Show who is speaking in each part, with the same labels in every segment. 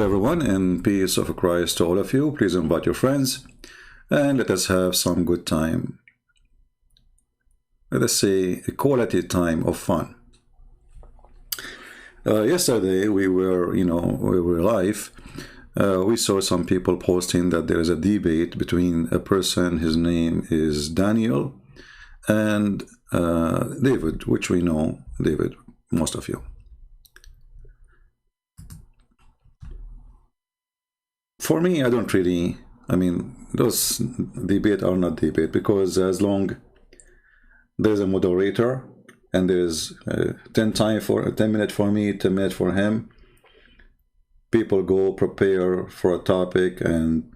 Speaker 1: Hello everyone, and peace of Christ to all of you. Please invite your friends and let us have some good time. Let us say a quality time of fun. Yesterday we were live. We saw some people posting that there is a debate between a person, his name is Daniel, and David, which we know David, most of you. For me, I don't really, those debate are not debate, because as long there's a moderator and there's 10 minutes for me, 10 minutes for him, people go prepare for a topic and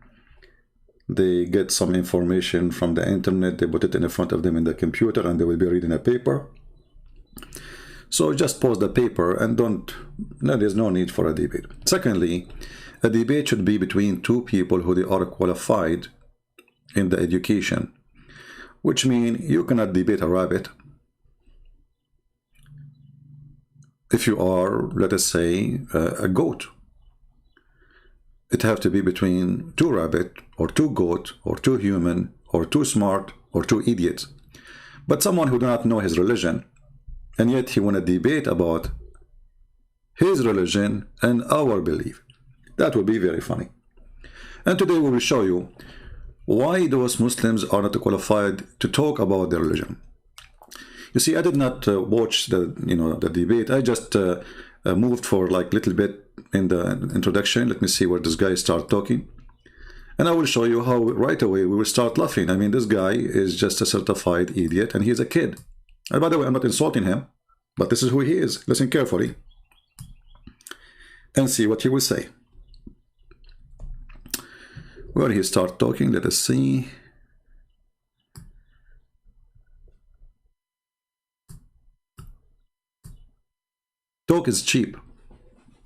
Speaker 1: they get some information from the internet, they put it in front of them in the computer and they will be reading a paper. So just pause the paper and there's no need for a debate. Secondly, a debate should be between two people who they are qualified in the education, which means you cannot debate a rabbit. If you are, let us say, a goat, it have to be between two rabbit or two goat or two human or two smart or two idiots. But someone who do not know his religion, and yet he want to debate about his religion and our belief. That will be very funny. And today we will show you why those Muslims are not qualified to talk about their religion. You see, I did not watch the debate. I just moved for like little bit in the introduction. Let me see where this guy start talking, and I will show you how right away we will start laughing. This guy is just a certified idiot, and he's a kid. And by the way, I'm not insulting him, but this is who he is. Listen carefully and see what he will say. Where he start talking, let us see. Talk is cheap.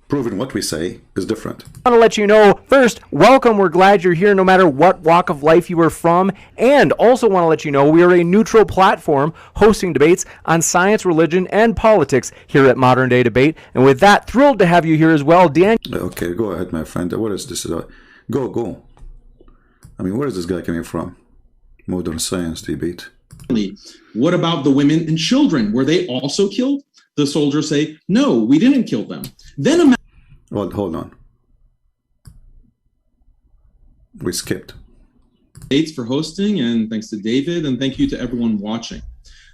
Speaker 1: Proving what we say is different.
Speaker 2: I want to let you know, first, welcome. We're glad you're here no matter what walk of life you are from. And also want to let you know we are a neutral platform hosting debates on science, religion, and politics here at Modern Day Debate. And with that, thrilled to have you here as well, Dan.
Speaker 1: Okay, go ahead, my friend. What is this? Go. Where is this guy coming from? Modern science debate.
Speaker 3: What about the women and children? Were they also killed? The soldiers say, no, we didn't kill them. Then
Speaker 1: well, hold on. We skipped.
Speaker 3: Thanks for hosting, and thanks to David, and thank you to everyone watching.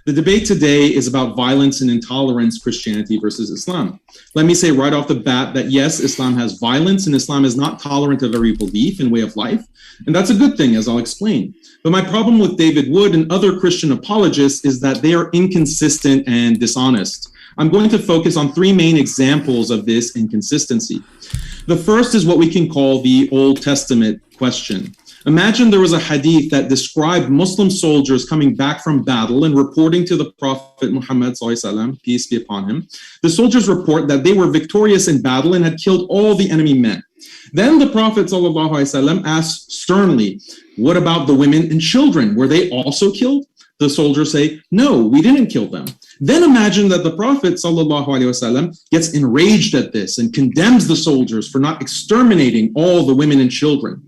Speaker 3: The debate today is about violence and intolerance, Christianity versus Islam. Let me say right off the bat that yes, Islam has violence, and Islam is not tolerant of every belief and way of life. And that's a good thing, as I'll explain. But my problem with David Wood and other Christian apologists is that they are inconsistent and dishonest. I'm going to focus on three main examples of this inconsistency. The first is what we can call the Old Testament question. Imagine there was a hadith that described Muslim soldiers coming back from battle and reporting to the Prophet Muhammad, peace be upon him. The soldiers report that they were victorious in battle and had killed all the enemy men. Then the Prophet asks sternly, what about the women and children? Were they also killed? The soldiers say, no, we didn't kill them. Then imagine that the Prophet gets enraged at this and condemns the soldiers for not exterminating all the women and children.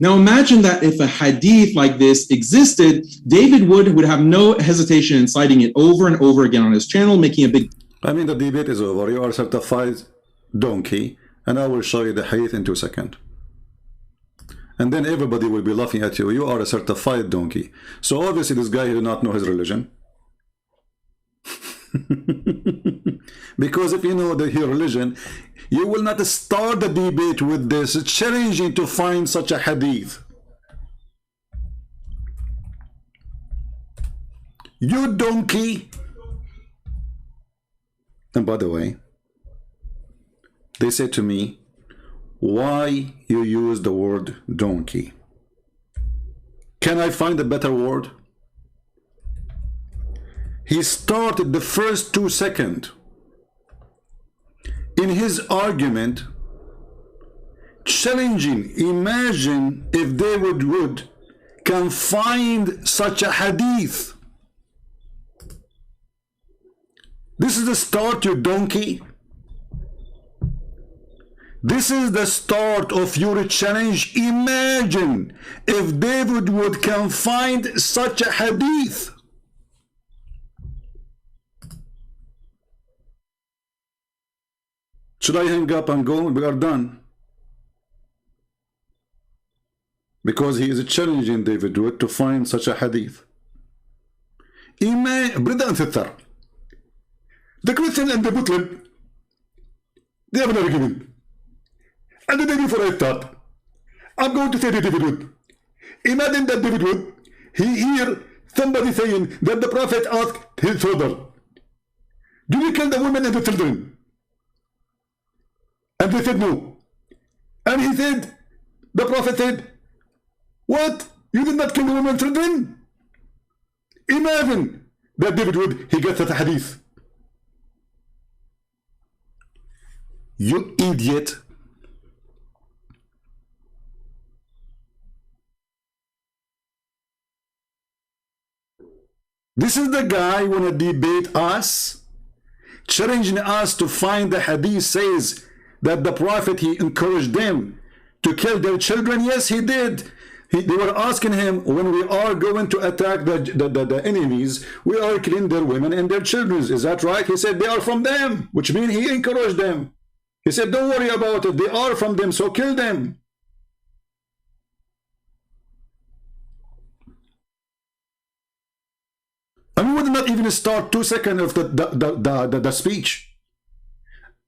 Speaker 3: Now imagine that if a hadith like this existed, David Wood would have no hesitation in citing it over and over again on his channel, making a big...
Speaker 1: the debate is over. You are a certified donkey, and I will show you the hadith in 2 seconds. And then everybody will be laughing at you. You are a certified donkey. So obviously this guy did not know his religion. Because if you know your religion, you will not start the debate with this. It's challenging to find such a hadith. You donkey. And by the way, they said to me, why you use the word donkey? Can I find a better word? He started the first 2 seconds in his argument challenging. Imagine if David Wood can find such a hadith. This is the start, you donkey. This is the start of your challenge. Imagine if David would can find such a hadith. Should I hang up and go? We are done. Because he is challenging David Wood to find such a hadith. بدأ نثر. The Christian and the Muslim, they have an argument. And the day before I start, I'm going to say to David Wood, imagine that David Wood, he hear somebody saying that the Prophet asked his father, do you kill the women and the children? And they said no. And he said, the Prophet said, what? You did not kill the women and children? Imagine that David Wood, he gets that hadith. You idiot. This is the guy who wanna debate us, challenging us to find the hadith says that the Prophet, he encouraged them to kill their children. Yes, he did. They were asking him, when we are going to attack the enemies, we are killing their women and their children. Is that right? He said, they are from them, which means he encouraged them. He said, don't worry about it. They are from them, so kill them. And we would not even start 2 seconds of the speech.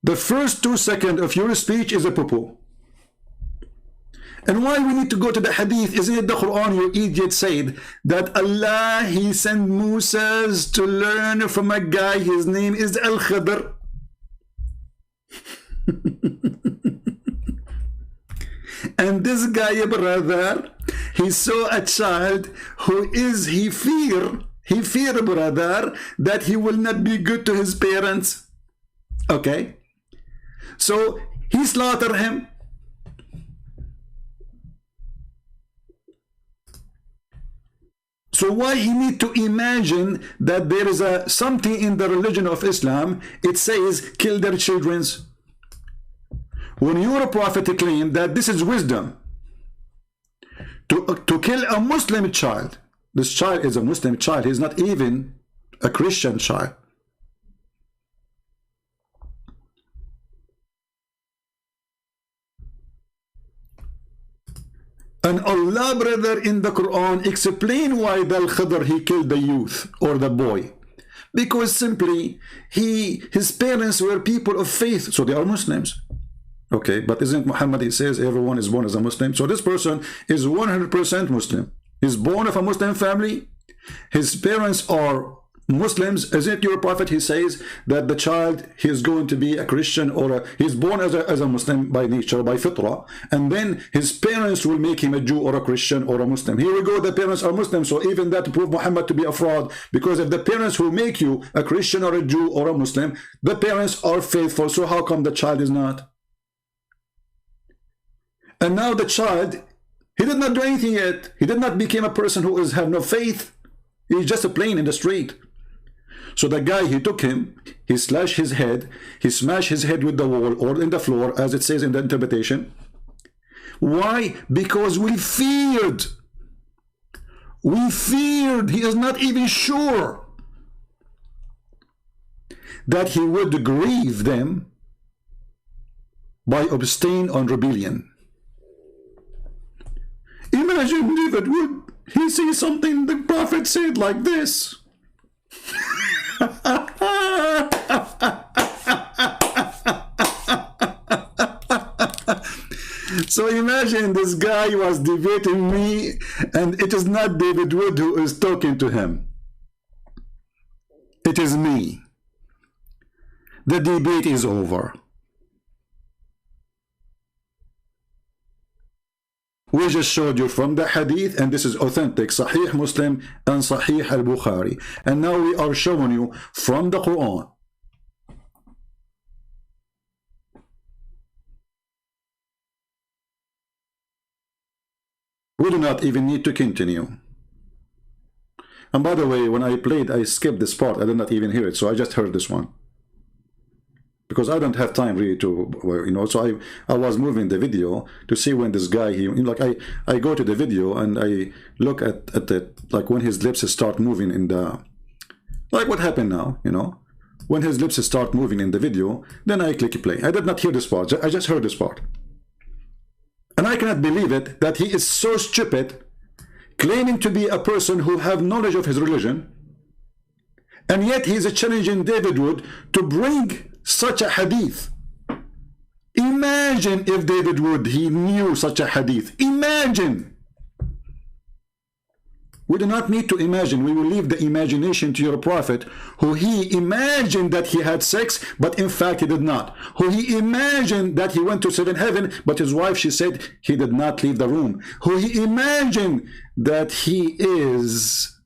Speaker 1: The first 2 seconds of your speech is a poo-poo. And why we need to go to the hadith? Isn't it the Quran, you idiot, said that Allah, he sent Moses to learn from a guy, his name is Al-Khidr. And this guy, brother, he saw a child who is, he fear, brother, that he will not be good to his parents. Okay? So he slaughtered him. So why he need to imagine that there is something in the religion of Islam, it says kill their children. When your prophet claimed that this is wisdom, to kill a Muslim child, this child is a Muslim child, he's not even a Christian child. And Allah, brother, in the Quran explain why the Al-Khidr, he killed the youth or the boy. Because simply his parents were people of faith, so they are Muslims. Okay, but isn't Muhammad, he says everyone is born as a Muslim? So this person is 100% Muslim. He's born of a Muslim family. His parents are Muslims. Isn't your prophet, he says that the child, he is going to be a Christian or he's born as a Muslim by nature, by fitrah, and then his parents will make him a Jew or a Christian or a Muslim. Here we go, the parents are Muslim, so even that to prove Muhammad to be a fraud, because if the parents will make you a Christian or a Jew or a Muslim, the parents are faithful, so how come the child is not? And now the child, he did not do anything yet. He did not become a person who have no faith. He's just a plane in the street. So the guy, he took him, he slashed his head, he smashed his head with the wall or in the floor, as it says in the interpretation. Why? Because we feared. We feared. He is not even sure that he would grieve them by abstain on rebellion. Imagine David Wood, he sees something the prophet said like this. So imagine this guy was debating me, and it is not David Wood who is talking to him. It is me. The debate is over. We just showed you from the hadith, and this is authentic, Sahih Muslim and Sahih al-Bukhari. And now we are showing you from the Quran. We do not even need to continue. And by the way, when I played, I skipped this part. I did not even hear it, so I just heard this one. because I don't have time really to, you know, so I was moving the video to see when this guy, he, you know, like I go to the video and I look at the, like when his lips start moving in the, like what happened now, you know, when his lips start moving in the video, then I click play. I did not hear this part, I just heard this part. And I cannot believe it that he is so stupid, claiming to be a person who have knowledge of his religion, and yet he is challenging David Wood to bring such a hadith. Imagine if David Wood, he knew such a hadith. Imagine. We do not need to imagine. We will leave the imagination to your prophet, who he imagined that he had sex, but in fact he did not. Who he imagined that he went to seventh heaven, but his wife, she said he did not leave the room. Who he imagined that he is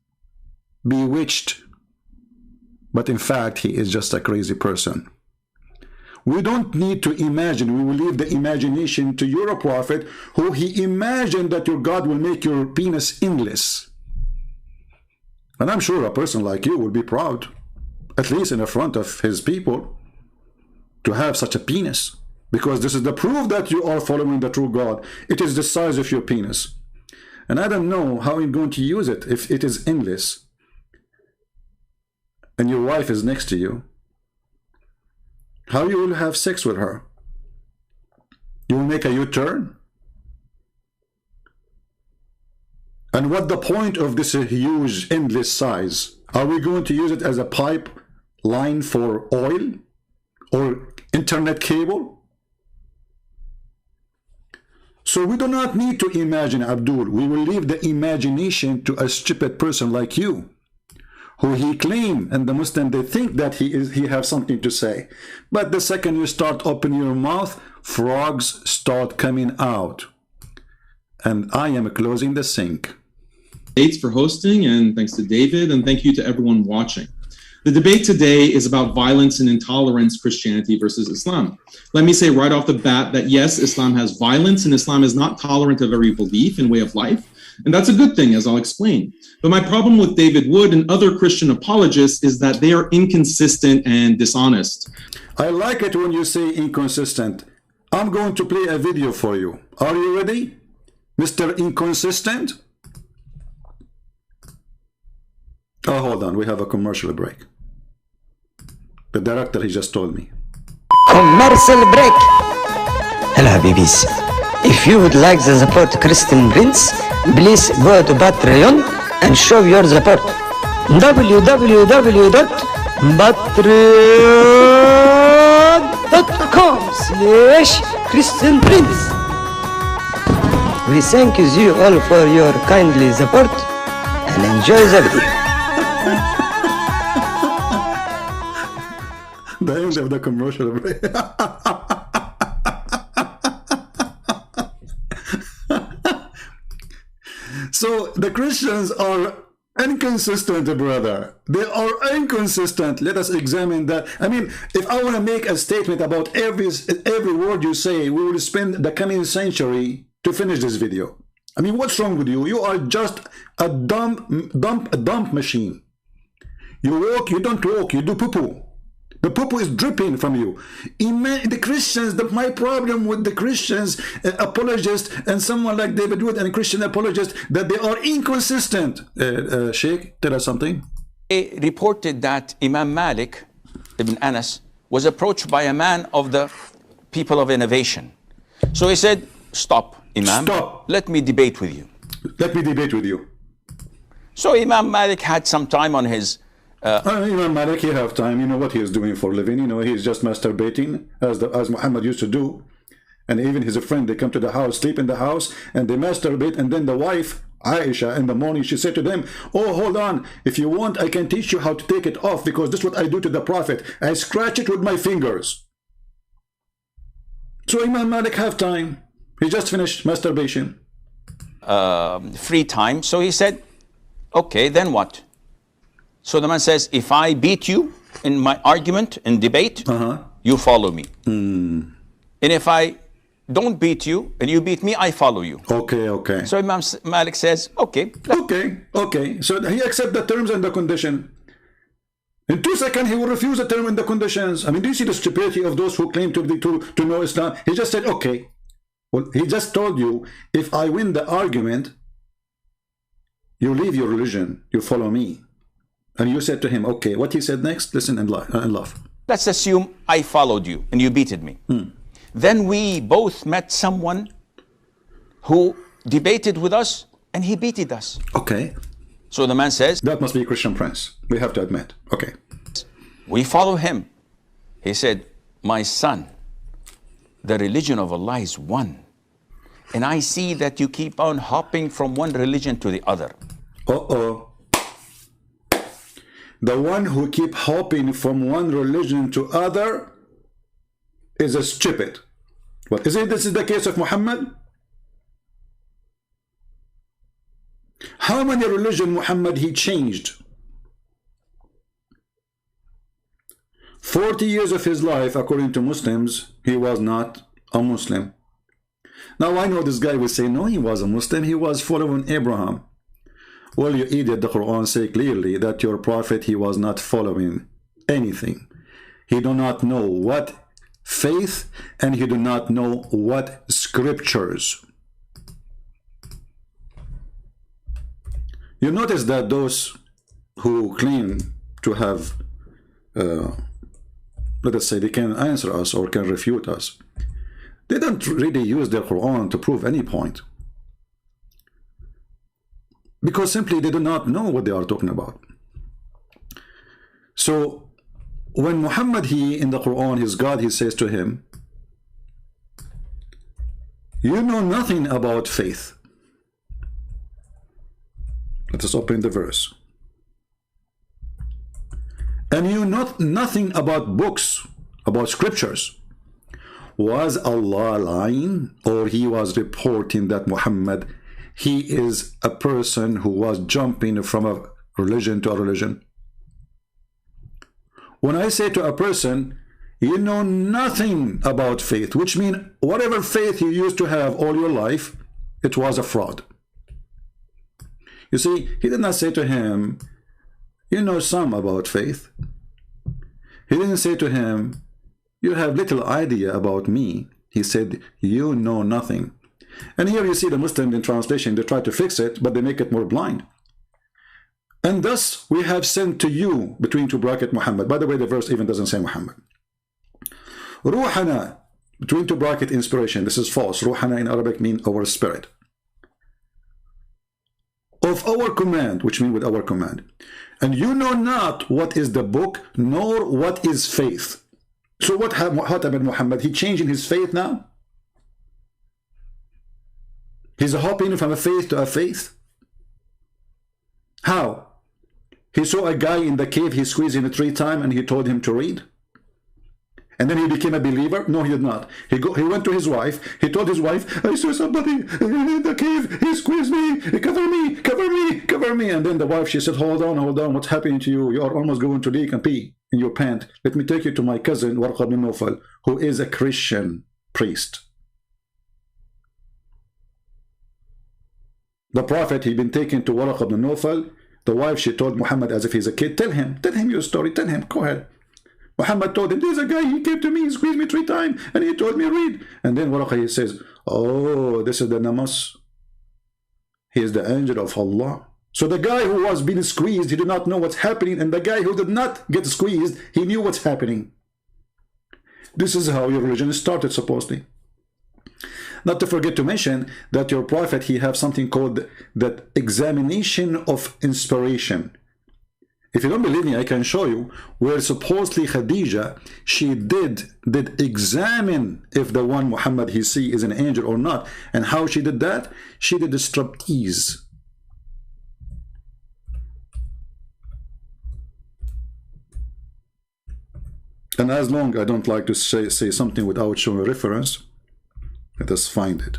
Speaker 1: bewitched, but in fact he is just a crazy person. We don't need to imagine. We will leave the imagination to your prophet, who he imagined that your God will make your penis endless. And I'm sure a person like you will be proud, at least in the front of his people, to have such a penis, because this is the proof that you are following the true God. It is the size of your penis. And I don't know how I'm going to use it if it is endless and your wife is next to you. How you will have sex with her? You will make a U-turn? And what the point of this huge endless size? Are we going to use it as a pipe line for oil or internet cable? So we do not need to imagine, Abdul. We will leave the imagination to a stupid person like you, who he claim, and the Muslim, they think that he have something to say. But the second you start opening your mouth, frogs start coming out. And I am closing the sink.
Speaker 3: Thanks for hosting, and thanks to David, and thank you to everyone watching. The debate today is about violence and intolerance, Christianity versus Islam. Let me say right off the bat that yes, Islam has violence, and Islam is not tolerant of every belief and way of life. And that's a good thing, as I'll explain. But my problem with David Wood and other Christian apologists is that they are inconsistent and dishonest.
Speaker 1: I like it when you say inconsistent. I'm going to play a video for you. Are you ready, Mr. Inconsistent? Oh, hold on. We have a commercial break. The director, he just told me.
Speaker 4: Commercial break. Hello, Habibis. If you would like to support Christian Prince, please go to Patreon and show your support. www.patreon.com/Christian Prince. We thank you all for your kindly support and enjoy the video.
Speaker 1: The end of the commercial break. So the Christians are inconsistent, brother. They are inconsistent. Let us examine that. I mean, if I want to make a statement about every word you say, we will spend the coming century to finish this video. I mean, what's wrong with you? You are just a dump machine. You walk, you don't walk, you do poo-poo. The poo-poo is dripping from you. The Christians, my problem with the Christians, apologists, and someone like David Wood and Christian apologists, that they are inconsistent. Sheikh, tell us something.
Speaker 5: They reported that Imam Malik ibn Anas was approached by a man of the people of innovation. So he said, stop, Imam.
Speaker 1: Stop.
Speaker 5: Let me debate with you.
Speaker 1: Let me debate with you.
Speaker 5: So Imam Malik had some time on his...
Speaker 1: Imam Malik, he have time. You know what he is doing for a living. You know, he's just masturbating, as Muhammad used to do. And even his friend, they come to the house, sleep in the house, and they masturbate. And then the wife, Aisha, in the morning, she said to them, oh, hold on. If you want, I can teach you how to take it off, because this is what I do to the Prophet. I scratch it with my fingers. So Imam Malik have time. He just finished masturbation.
Speaker 5: Free time. So he said, okay, then what? So the man says, if I beat you in my argument, in debate, you follow me. And if I don't beat you and you beat me, I follow you.
Speaker 1: Okay, okay.
Speaker 5: So Imam Malik says, okay.
Speaker 1: Okay, okay. So he accepts the terms and the condition. In 2 seconds, he will refuse the term and the conditions. I mean, do you see the stupidity of those who claim to know Islam? He just said, okay. Well, he just told you, if I win the argument, you leave your religion, you follow me. And you said to him, okay, what he said next, listen and laugh.
Speaker 5: Let's assume I followed you and you beated me. Then we both met someone who debated with us and he beated us.
Speaker 1: Okay.
Speaker 5: So the man says,
Speaker 1: that must be a Christian prince. We have to admit. Okay.
Speaker 5: We follow him. He said, my son, the religion of Allah is one. And I see that you keep on hopping from one religion to the other.
Speaker 1: Uh-oh. The one who keep hopping from one religion to other is a stupid. What is it? This is the case of Muhammad? How many religions Muhammad he changed? 40 years of his life, according to Muslims, he was not a Muslim. Now I know this guy will say, no, he was a Muslim, he was following Abraham. Well, you idiot, the Quran say clearly that your prophet, he was not following anything. He do not know what faith, and he do not know what scriptures. You notice that those who claim to have, let us say, they can answer us or can refute us, they don't really use their Quran to prove any point. Because simply they do not know what they are talking about. So when Muhammad, he in the Quran, his God, he says to him, you know nothing about faith. Let us open the verse. And you know nothing about books, about scriptures. Was Allah lying, or he was reporting that Muhammad, he is a person who was jumping from a religion to a religion? When I say to a person, you know nothing about faith, which means whatever faith you used to have all your life, it was a fraud. You see, he did not say to him, you know some about faith. He didn't say to him, you have little idea about me. He said, you know nothing. And here you see the Muslims in translation, they try to fix it, but they make it more blind. And thus we have sent to you, between two brackets, Muhammad. By the way, the verse even doesn't say Muhammad. Ruhana, between two brackets, inspiration. This is false. Ruhana in Arabic means our spirit. Of our command, which means with our command. And you know not what is the book, nor what is faith. So what happened, Muhammad? He changing his faith now? He's hopping from a faith to a faith? How? He saw a guy in the cave, he squeezed him 3 times and he told him to read. And then he became a believer? No, he did not. He went to his wife. He told his wife, I saw somebody in the cave. He squeezed me. Cover me, cover me, cover me. And then the wife, she said, hold on, hold on. What's happening to you? You are almost going to leak and pee in your pant. Let me take you to my cousin, Warqa bin Nawfal, who is a Christian priest. The prophet, he'd been taken to Warqa bin Nawfal. The wife, she told Muhammad as if he's a kid, tell him your story, tell him, go ahead. Muhammad told him, there's a guy, he came to me, he squeezed me 3 times, and he told me read. And then Warqa, he says, oh, this is the Namas. He is the angel of Allah. So the guy who was being squeezed, he did not know what's happening, and the guy who did not get squeezed, he knew what's happening. This is how your religion started, supposedly. Not to forget to mention that your prophet, he have something called the examination of inspiration. If you don't believe me, I can show you where supposedly Khadija, she did examine if the one Muhammad he see is an angel or not. And how she did that? She did a striptease. And as long I don't like to say something without showing a reference, let us find it.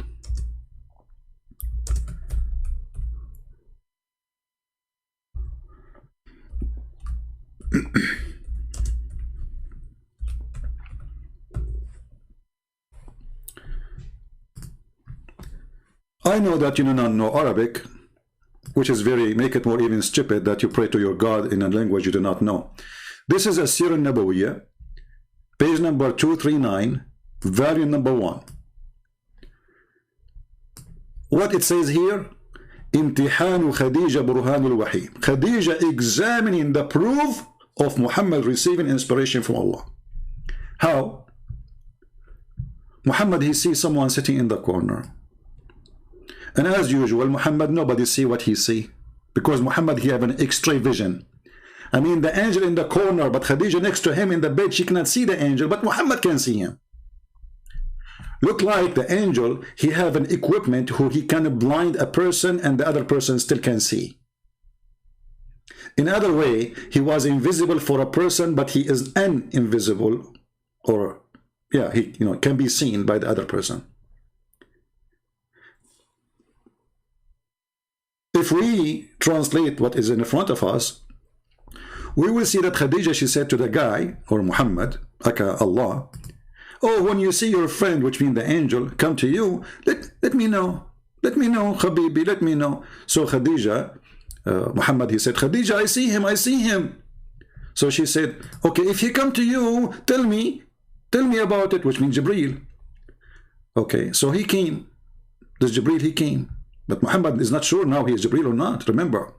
Speaker 1: I know that you do not know Arabic, which is make it more even stupid that you pray to your God in a language you do not know. This is a Sirah Nabawiyya, page number 239, volume number 1. What it says here, امتحان خديجة برهان الوحي. Khadija examining the proof of Muhammad receiving inspiration from Allah. How? Muhammad, he sees someone sitting in the corner. And as usual, Muhammad, nobody see what he see. Because Muhammad, he have an X-ray vision. I mean, the angel in the corner, but Khadija next to him in the bed, she cannot see the angel, but Muhammad can see him. Look like the angel, he have an equipment who he can blind a person and the other person still can see. In other way, he was invisible for a person, but he is invisible, or yeah, he can be seen by the other person. If we translate what is in front of us, we will see that Khadija, she said to the guy, or Muhammad, aka Allah, oh, when you see your friend, which means the angel, come to you, let me know. Let me know, Habibi, let me know. So Khadija, Muhammad, he said, Khadija, I see him, I see him. So she said, okay, if he come to you, tell me about it, which means Jibreel. Okay, so he came. This Jibreel, he came. But Muhammad is not sure now he is Jibreel or not, remember.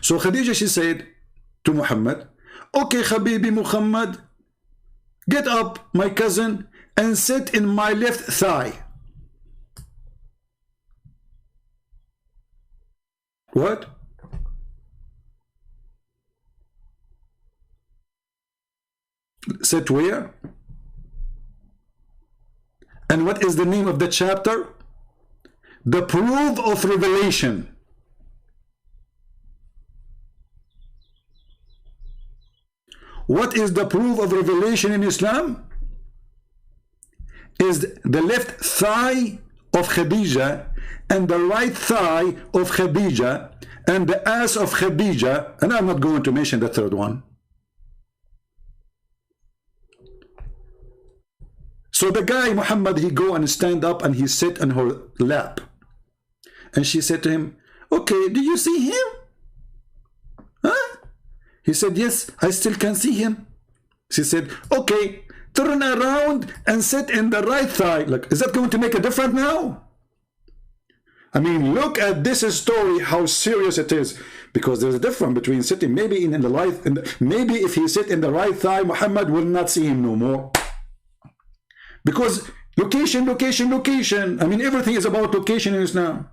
Speaker 1: So Khadija, she said to Muhammad, okay, Habibi Muhammad, get up, my cousin, and sit in my left thigh. What? Sit where? And what is the name of the chapter? The proof of revelation. What is the proof of revelation in Islam? Is the left thigh of Khadija and the right thigh of Khadija and the ass of Khadija, and I'm not going to mention the third one. So the guy Muhammad, he go and stand up and he sit on her lap, and she said to him, okay, do you see him? Huh? He said, yes, I still can see him. She said, okay, turn around and sit in the right thigh. Look, is that going to make a difference now? I mean, look at this story, how serious it is, because there's a difference between sitting maybe in the right, maybe if he sit in the right thigh, Muhammad will not see him no more. Because location, location, location. I mean, everything is about location in Islam.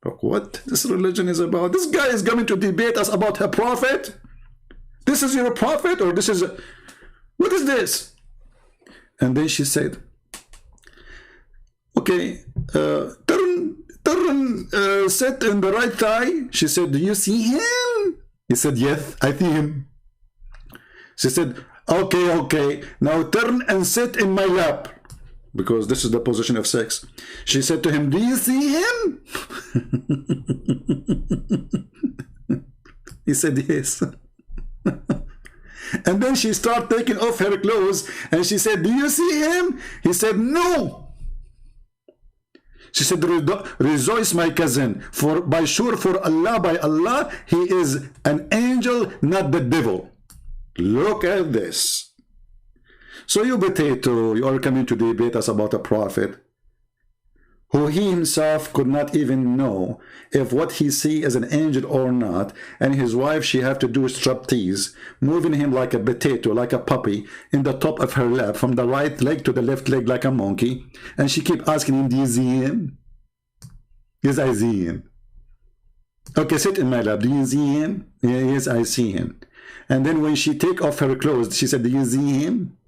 Speaker 1: Look what this religion is about. This guy is coming to debate us about a prophet. This is your prophet, or this is a, what is this? And then she said, okay, sit in the right thigh. She said, do you see him? He said, yes, I see him. She said, okay, now turn and sit in my lap, because this is the position of sex. She said to him, do you see him? He said, yes. And then she started taking off her clothes, and she said, do you see him? He said, no. She said, rejoice, my cousin, for by sure, for Allah, by Allah, he is an angel, not the devil. Look at this. So you potato, you are coming to debate us about a prophet who he himself could not even know if what he see is an angel or not, and his wife, she have to do striptease, moving him like a potato, like a puppy, in the top of her lap, from the right leg to the left leg like a monkey, and she keep asking him, do you see him? Yes, I see him. Okay, sit in my lap. Do you see him? Yes, I see him. And then when she take off her clothes, she said, do you see him?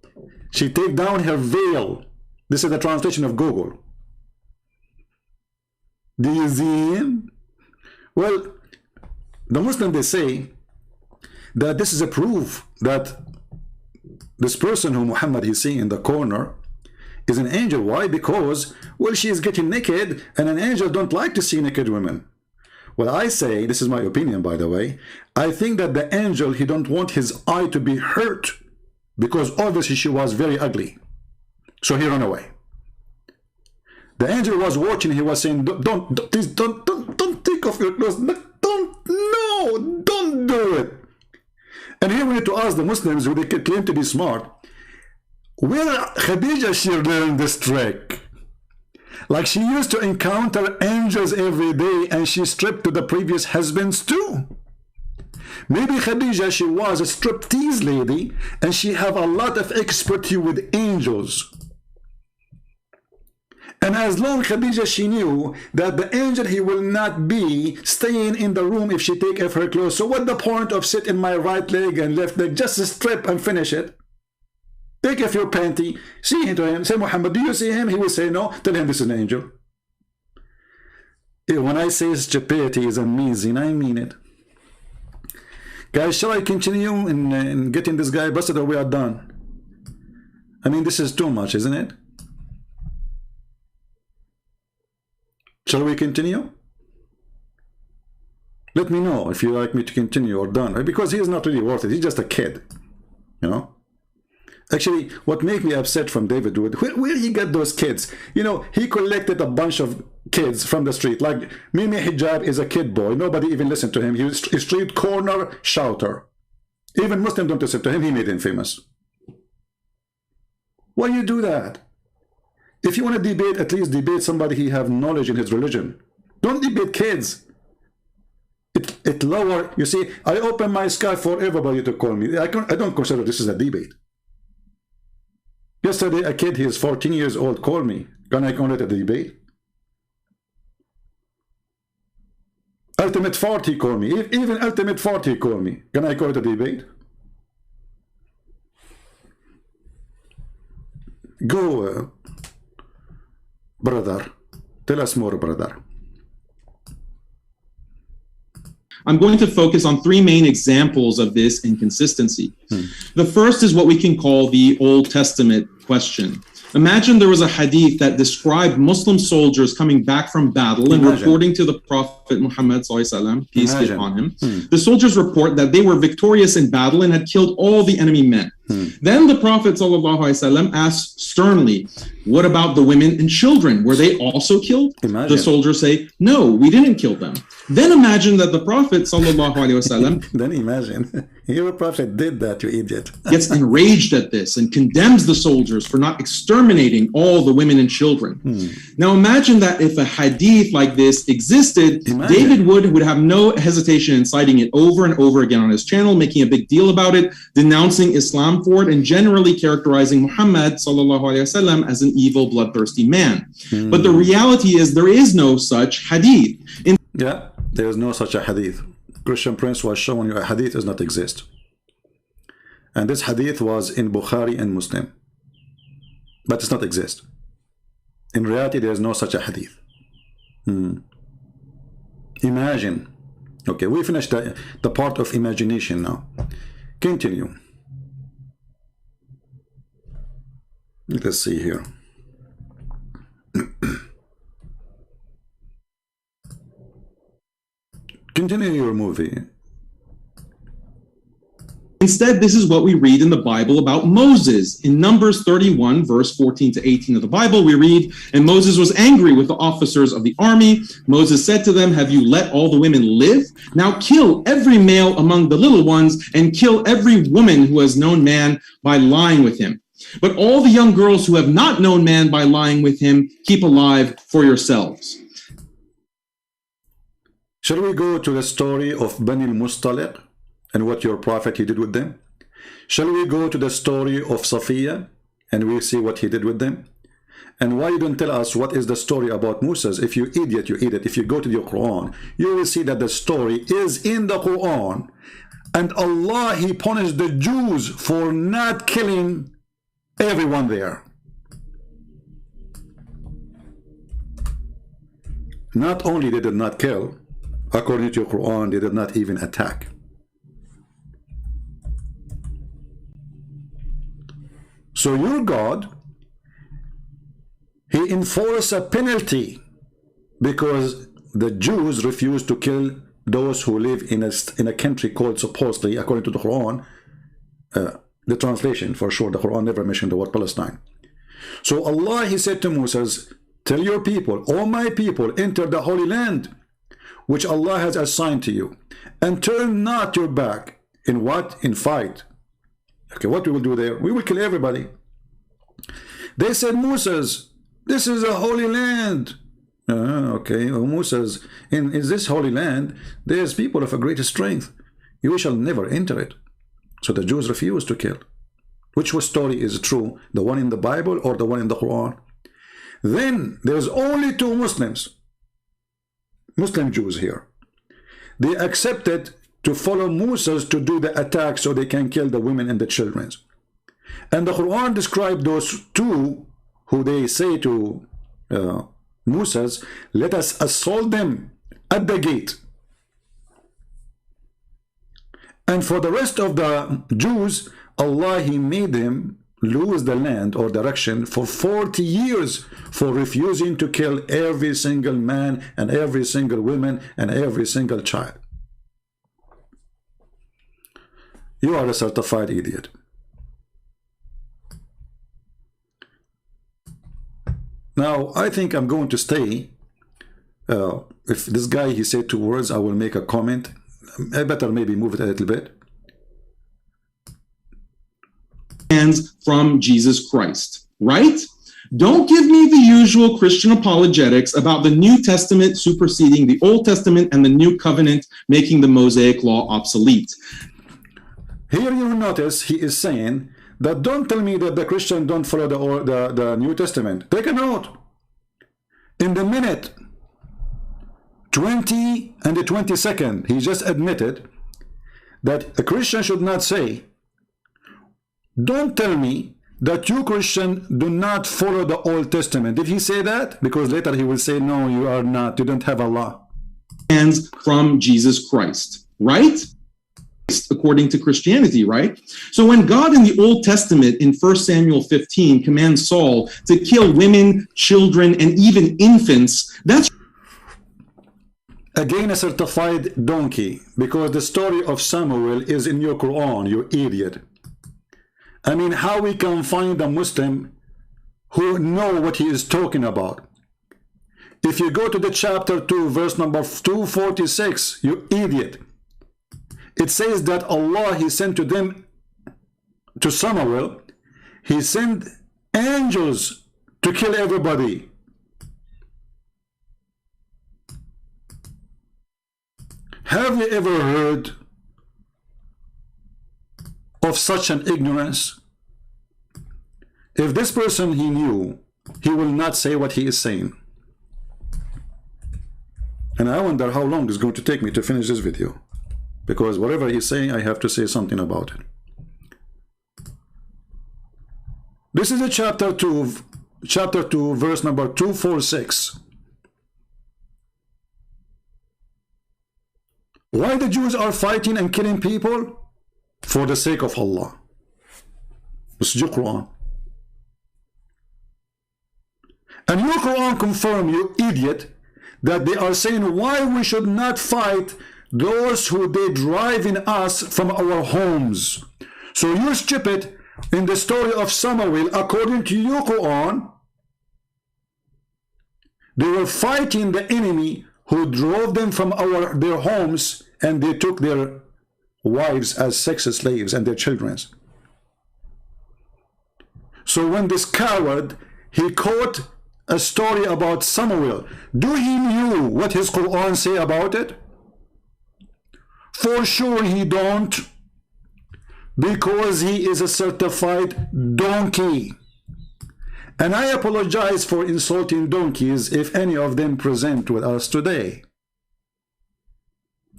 Speaker 1: She take down her veil. This is the translation of Google. Do you see him? Well, the Muslims, they say that this is a proof that this person who Muhammad is seeing in the corner is an angel. Why? Because, well, she is getting naked, and an angel don't like to see naked women. Well, I say, this is my opinion, by the way, I think that the angel, he don't want his eye to be hurt, because obviously she was very ugly. So he ran away. The angel was watching, he was saying, don't take off your clothes. Don't do it. And here when need to ask the Muslims who they claim to be smart, where Khadija she learned this trick? Like she used to encounter angels every day and she stripped to the previous husbands too. Maybe Khadija, she was a striptease lady and she have a lot of expertise with angels. And as long Khadija, she knew that the angel, he will not be staying in the room if she take off her clothes. So what the point of sit in my right leg and left leg? Just strip and finish it. Take off your panty, see him to him, say, Muhammad, do you see him? He will say no. Tell him this is an angel. When I say stupidity is amazing, I mean it. Guys, shall I continue in getting this guy busted, or we are done? I mean, this is too much, isn't it? Shall we continue? Let me know if you like me to continue or done, because he is not really worth it. He's just a kid, you know. Actually, what made me upset from David Wood, where he got those kids? You know, he collected a bunch of kids from the street. Like, Mimi Hijab is a kid boy. Nobody even listened to him. He was a street corner shouter. Even Muslims don't listen to him. He made him famous. Why you do that? If you want to debate, at least debate somebody who have knowledge in his religion. Don't debate kids. It lower, you see, I open my sky for everybody to call me. I don't consider this is a debate. Yesterday, a kid, he is 14 years old, called me. Can I call it a debate? Ultimate 40 called me. Even Ultimate 40 called me. Can I call it a debate? Go, brother. Tell us more, brother.
Speaker 3: I'm going to focus on three main examples of this inconsistency. The first is what we can call the Old Testament question. Imagine there was a hadith that described Muslim soldiers coming back from battle and reporting to the Prophet Muhammad, peace be upon him. The soldiers report that they were victorious in battle and had killed all the enemy men. Then the Prophet asks sternly, what about the women and children? Were they also killed? The soldiers say, no, we didn't kill them. Then imagine that the Prophet
Speaker 1: then imagine, your Prophet did that, you idiot.
Speaker 3: Gets enraged at this and condemns the soldiers for not exterminating all the women and children. Now imagine that if a hadith like this existed, David would have no hesitation in citing it over and over again on his channel, making a big deal about it, denouncing Islam for it, and generally characterizing Muhammad as an evil, bloodthirsty man. But the reality is there is no such hadith.
Speaker 1: Yeah, there is no such a hadith. Christian Prince was showing you a hadith does not exist. And this hadith was in Bukhari and Muslim. But it does not exist. In reality, there is no such a hadith. Imagine. Okay, we finished the part of imagination now. Continue. Let's see here. Continue your movie.
Speaker 3: Instead, this is what we read in the Bible about Moses. In Numbers 31, verse 14 to 18 of the Bible, we read, and Moses was angry with the officers of the army. Moses said to them, have you let all the women live? Now kill every male among the little ones and kill every woman who has known man by lying with him. But all the young girls who have not known man by lying with him, keep alive for yourselves.
Speaker 1: Shall we go to the story of Bani al-Mustaliq and what your prophet he did with them? Shall we go to the story of Safiya and we'll see what he did with them? And why you don't tell us what is the story about Moses? If you idiot, you idiot. If you go to the Quran, you will see that the story is in the Quran. And Allah, he punished the Jews for not killing everyone there. Not only they did not kill, according to your Quran, they did not even attack. So your God, he enforced a penalty because the Jews refused to kill those who live in a country called, supposedly, according to the Quran, the translation for sure, the Quran never mentioned the word Palestine. So Allah, he said to Moses, tell your people, all my people, enter the Holy Land, which Allah has assigned to you, and turn not your back in what? In fight, Okay, what we will do there? We will kill everybody. They said, Moses, this is a holy land. Okay, well, Moses, in this holy land, there's people of a great strength. You shall never enter it. So the Jews refused to kill. Which story is true? The one in the Bible or the one in the Quran? Then there's only two Muslim Jews here. They accepted to follow Moses to do the attack so they can kill the women and the children. And the Quran described those two who they say to Moses, let us assault them at the gate. And for the rest of the Jews, Allah, He made them lose the land or direction for 40 years for refusing to kill every single man and every single woman and every single child. You are a certified idiot. Now, I think I'm going to stay. If this guy, he said 2 words, I will make a comment. I better maybe move it a little bit.
Speaker 3: From Jesus Christ, right? Don't give me the usual Christian apologetics about the New Testament superseding the Old Testament and the New Covenant making the Mosaic Law obsolete.
Speaker 1: Here you notice he is saying that don't tell me that the Christian don't follow the New Testament. Take a note. In the minute 20 and the 22nd, he just admitted that a Christian should not say, don't tell me that you Christian do not follow the Old Testament. Did he say that? Because later he will say, no, you are not. You don't have Allah.
Speaker 3: From Jesus Christ, right? According to Christianity, right? So when God in the Old Testament in 1 Samuel 15 commands Saul to kill women, children, and even infants, that's
Speaker 1: again a certified donkey, because the story of Samuel is in your Quran, you idiot. I mean, how we can find a Muslim who know what he is talking about? If you go to the chapter 2, verse number 246, you idiot. It says that Allah, He sent to them, to Samuel, He sent angels to kill everybody. Have you ever heard of such an ignorance? If this person he knew, he will not say what he is saying. And I wonder how long it's going to take me to finish this video, because whatever he's saying, I have to say something about it. This is a chapter 2, verse number 246. Why the Jews are fighting and killing people? For the sake of Allah. This is your Quran. And your Quran confirm, you idiot, that they are saying why we should not fight those who they driving us from our homes. So you stupid, in the story of Samuel, according to your Quran, they were fighting the enemy who drove them from their homes, and they took their wives as sex slaves and their children. So when this coward, he quote a story about Samuel, do he knew what his Quran say about it? For sure he don't, because he is a certified donkey. And I apologize for insulting donkeys if any of them present with us today,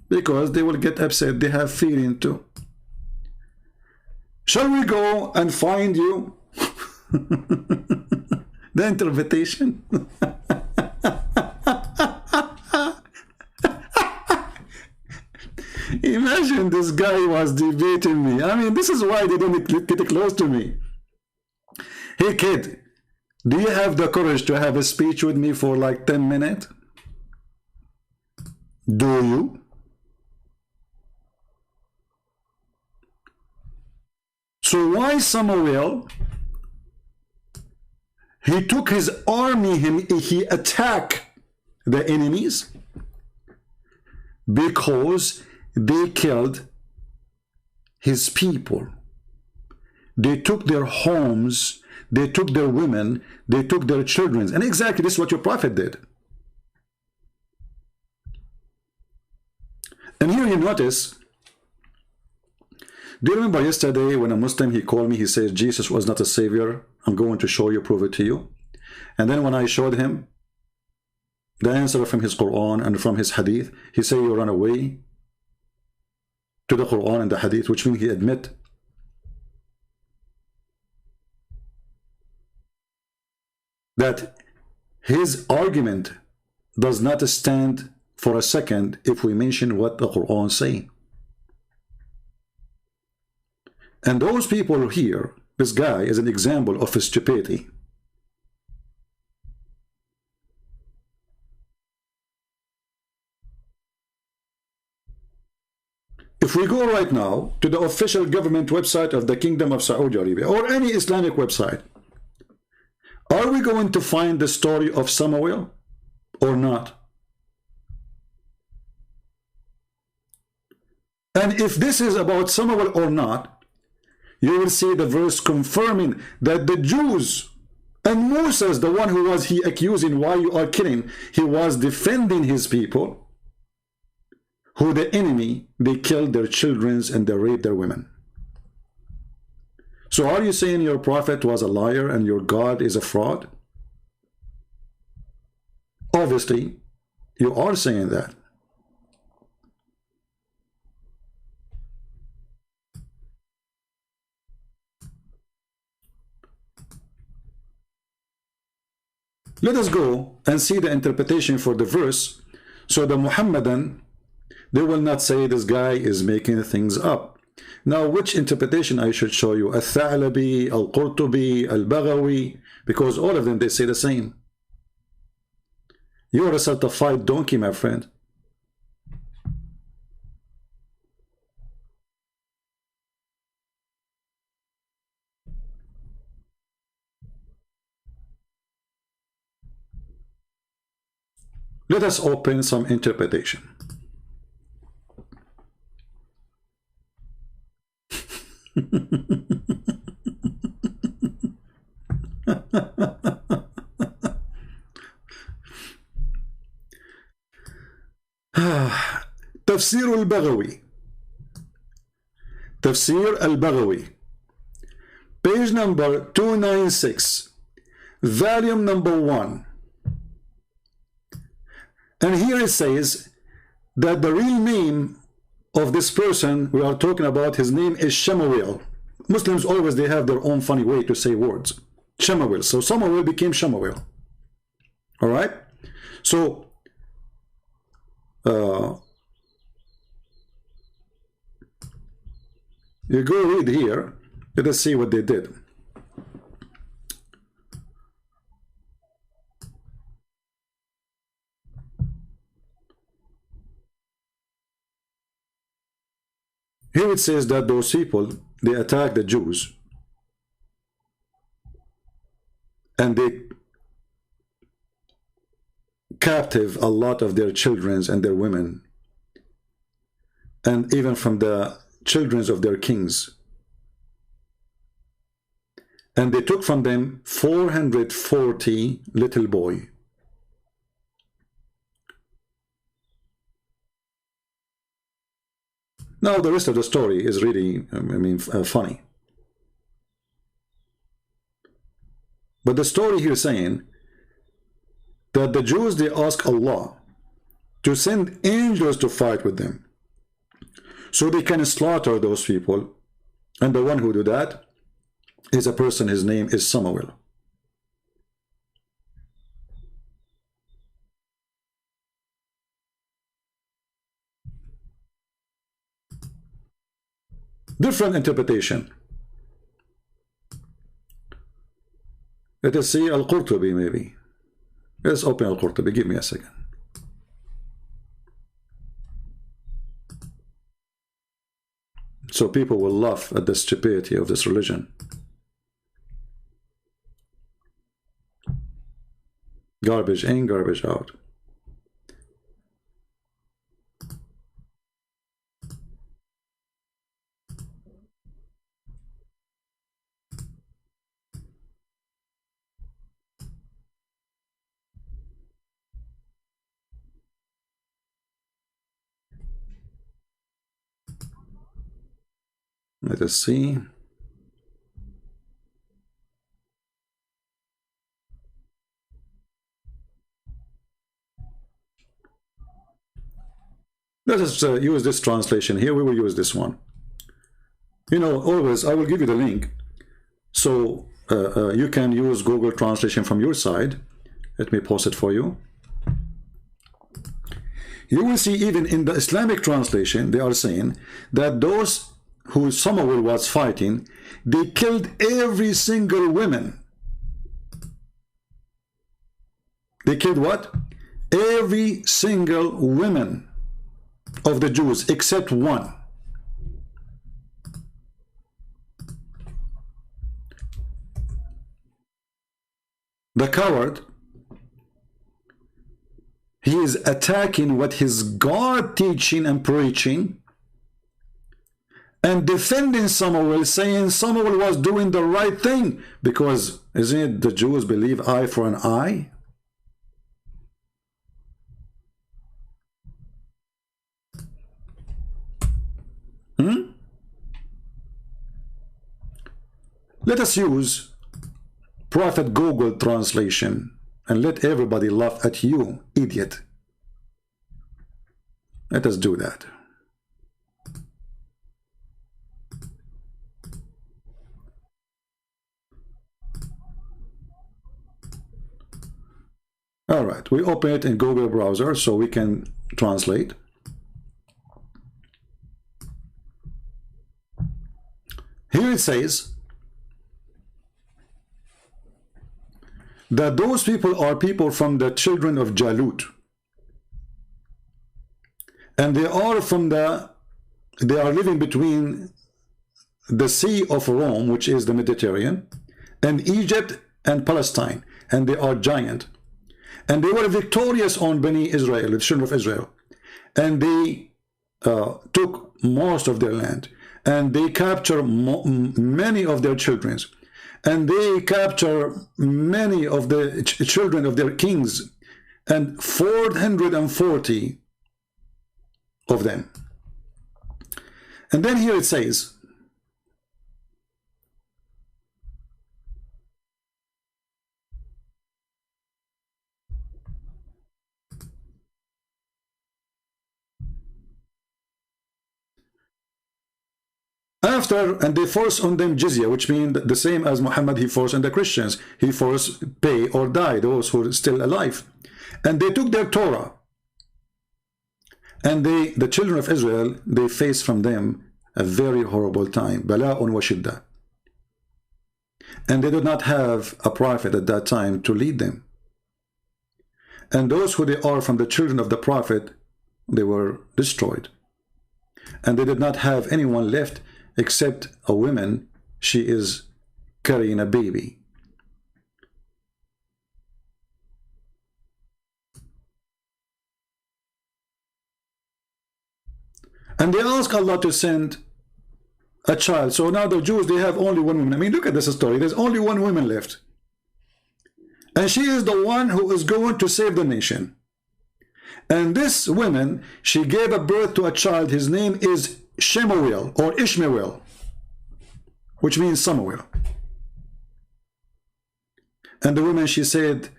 Speaker 1: because they will get upset. They have feeling too. Shall we go and find you the interpretation? Imagine this guy was debating me. I mean, this is why they don't get close to me. Hey kid, do you have the courage to have a speech with me for like 10 minutes? Do you? So why Samuel, he took his army, he attacked the enemies? Because they killed his people. They took their homes, they took their women, they took their children. And exactly this is what your prophet did. And here you notice, do you remember yesterday when a Muslim, he called me, he says, Jesus was not a savior. I'm going to show you, prove it to you. And then when I showed him the answer from his Quran and from his Hadith, he said, you run away to the Quran and the Hadith, which means he admit that his argument does not stand for a second if we mention what the Quran say. And those people here, this guy is an example of stupidity. If we go right now to the official government website of the Kingdom of Saudi Arabia or any Islamic website, are we going to find the story of Samuel or not? And if this is about Samuel or not, you will see the verse confirming that the Jews and Moses, the one who was he accusing, why you are killing, he was defending his people, who the enemy, they killed their children and they raped their women. So are you saying your prophet was a liar and your God is a fraud? Obviously, you are saying that. Let us go and see the interpretation for the verse, so the Muhammadan, they will not say this guy is making things up. Now, which interpretation I should show you? Al-Tha'labi, Al-Qurtubi, Al-Baghawi, because all of them, they say the same. You are a certified donkey, my friend. Let us open some interpretation. Tafsir al-Baghawi. Tafsir al-Baghawi. Page number 296. Volume number 1. And here it says that the real name of this person we are talking about, his name is Shemuel. Muslims always, they have their own funny way to say words. Shemuel. So Samuel became Shemuel. All right? So, you go read here. Let us see what they did. Here it says that those people, they attacked the Jews and they captive a lot of their children and their women, and even from the children of their kings. And they took from them 440 little boys. Now, the rest of the story is really, funny. But the story here is saying that the Jews, they ask Allah to send angels to fight with them so they can slaughter those people. And the one who do that is a person, his name is Samuel. Different interpretation. Let us see Al-Qurtubi maybe. Let's open Al-Qurtubi. Give me a second. So people will laugh at the stupidity of this religion. Garbage in, garbage out. Let us see. Let us use this translation here. We will use this one. You know, always I will give you the link, so you can use Google Translation from your side. Let me post it for you. You will see even in the Islamic translation, they are saying that those who Samuel was fighting, they killed every single woman. They killed what? Every single woman of the Jews except one. The coward, he is attacking what his God teaching and preaching, and defending Samuel, saying Samuel was doing the right thing, because isn't it the Jews believe eye for an eye? Let us use Prophet Google translation and let everybody laugh at you, idiot. Let us do that. All right, we open it in Google browser so we can translate. Here it says that those people are people from the children of Jalut, and they are living between the Sea of Rome, which is the Mediterranean, and Egypt and Palestine, and they are giant, and they were victorious on Bani Israel, the children of Israel, and they took most of their land, and they captured many of their children, and they capture many of the children of their kings, and 440 of them. And then here it says, and they force on them jizya, which means the same as Muhammad, he forced on the Christians. He forced pay or die, those who are still alive. And they took their Torah. And the children of Israel, they faced from them a very horrible time. Bala'un wa shidda. And they did not have a prophet at that time to lead them. And those who they are from the children of the prophet, they were destroyed. And they did not have anyone left except a woman. She is carrying a baby. And they ask Allah to send a child. So now the Jews, they have only one woman. I mean, look at this story. There's only one woman left. And she is the one who is going to save the nation. And this woman, she gave a birth to a child. His name is Shemuel or Ishmael, which means Samuel. And the woman, she said,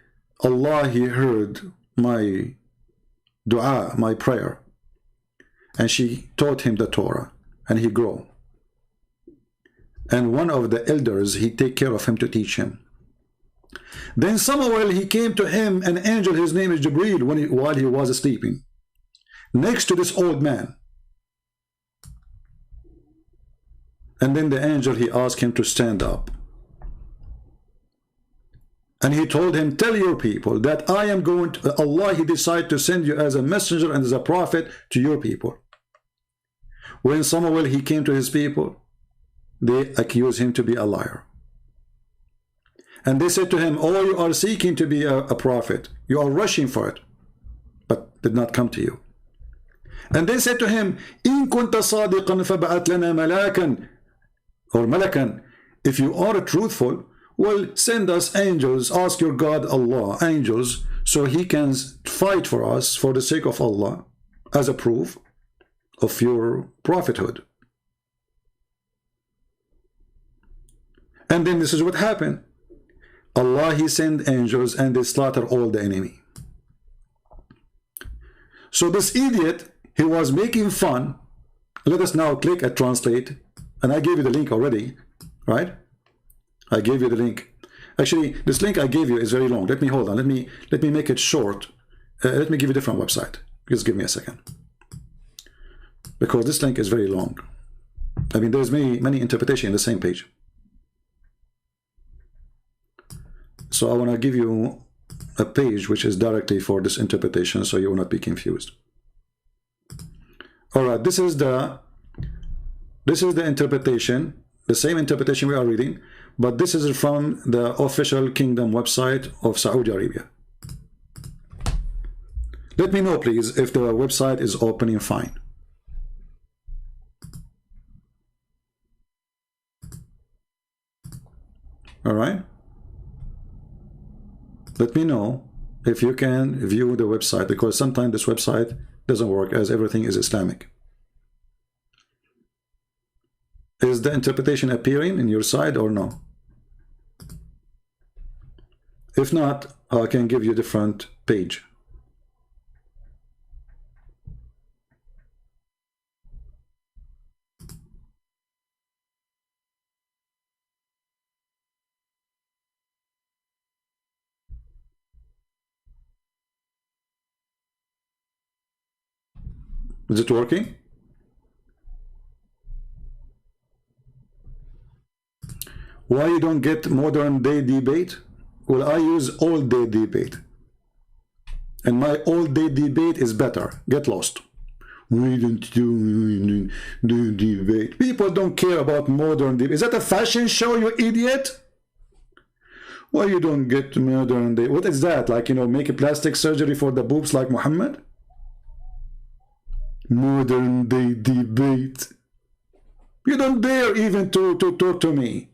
Speaker 1: Allah, he heard my dua, my prayer. And she taught him the Torah, and he grew. And one of the elders, he take care of him to teach him. Then Samuel, he came to him, an angel, his name is Jibreel, while he was sleeping, next to this old man. And then the angel, he asked him to stand up. And he told him, tell your people that I am going to, Allah, he decided to send you as a messenger and as a prophet to your people. When Samuel, he came to his people, they accused him to be a liar. And they said to him, oh, you are seeking to be a prophet. You are rushing for it, but did not come to you. And they said to him, إِن كُنْتَ صَادِقًا فَبَعَثْ لَنَا مَلَاكًا or Malakan, if you are truthful, well, send us angels, ask your God Allah, angels, so he can fight for us for the sake of Allah, as a proof of your prophethood. And then this is what happened. Allah, he sent angels and they slaughter all the enemy. So this idiot, he was making fun. Let us now click at translate. And I gave you the link already, right? I gave you the link. Actually, this link I gave you is very long. Let me hold on. Let me make it short. Let me give you a different website. Just give me a second. Because this link is very long. I mean, there's many interpretations in the same page. So I want to give you a page which is directly for this interpretation, so you will not be confused. All right, this is the interpretation, the same interpretation we are reading, but this is from the official kingdom website of Saudi Arabia. Let me know, please, if the website is opening fine. All right. Let me know if you can view the website, because sometimes this website doesn't work as everything is Islamic. Is the interpretation appearing in your side or no? If not, I can give you a different page. Is it working? Why you don't get modern day debate? Well, I use old day debate. And my old day debate is better. Get lost. We don't do debate. People don't care about modern debate. Is that a fashion show, you idiot? Why you don't get modern day? What is that? Like, you know, make a plastic surgery for the boobs like Muhammad? Modern day debate. You don't dare even to talk to me.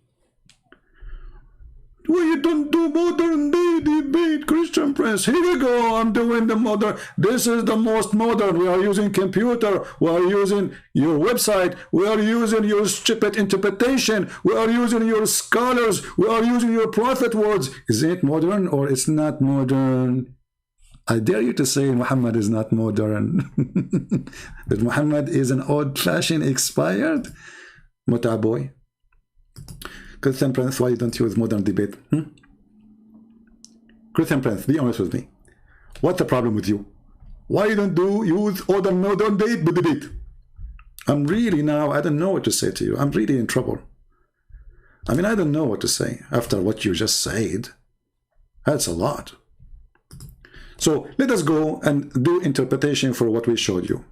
Speaker 1: Well, you don't do modern day debate, Christian Prince. Here we go. I'm doing the modern. This is the most modern. We are using computer. We are using your website. We are using your stupid interpretation. We are using your scholars. We are using your prophet words. Is it modern or it's not modern? I dare you to say Muhammad is not modern. That Muhammad is an old-fashioned expired? Muta boy. Christian Prince, why don't you use modern debate? Christian Prince, be honest with me. What's the problem with you? Why you don't use modern debate? I'm really now, I don't know what to say to you. I'm really in trouble. I mean, I don't know what to say after what you just said. That's a lot. So let us go and do interpretation for what we showed you.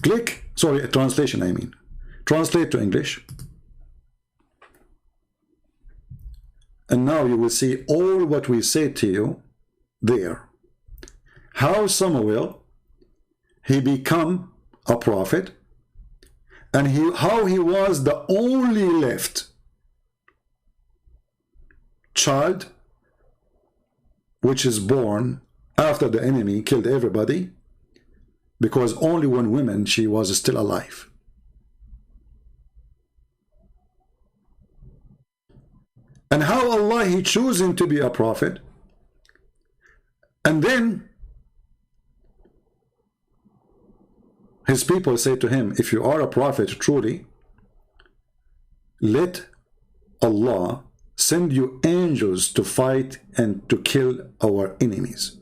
Speaker 1: Click, sorry, translation I mean. Translate to English. And now you will see all what we said to you there. How Samuel, he become a prophet, and how he was the only left child which is born after the enemy killed everybody, because only one woman, she was still alive. And how Allah, he chose him to be a prophet. And then his people say to him, if you are a prophet truly, let Allah send you angels to fight and to kill our enemies.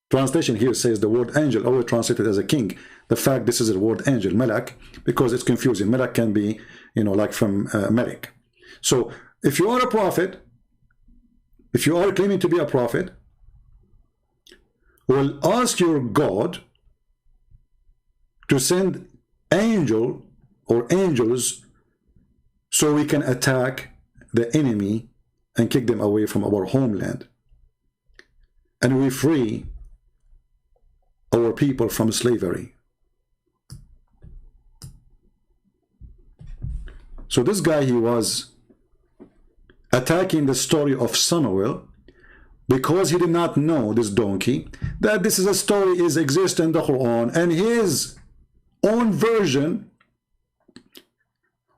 Speaker 1: Translation here says the word angel, always translated as a king. The fact this is the word angel, malak, because it's confusing. Malak can be, you know, like from Malik. So if you are a prophet, if you are claiming to be a prophet, well, ask your God to send angel or angels so we can attack the enemy and kick them away from our homeland. And we free our people from slavery. So this guy, he was attacking the story of Samuel, because he did not know, this donkey, that this is a story is exist in the Quran, and his own version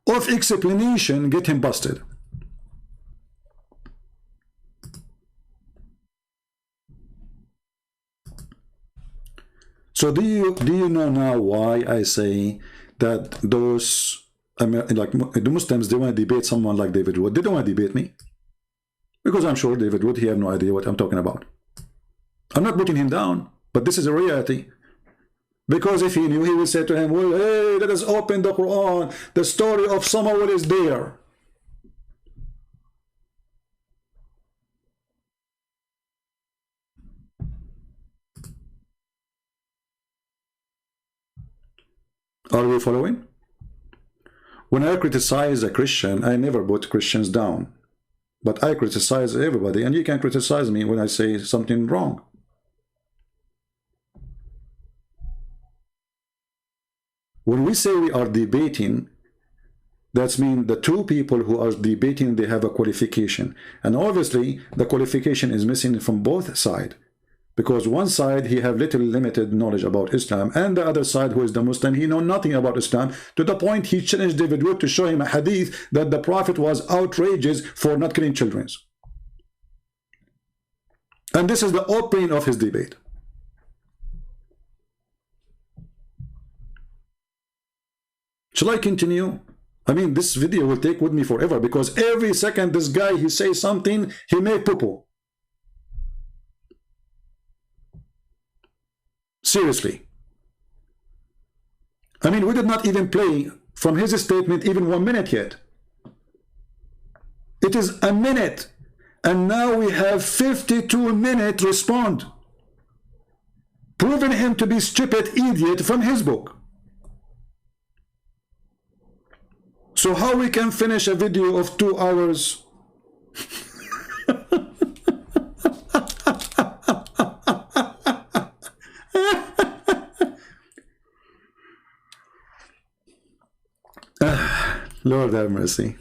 Speaker 1: of explanation get him busted. So do you know now why I say that those, I mean, like the Muslims, they want to debate someone like David Wood? They don't want to debate me, because I'm sure David Wood, he have no idea what I'm talking about. I'm not putting him down, but this is a reality. Because if he knew, he would say to him, well, hey, let us open the Quran. The story of Samuel is there. Are we following? When I criticize a Christian, I never put Christians down. But I criticize everybody, and you can criticize me when I say something wrong. When we say we are debating, that means the two people who are debating, they have a qualification. And obviously, the qualification is missing from both sides. Because one side, he have little limited knowledge about Islam, and the other side, who is the Muslim, he know nothing about Islam, to the point he challenged David Wood to show him a hadith that the Prophet was outrageous for not killing children. And this is the opening of his debate. Shall I continue? I mean, this video will take with me forever, because every second this guy, he says something, he make poo-poo. Seriously. I mean, we did not even play from his statement even 1 minute yet. It is a minute, and now we have 52 minutes respond, proving him to be stupid idiot from his book. So how we can finish a video of 2 hours? Lord have mercy.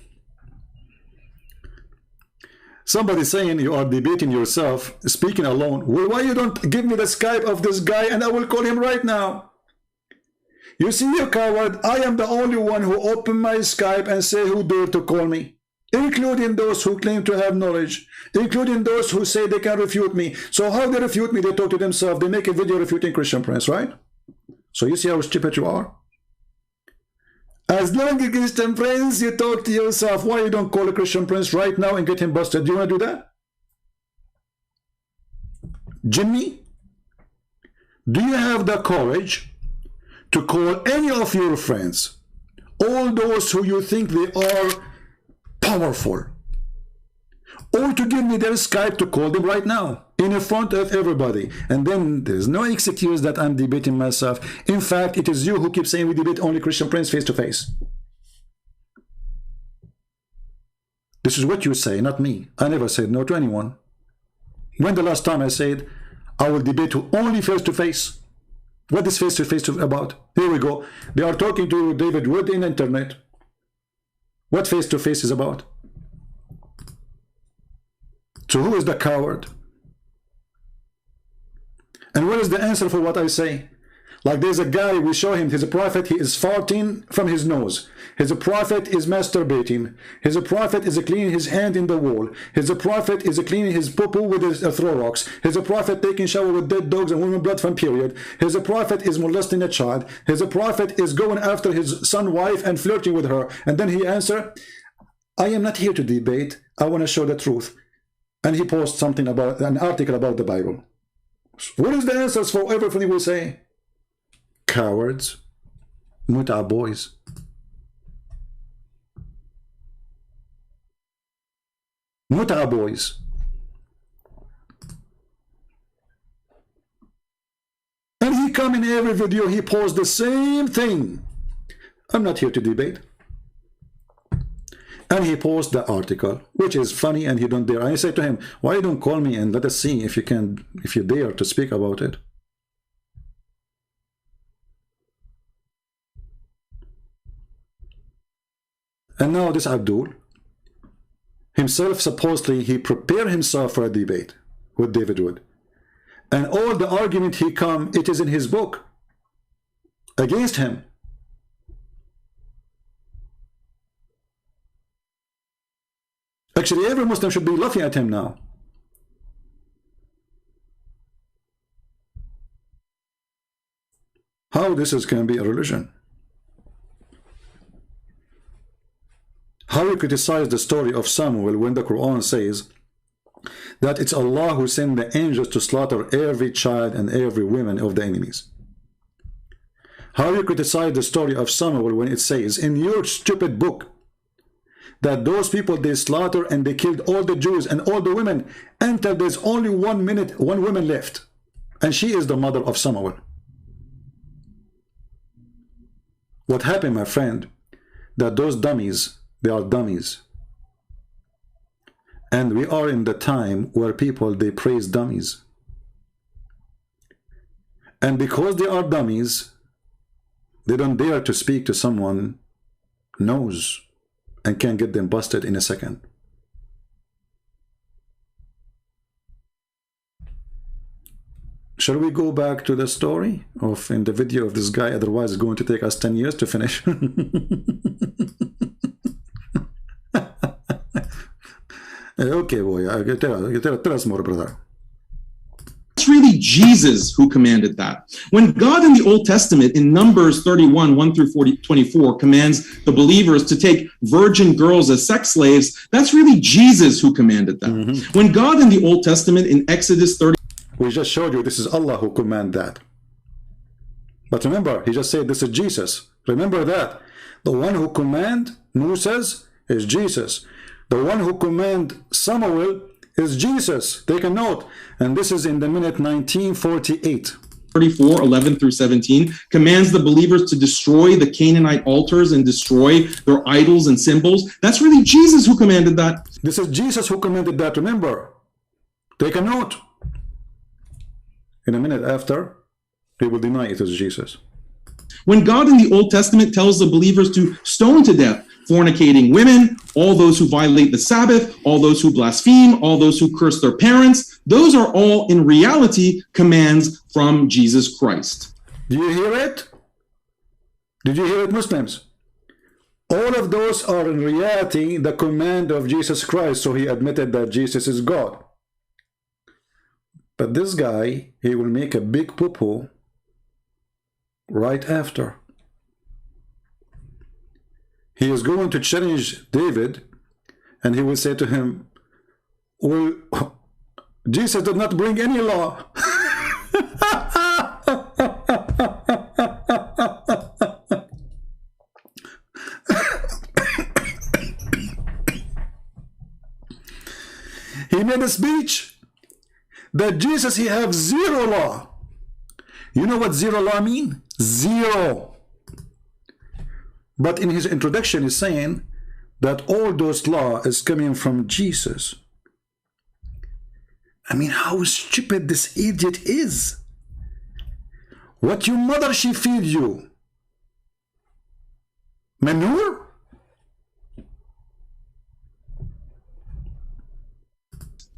Speaker 1: Somebody saying you are debating yourself, speaking alone. Well, why you don't give me the Skype of this guy and I will call him right now? You see, you coward, I am the only one who opened my Skype and say who dare to call me, including those who claim to have knowledge, including those who say they can refute me. So how they refute me? They talk to themselves. They make a video refuting Christian Prince, right? So you see how stupid you are? As long as Christian Prince, you talk to yourself. Why you don't call a Christian Prince right now and get him busted? Do you want to do that? Jimmy, do you have the courage to call any of your friends, all those who you think they are powerful, or to give me their Skype to call them right now in front of everybody? And then there's no excuse that I'm debating myself. In fact, it is you who keep saying we debate only Christian Prince face to face. This is what you say, not me. I never said no to anyone. When the last time I said I will debate only face to face? What is face to face about? Here we go. They are talking to David Wood in the internet. What face to face is about? So who is the coward? And what is the answer for what I say? Like there's a guy, we show him, he's a prophet, he is farting from his nose. He's a prophet is masturbating. He's a prophet is cleaning his hand in the wall. He's a prophet is cleaning his poo-poo with his throw rocks. He's a prophet taking shower with dead dogs and women blood from period. He's a prophet is molesting a child. He's a prophet is going after his son wife and flirting with her. And then he answer, I am not here to debate. I want to show the truth. And he posts something about an article about the Bible. What is the answers for everything we say? Cowards. Muta boys. Muta boys. And he come in every video, he posts the same thing. I'm not here to debate. And he posts the article, which is funny, and he don't dare. I say to him, why you don't call me and let us see if you can, if you dare to speak about it. And now this Abdul, himself supposedly, he prepared himself for a debate. what David would. And all the argument he come, it is in his book against him. Actually, every Muslim should be laughing at him now. How this can be a religion? How you criticize the story of Samuel when the Quran says that it's Allah who sent the angels to slaughter every child and every woman of the enemies? How you criticize the story of Samuel when it says in your stupid book that those people, they slaughter and they killed all the Jews and all the women until there's only one woman left, and she is the mother of Samuel? What happened, my friend, that those dummies, they are dummies. And we are in the time where people, they praise dummies. And because they are dummies, they don't dare to speak to someone knows and can get them busted in a second. Shall we go back to the story of in the video of this guy? Otherwise it's going to take us 10 years to finish. Okay, boy, tell us more, brother.
Speaker 3: It's really Jesus who commanded that. When God in the Old Testament, in Numbers 31, 1 through 24, commands the believers to take virgin girls as sex slaves, that's really Jesus who commanded that. When God in the Old Testament, in Exodus 30,
Speaker 1: we just showed you this is Allah who commanded that. But remember, he just said this is Jesus. Remember that. The one who commanded Moses is Jesus. The one who commanded Samuel is Jesus. Take a note. And this is in the minute 1948.
Speaker 3: 34, 11 through 17, commands the believers to destroy the Canaanite altars and destroy their idols and symbols. That's really Jesus who commanded that.
Speaker 1: This is Jesus who commanded that, remember. Take a note. In a minute after, he will deny it is Jesus.
Speaker 3: When God in the Old Testament tells the believers to stone to death fornicating women, all those who violate the Sabbath, all those who blaspheme, all those who curse their parents, those are all in reality commands from Jesus Christ.
Speaker 1: Do you hear it? Did you hear it, Muslims? All of those are in reality the command of Jesus Christ, so he admitted that Jesus is God. But this guy, he will make a big poo-poo right after. He is going to challenge David, and he will say to him, well, Jesus did not bring any law. He made a speech that Jesus, he have zero law. You know what zero law mean? Zero. But in his introduction, he's saying that all those law is coming from Jesus. I mean, how stupid this idiot is. What your mother, she feed you? Manure?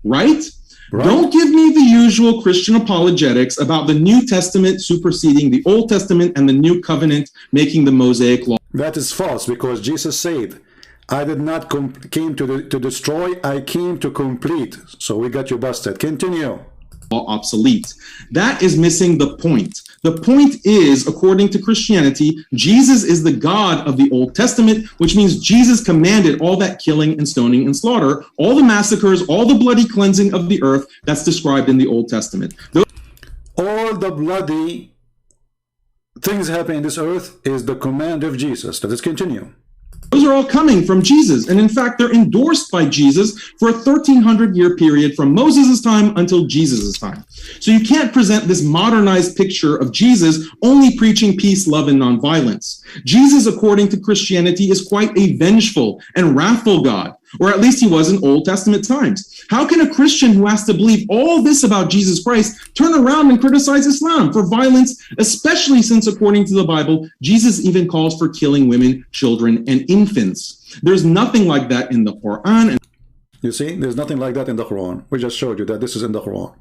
Speaker 3: Right? Don't give me the usual Christian apologetics about the New Testament superseding the Old Testament and the New Covenant making the Mosaic law.
Speaker 1: That is false, because Jesus said, I did not came to destroy, I came to complete. So we got you busted. Continue.
Speaker 3: Obsolete. That is missing the point. The point is, according to Christianity, Jesus is the God of the Old Testament, which means Jesus commanded all that killing and stoning and slaughter, all the massacres, all the bloody cleansing of the earth that's described in the Old Testament.
Speaker 1: All the bloody things happening in this earth is the command of Jesus. Let us continue.
Speaker 3: Those are all coming from Jesus, and in fact, they're endorsed by Jesus for a 1,300-year period from Moses' time until Jesus' time. So you can't present this modernized picture of Jesus only preaching peace, love, and nonviolence. Jesus, according to Christianity, is quite a vengeful and wrathful God, or at least he was in Old Testament times. How can a Christian who has to believe all this about Jesus Christ turn around and criticize Islam for violence, especially since, according to the Bible, Jesus even calls for killing women, children, and infants? There's nothing like that in the Quran.
Speaker 1: You see, there's nothing like that in the Quran. We just showed you that this is in the Quran.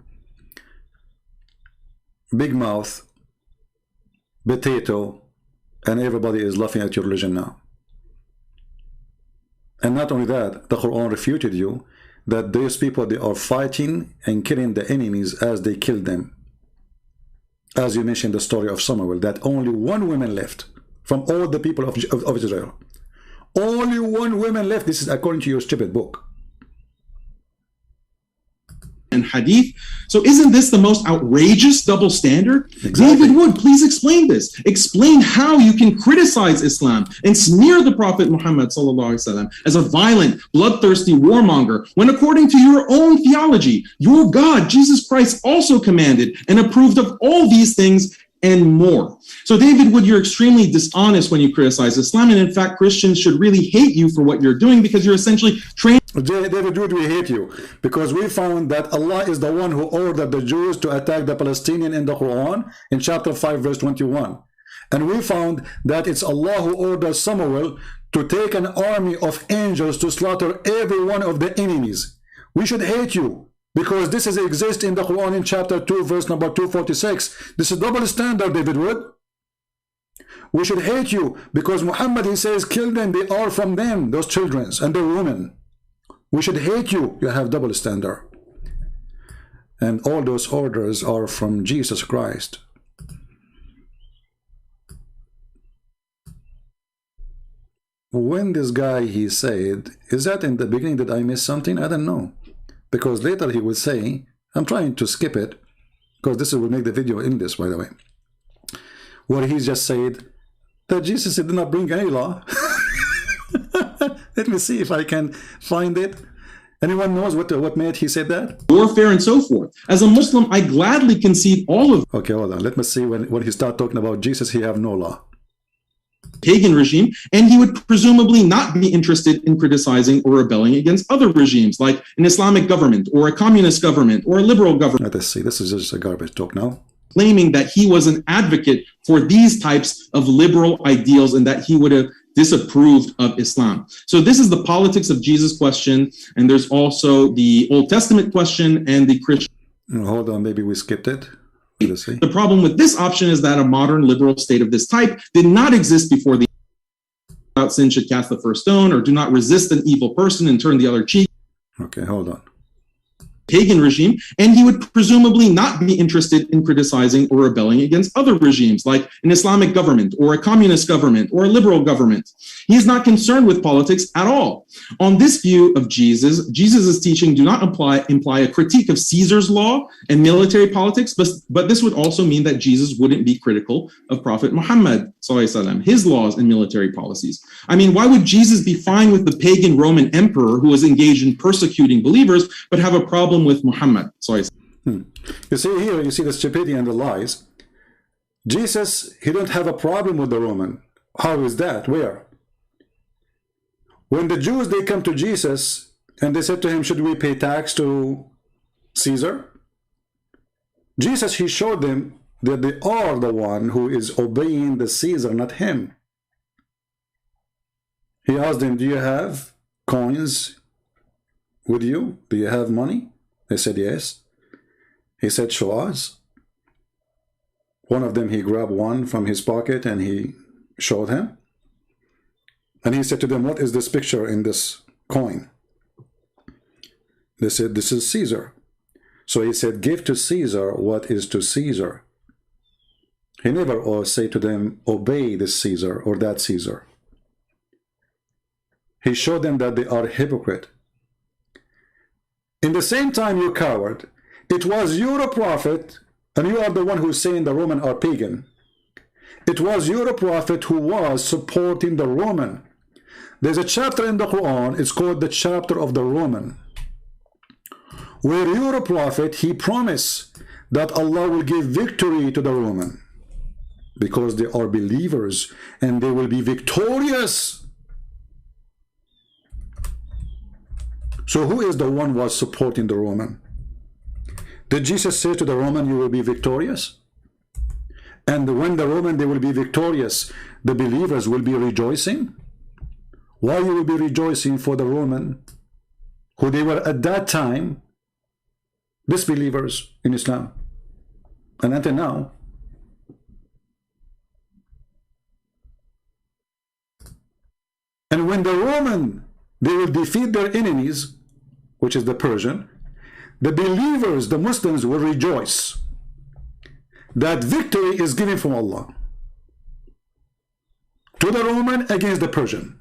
Speaker 1: Big mouth, potato, and everybody is laughing at your religion now. And not only that, the Quran refuted you that those people, they are fighting and killing the enemies as they killed them. As you mentioned the story of Samuel, that only one woman left from all the people of Israel. Only one woman left. This is according to your stupid book.
Speaker 3: And hadith. So isn't this the most outrageous double standard?
Speaker 1: Exactly.
Speaker 3: David Wood, please explain this. Explain how you can criticize Islam and smear the Prophet Muhammad ﷺ as a violent, bloodthirsty warmonger, when according to your own theology, your God, Jesus Christ, also commanded and approved of all these things and more. So David Wood, you're extremely dishonest when you criticize Islam, and in fact, Christians should really hate you for what you're doing, because you're essentially trained.
Speaker 1: David Wood, we hate you because we found that Allah is the one who ordered the Jews to attack the Palestinians in the Quran in chapter 5 verse 21. And we found that it's Allah who ordered Samuel to take an army of angels to slaughter every one of the enemies. We should hate you because this exists in the Quran in chapter 2 verse number 246. This is double standard, David Wood. We should hate you because Muhammad, he says, kill them, they are from them, those children and their women. We should hate you. You have double standard. And all those orders are from Jesus Christ. When this guy, he said, is that in the beginning that I missed something? I don't know. Because later he would say, I'm trying to skip it, because this will make the video in this, by the way, where he just said that Jesus did not bring any law. Let me see if I can find it. Anyone knows what made he said that?
Speaker 3: Warfare and so forth. As a Muslim, I gladly concede all of.
Speaker 1: Okay, hold on. Let me see when he start talking about Jesus, he have no law.
Speaker 3: Pagan regime, and he would presumably not be interested in criticizing or rebelling against other regimes, like an Islamic government or a communist government or a liberal government.
Speaker 1: Let's see. This is just a garbage talk now.
Speaker 3: Claiming that he was an advocate for these types of liberal ideals and that he would have disapproved of Islam. So this is the politics of Jesus question, and there's also the Old Testament question and the Christian.
Speaker 1: Hold on, maybe we skipped it. Let's see.
Speaker 3: The problem with this option is that a modern liberal state of this type did not exist before the without sin should cast the first stone, or do not resist an evil person and turn the other cheek.
Speaker 1: Okay, hold on.
Speaker 3: Pagan regime, and he would presumably not be interested in criticizing or rebelling against other regimes, like an Islamic government or a communist government or a liberal government. He is not concerned with politics at all. On this view of Jesus, Jesus' teaching do not imply a critique of Caesar's law and military politics, but this would also mean that Jesus wouldn't be critical of Prophet Muhammad, his laws and military policies. I mean, why would Jesus be fine with the pagan Roman emperor who was engaged in persecuting believers, but have a problem with Muhammad?
Speaker 1: You see here, you see the stupidity and the lies. Jesus, he don't have a problem with the Roman. How is that? Where? When the Jews, they come to Jesus and they said to him, should we pay tax to Caesar? Jesus, he showed them that they are the one who is obeying the Caesar, not him. He asked them, do you have coins with you? Do you have money? They said yes. He said, show us. One of them, he grabbed one from his pocket and he showed him. And he said to them, what is this picture in this coin? They said, this is Caesar. So he said, give to Caesar what is to Caesar. He never say to them, obey this Caesar or that Caesar. He showed them that they are hypocrite. In the same time, you coward, it was you a prophet, and you are the one who's saying the Roman are pagan. It was you a prophet who was supporting the Roman. There's a chapter in the Quran, it's called the chapter of the Roman, where you a prophet, he promised that Allah will give victory to the Roman because they are believers and they will be victorious. So who is the one who was supporting the Roman? Did Jesus say to the Roman, you will be victorious? And when the Roman, they will be victorious, the believers will be rejoicing? Why you will be rejoicing for the Roman who they were at that time disbelievers in Islam, and until now. And when the Roman, they will defeat their enemies, which is the Persian, the believers, the Muslims, will rejoice that victory is given from Allah to the Roman against the Persian.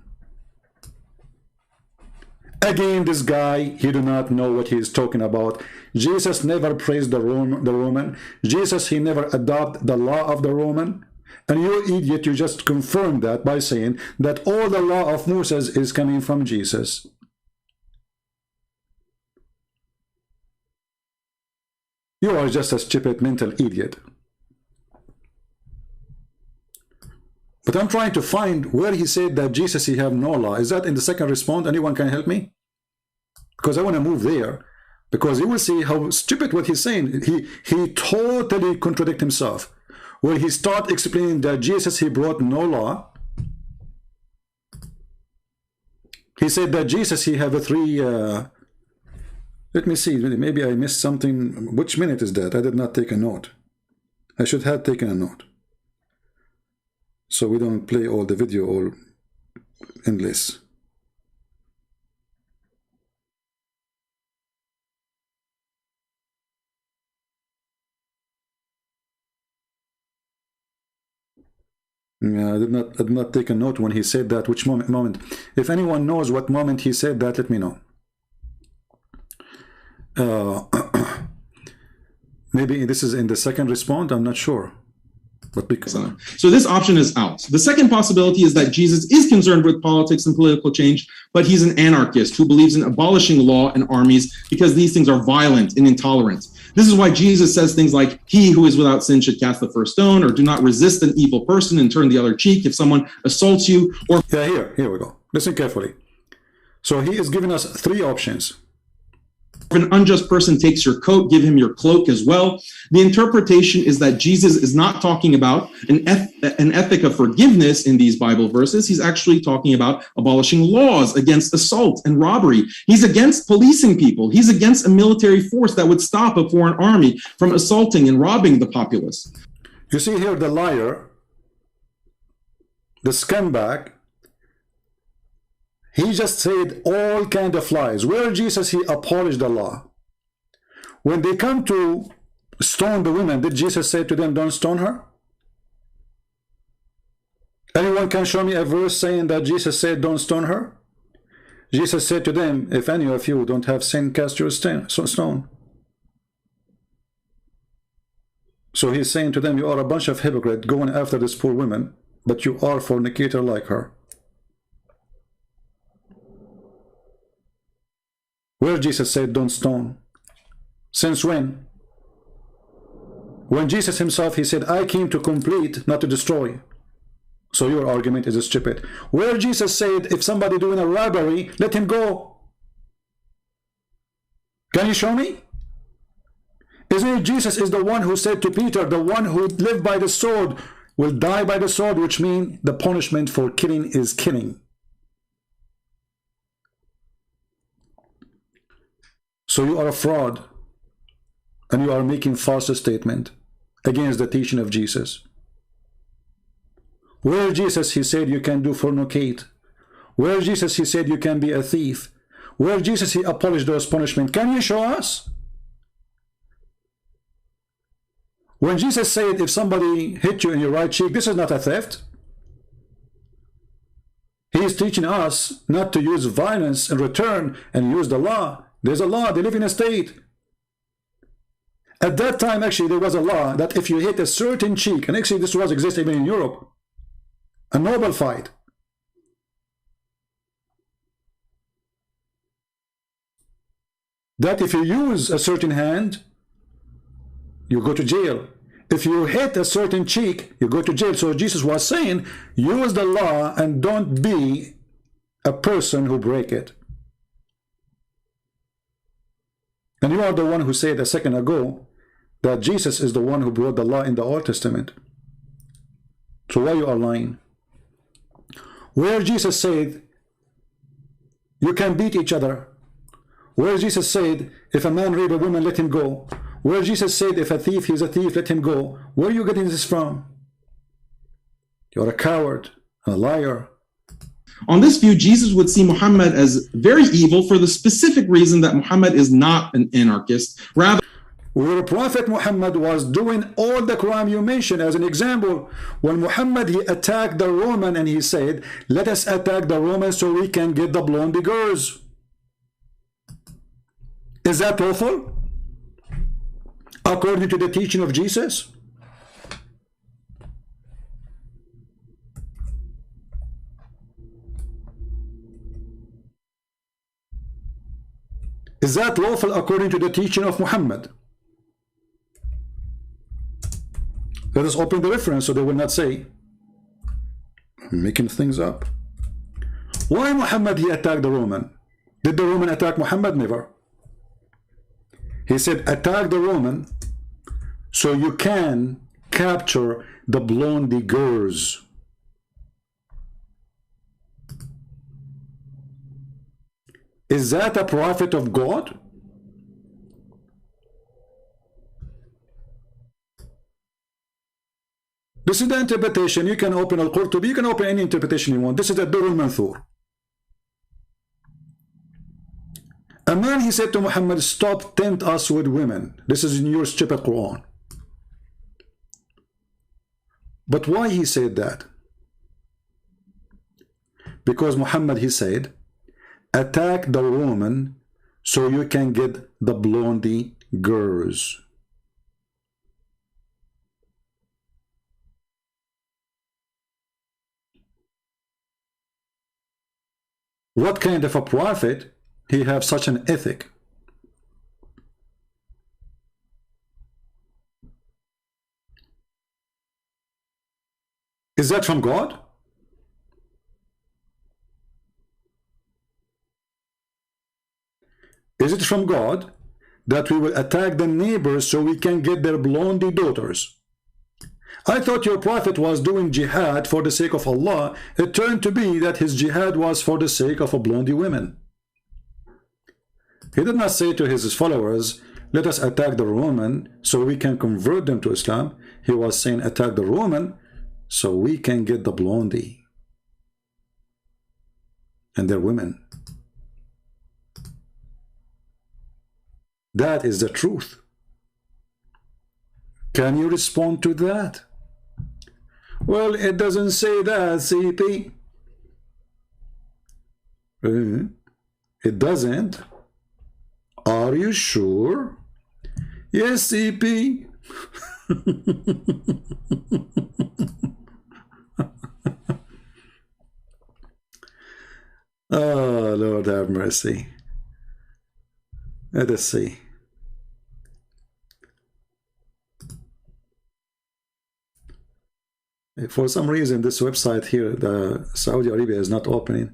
Speaker 1: Again, this guy, he do not know what he is talking about. Jesus never praised the Roman. Jesus, he never adopted the law of the Roman. And you idiot, you just confirm that by saying that all the law of Moses is coming from Jesus. You are just a stupid mental idiot. But I'm trying to find where he said that Jesus, he have no law. Is that in the second response? Anyone can help me? Because I want to move there. Because you will see how stupid what he's saying. He totally contradicts himself. Where he start explaining that Jesus, he brought no law. He said that Jesus, he have a three... let me see, maybe I missed something. Which minute is that? I did not take a note. I should have taken a note, so we don't play all the video all endless. I did not take a note when he said that. Which moment? If anyone knows what moment he said that, let me know. Maybe this is in the second response, I'm not sure. But because
Speaker 3: so this option is out. The second possibility is that Jesus is concerned with politics and political change, but he's an anarchist who believes in abolishing law and armies because these things are violent and intolerant. This is why Jesus says things like, he who is without sin should cast the first stone, or do not resist an evil person and turn the other cheek if someone assaults you. Or
Speaker 1: here we go. Listen carefully. So he is giving us three options.
Speaker 3: if an unjust person takes your coat, give him your cloak as well. The interpretation is that Jesus is not talking about an ethic of forgiveness in these Bible verses. He's actually talking about abolishing laws against assault and robbery. He's against policing people. He's against a military force that would stop a foreign army from assaulting and robbing the populace.
Speaker 1: You see here the liar, the scumbag, he just said all kind of lies. Where Jesus, he abolished the law. When they come to stone the women, did Jesus say to them, don't stone her? Anyone can show me a verse saying that Jesus said, don't stone her? Jesus said to them, if any of you don't have sin, cast your stone. So he's saying to them, you are a bunch of hypocrites going after this poor woman, but you are fornicator like her. Where Jesus said, don't stone. Since when? When Jesus himself, he said, I came to complete, not to destroy. So your argument is stupid. Where Jesus said, if somebody doing a robbery, let him go. Can you show me? Isn't it Jesus is the one who said to Peter, the one who lived by the sword will die by the sword, which means the punishment for killing is killing. So you are a fraud, and you are making false statement against the teaching of Jesus. Where Jesus, he said you can do fornicate. Where Jesus, he said you can be a thief. Where Jesus, he abolished those punishments. Can you show us? When Jesus said if somebody hit you in your right cheek, this is not a theft. He is teaching us not to use violence in return and use the law. There's a law, they live in a state. At that time, actually, there was a law that if you hit a certain cheek, and actually this was existing even in Europe, a noble fight. That if you use a certain hand, you go to jail. If you hit a certain cheek, you go to jail. So Jesus was saying, use the law and don't be a person who break it. And you are the one who said a second ago that Jesus is the one who brought the law in the Old Testament. So why you are lying? Where Jesus said you can beat each other, Where Jesus said, if a man rape a woman, let him go. Where Jesus said, if a thief, he's a thief, let him go. Where are you getting this from? You're a coward, a liar.
Speaker 3: On this view, Jesus would see Muhammad as very evil for the specific reason that Muhammad is not an anarchist. Rather,
Speaker 1: where Prophet Muhammad was doing all the crime you mentioned. As an example, when Muhammad, he attacked the Roman and he said, let us attack the Romans so we can get the blonde girls. Is that lawful? According to the teaching of Jesus? Is that lawful according to the teaching of Muhammad? Let us open the reference so they will not say, I'm making things up. Why Muhammad, he attacked the Roman? Did the Roman attack Muhammad? Never. He said, attack the Roman so you can capture the blondie girls. Is that a prophet of God? This is the interpretation. You can open Al-Qurtubi, you can open any interpretation you want. This is the Durr al-Manthur. A man, he said to Muhammad, stop, tempt us with women. This is in your stupid Quran. But why he said that? Because Muhammad, he said, attack the Roman so you can get the blondie girls. What kind of a prophet he have such an ethic? Is that from God? Is it from God that we will attack the neighbors so we can get their blondie daughters? I thought your prophet was doing jihad for the sake of Allah. It turned to be that his jihad was for the sake of a blondie women. He did not say to his followers, let us attack the Roman so we can convert them to Islam. He was saying, attack the Roman so we can get the blondie and their women. That is the truth. Can you respond to that? Well, it doesn't say that, CP. It doesn't. Are you sure? Yes, CP. Oh, Lord have mercy. Let us see. For some reason, this website here, the Saudi Arabia, is not opening.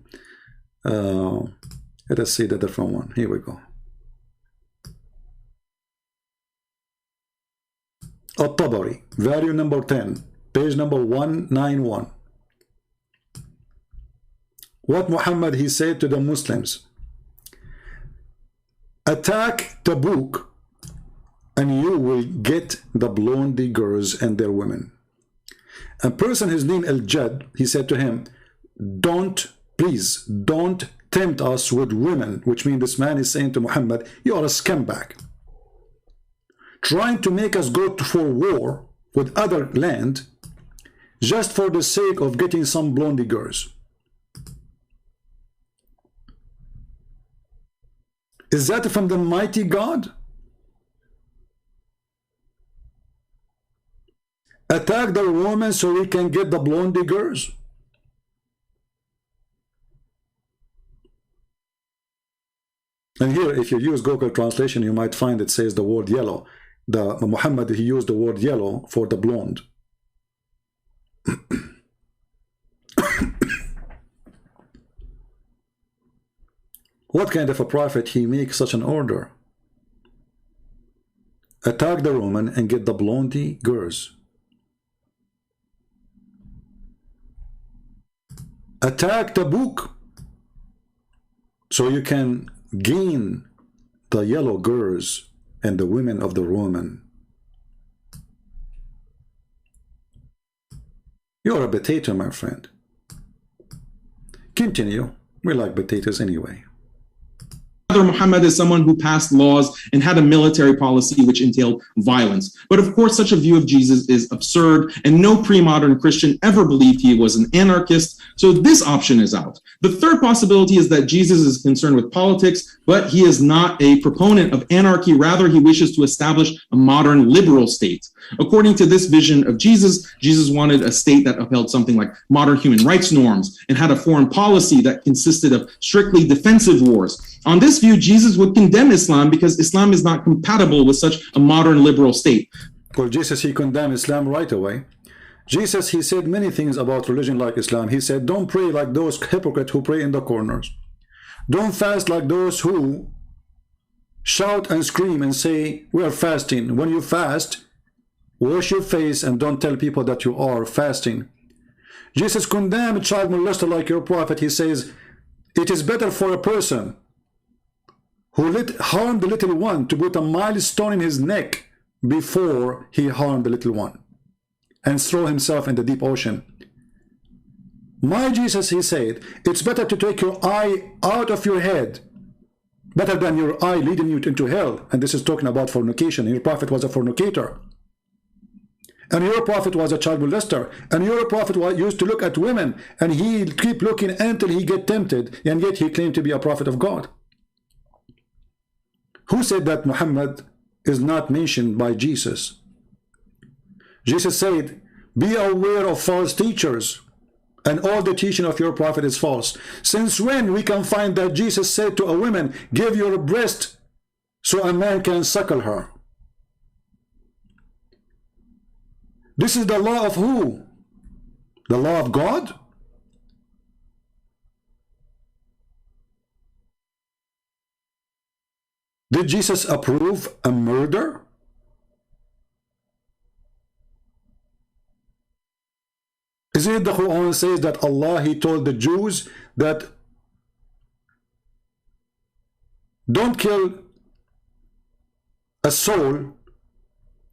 Speaker 1: Let us see the different one. Here we go. At-Tabari, value number 10, page number 191. What Muhammad, he said to the Muslims, attack Tabuk and you will get the blondie girls and their women. A person, his name Al-Jad, he said to him, please don't tempt us with women, which means this man is saying to Muhammad, you are a scumbag, trying to make us go for war with other land just for the sake of getting some blondie girls. Is that from the mighty God? Attack the Romans so we can get the blondie girls? And here, if you use Google translation, you might find it says the word yellow. Muhammad, he used the word yellow for the blonde. What kind of a prophet he makes such an order? Attack the Roman and get the blondie girls. Attack Tabuk so you can gain the yellow girls and the women of the Roman. You're a potato, my friend. Continue. We like potatoes anyway.
Speaker 3: Muhammad is someone who passed laws and had a military policy which entailed violence. But of course, such a view of Jesus is absurd, and no pre-modern Christian ever believed he was an anarchist, so this option is out. The third possibility is that Jesus is concerned with politics, but he is not a proponent of anarchy. Rather, he wishes to establish a modern liberal state. According to this vision of Jesus, Jesus wanted a state that upheld something like modern human rights norms and had a foreign policy that consisted of strictly defensive wars. On this view, Jesus would condemn Islam because Islam is not compatible with such a modern liberal state.
Speaker 1: Well, Jesus, he condemned Islam right away. Jesus, he said many things about religion like Islam. He said, don't pray like those hypocrites who pray in the corners. Don't fast like those who shout and scream and say, we are fasting. When you fast, wash your face and don't tell people that you are fasting. Jesus condemned a child molester like your prophet. He says, it is better for a person who harmed the little one to put a milestone in his neck before he harmed the little one and throw himself in the deep ocean. My Jesus, he said, it's better to take your eye out of your head, better than your eye leading you into hell. And this is talking about fornication. Your prophet was a fornicator. And your prophet was a child molester. And your prophet used to look at women, and he keep looking until he get tempted, and yet he claimed to be a prophet of God. Who said that Muhammad is not mentioned by Jesus? Jesus said, be aware of false teachers, and all the teaching of your prophet is false. Since when we can find that Jesus said to a woman, give your breast so a man can suckle her? This is the law of who? The law of God? Did Jesus approve a murder? Isn't it the Quran says that Allah, he told the Jews that don't kill a soul,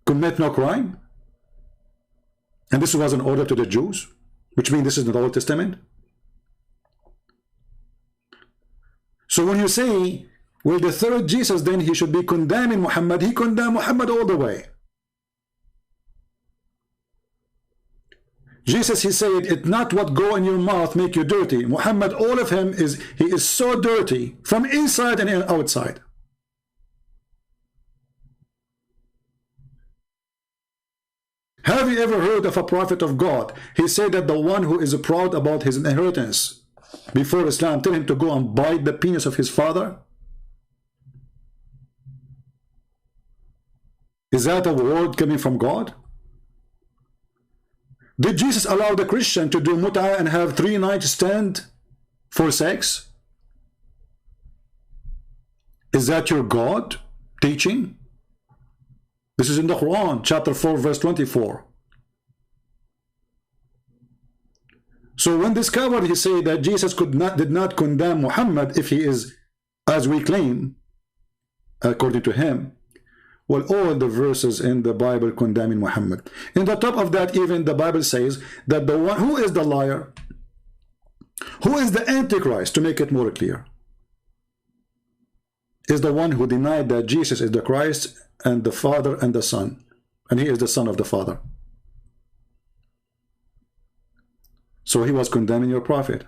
Speaker 1: commit no crime? And this was an order to the Jews, which means this is in the Old Testament. So when you say, well, the third Jesus, then he should be condemning Muhammad, he condemned Muhammad all the way. Jesus, he said, it's not what go in your mouth make you dirty. Muhammad, all of him he is so dirty from inside and outside. Have you ever heard of a prophet of God? He said that the one who is proud about his inheritance before Islam tell him to go and bite the penis of his father? Is that a word coming from God? Did Jesus allow the Christian to do mut'ah and have 3 nights stand for sex? Is that your God teaching? This is in the Quran, chapter 4, verse 24. So when discovered, he said that Jesus did not condemn Muhammad if he is, as we claim, according to him. Well, all the verses in the Bible condemning Muhammad. In the top of that, even the Bible says that the one who is the liar, who is the Antichrist, to make it more clear, is the one who denied that Jesus is the Christ and the Father and the Son, and he is the Son of the Father. So he was condemning your prophet.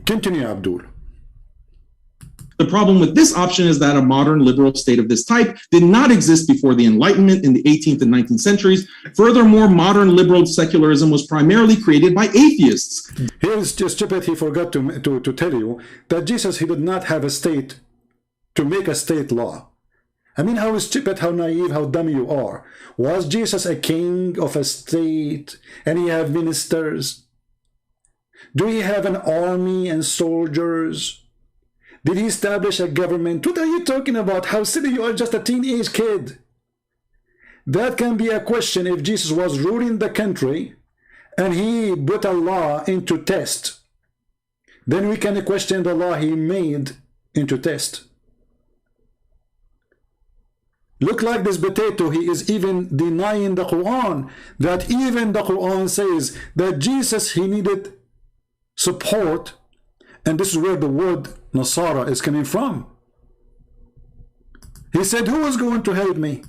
Speaker 1: Continue, Abdul.
Speaker 3: The problem with this option is that a modern liberal state of this type did not exist before the Enlightenment in the 18th and 19th centuries. Furthermore, modern liberal secularism was primarily created by atheists.
Speaker 1: Here's just stupid, he forgot to tell you that Jesus, he did not have a state to make a state law. I mean, how stupid, how naive, how dumb you are. Was Jesus a king of a state and he have ministers? Do he have an army and soldiers? Did he establish a government? What are you talking about? How silly you are, just a teenage kid. That can be a question if Jesus was ruling the country and he put a law into test. then we can question the law he made into test. Look like this potato, he is even denying the Quran, that even the Quran says that Jesus, he needed support, and this is where the word Nasara is coming from. He said, who is going to help me?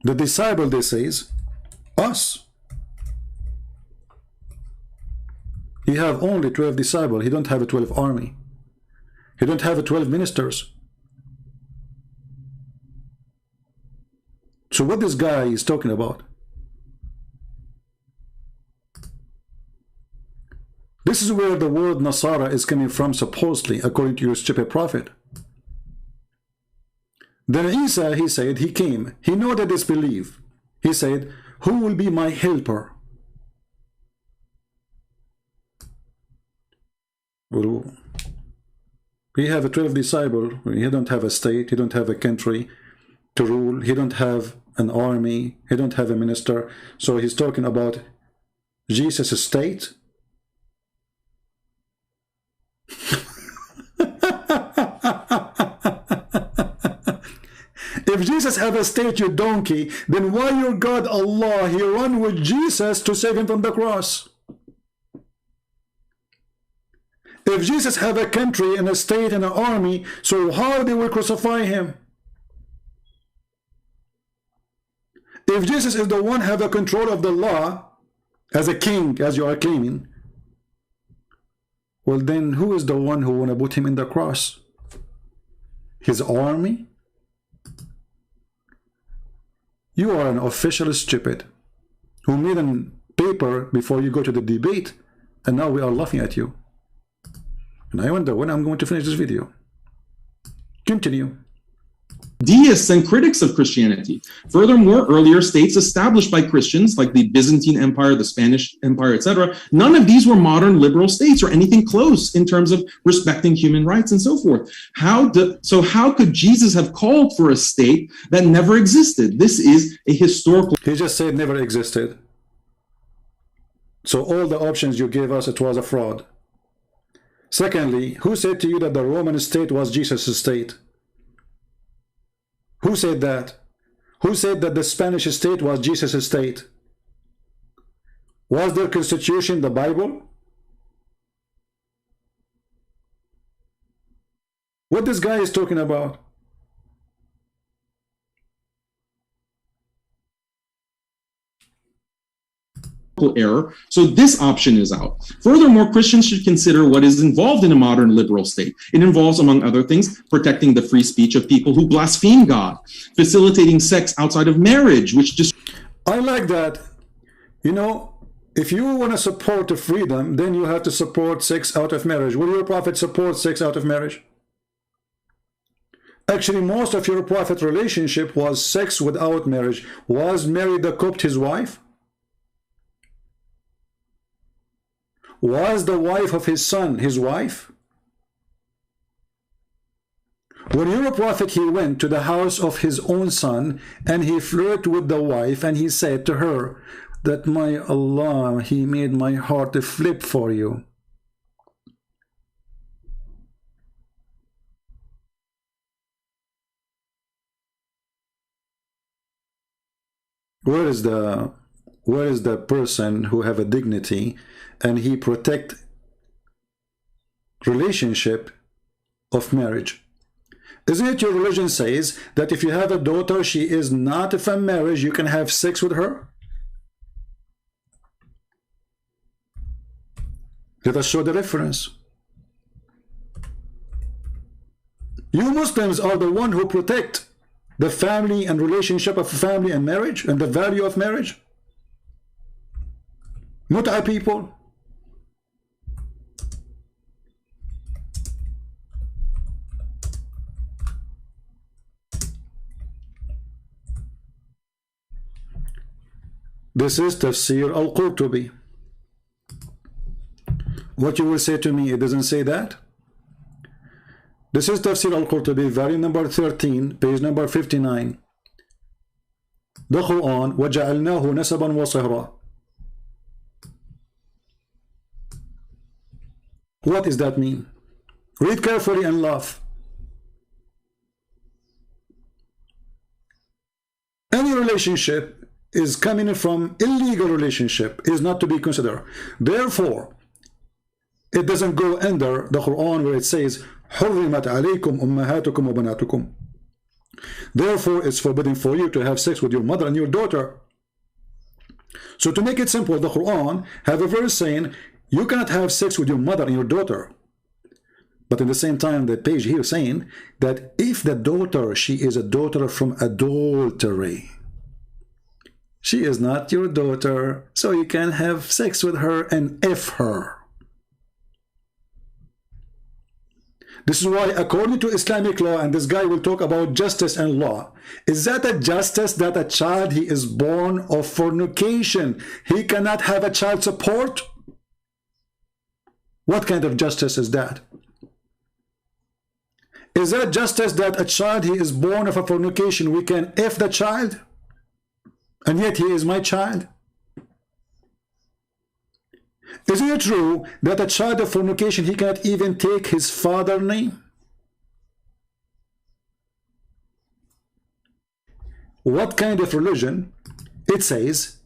Speaker 1: The disciple, they says, us. He have only 12 disciples, he don't have a 12 army. He don't have 12 ministers. So what this guy is talking about? This is where the word Nasara is coming from, supposedly, according to your stupid prophet. Then Isa, he said, he came. He know that disbelief. He said, who will be my helper? Well, he have a 12 disciple. He don't have a state. He don't have a country to rule. He don't have an army. He don't have a minister. So he's talking about Jesus' state. If Jesus have a state, you donkey, then why your God Allah, he run with Jesus to save him from the cross? If Jesus have a country and a state and an army, so how they will crucify him? If Jesus is the one have a control of the law, as a king, as you are claiming, well then who is the one who want to put him in the cross? His army? You are an official stupid who made a paper before you go to the debate, and now we are laughing at you. And I wonder when I'm going to finish this video. Continue.
Speaker 3: Deists and critics of Christianity. Furthermore, earlier states established by Christians, like the Byzantine Empire, the Spanish Empire, etc., none of these were modern liberal states or anything close in terms of respecting human rights and so forth. So how could Jesus have called for a state that never existed? This is a historical...
Speaker 1: He just said never existed. So all the options you gave us, it was a fraud. Secondly, who said to you that the Roman state was Jesus' state? Who said that? Who said that the Spanish state was Jesus' state? Was their constitution the Bible? What this guy is talking about?
Speaker 3: Error, so this option is out. Furthermore, Christians should consider what is involved in a modern liberal state. It involves, among other things, protecting the free speech of people who blaspheme God, facilitating sex outside of marriage, which just...
Speaker 1: I like that. You know, if you want to support the freedom, then you have to support sex out of marriage. Will your prophet support sex out of marriage? Actually, most of your prophet relationship was sex without marriage. Was Mary the Copt his wife? Was the wife of his son his wife? When your prophet, he went to the house of his own son and he flirted with the wife and he said to her that, my Allah, he made my heart to flip for you. Where is the person who have a dignity and he protect relationship of marriage? Isn't it your religion says that if you have a daughter, she is not from marriage, you can have sex with her? Let us show the reference. You Muslims are the one who protect the family and relationship of family and marriage and the value of marriage. Not our people. This is Tafsir al-Qurtubi. What you will say to me, it doesn't say that. This is Tafsir al-Qurtubi, volume number 13, page number 59. The Quran, وَجَعَلْنَاهُ نَسَبًا وَصِهْرًا. What does that mean? Read carefully and laugh. Any relationship is coming from illegal relationship is not to be considered. Therefore, it doesn't go under the Quran where it says حُرِّمَتْ عَلَيْكُمْ أُمَّهَاتُكُمْ وَبَنَاتُكُمْ. Therefore, it's forbidden for you to have sex with your mother and your daughter. So to make it simple, the Quran have a verse saying you cannot have sex with your mother and your daughter. But at the same time, the page here saying that if the daughter, she is a daughter from adultery, she is not your daughter, so you can have sex with her and F her. This is why, according to Islamic law, and this guy will talk about justice and law, is that a justice that a child, he is born of fornication, he cannot have a child support? What kind of justice is that? Is that justice that a child, he is born of a fornication, we can F the child? And yet he is my child? Isn't it true that a child of fornication, he cannot even take his father's name? What kind of religion? It says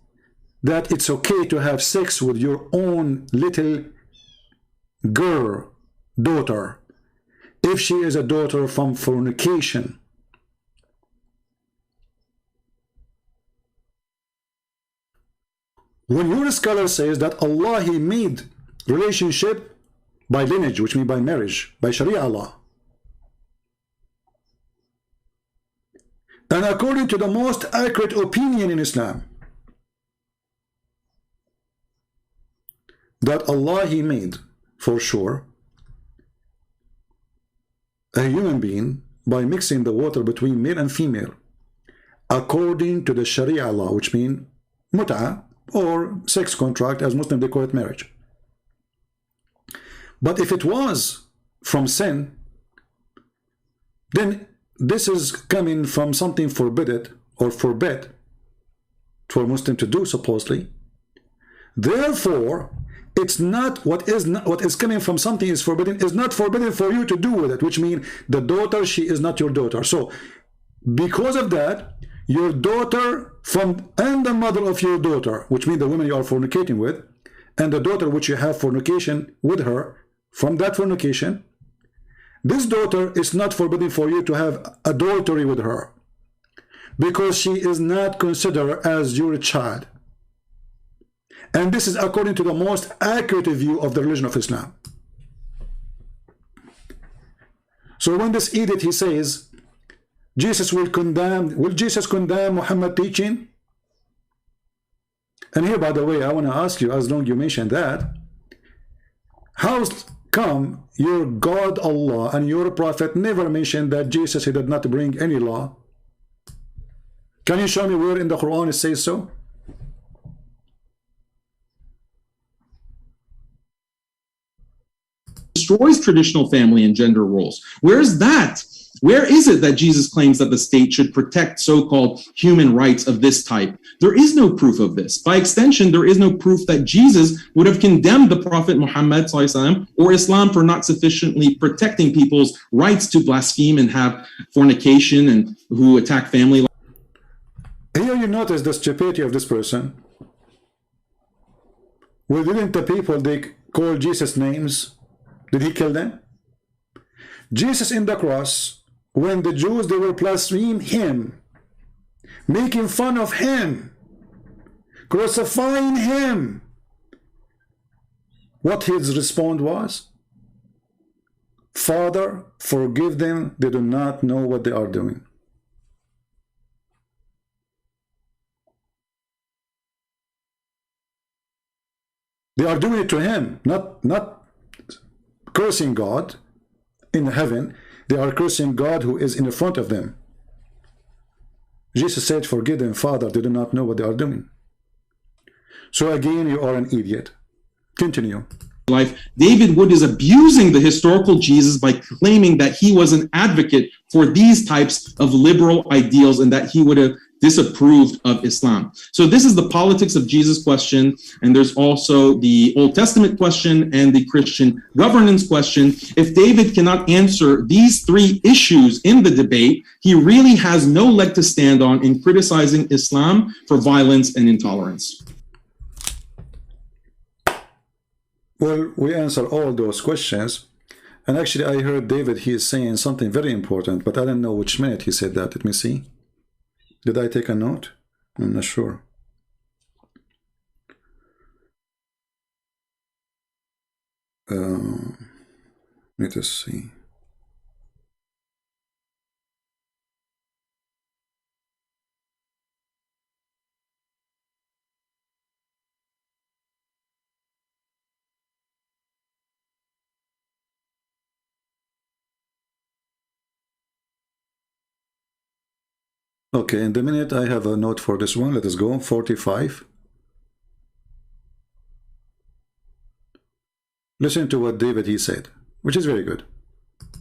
Speaker 1: that it's okay to have sex with your own little girl, daughter, if she is a daughter from fornication. When your scholar says that Allah, he made relationship by lineage, which means by marriage, by Sharia law, and according to the most accurate opinion in Islam, that Allah, he made for sure a human being by mixing the water between male and female according to the Sharia law, which means mut'ah, or sex contract, as Muslims they call it marriage. But if it was from sin, then this is coming from something forbidden or forbid for a Muslim to do, supposedly. Therefore, it's not what is coming from something is forbidden, is not forbidden for you to do with it, which means the daughter, she is not your daughter. So because of that, your daughter and the mother of your daughter, which means the woman you are fornicating with, and the daughter which you have fornication with her, from that fornication, this daughter is not forbidden for you to have adultery with her, because she is not considered as your child. And this is according to the most accurate view of the religion of Islam. So when this edict, he says, Jesus will Jesus condemn Muhammad teaching? And here, by the way, I want to ask you, as long as you mentioned that, how come your God Allah and your prophet never mentioned that Jesus, he did not bring any law? Can you show me where in the Quran it says so?
Speaker 3: Destroys traditional family and gender roles. Where is that? Where is it that Jesus claims that the state should protect so-called human rights of this type? There is no proof of this. By extension, there is no proof that Jesus would have condemned the Prophet Muhammad or Islam for not sufficiently protecting people's rights to blaspheme and have fornication and who attack family.
Speaker 1: Here you notice the stupidity of this person. Well, didn't the people, they call Jesus names? Did he kill them? Jesus in the cross, when the Jews, they will blaspheme him, making fun of him, crucifying him, what his response was? Father, forgive them, they do not know what they are doing. They are doing it to him, not cursing God in heaven. They are cursing God who is in the front of them. Jesus said, forgive them, Father, they do not know what they are doing. So again, you are an idiot. Continue.
Speaker 3: Life, David Wood is abusing the historical Jesus by claiming that he was an advocate for these types of liberal ideals and that he would have disapproved of Islam. So this is the politics of Jesus question, and there's also the Old Testament question and the Christian governance question. If David cannot answer these three issues in the debate, he really has no leg to stand on in criticizing Islam for violence and intolerance.
Speaker 1: Well, we answer all those questions. And actually, I heard David, he is saying something very important, but I don't know which minute he said that. Let me see. Did I take a note? I'm not sure. Let us see. Okay, in the minute I have a note for this one. Let us go. 45. Listen to what David he said, which is very good.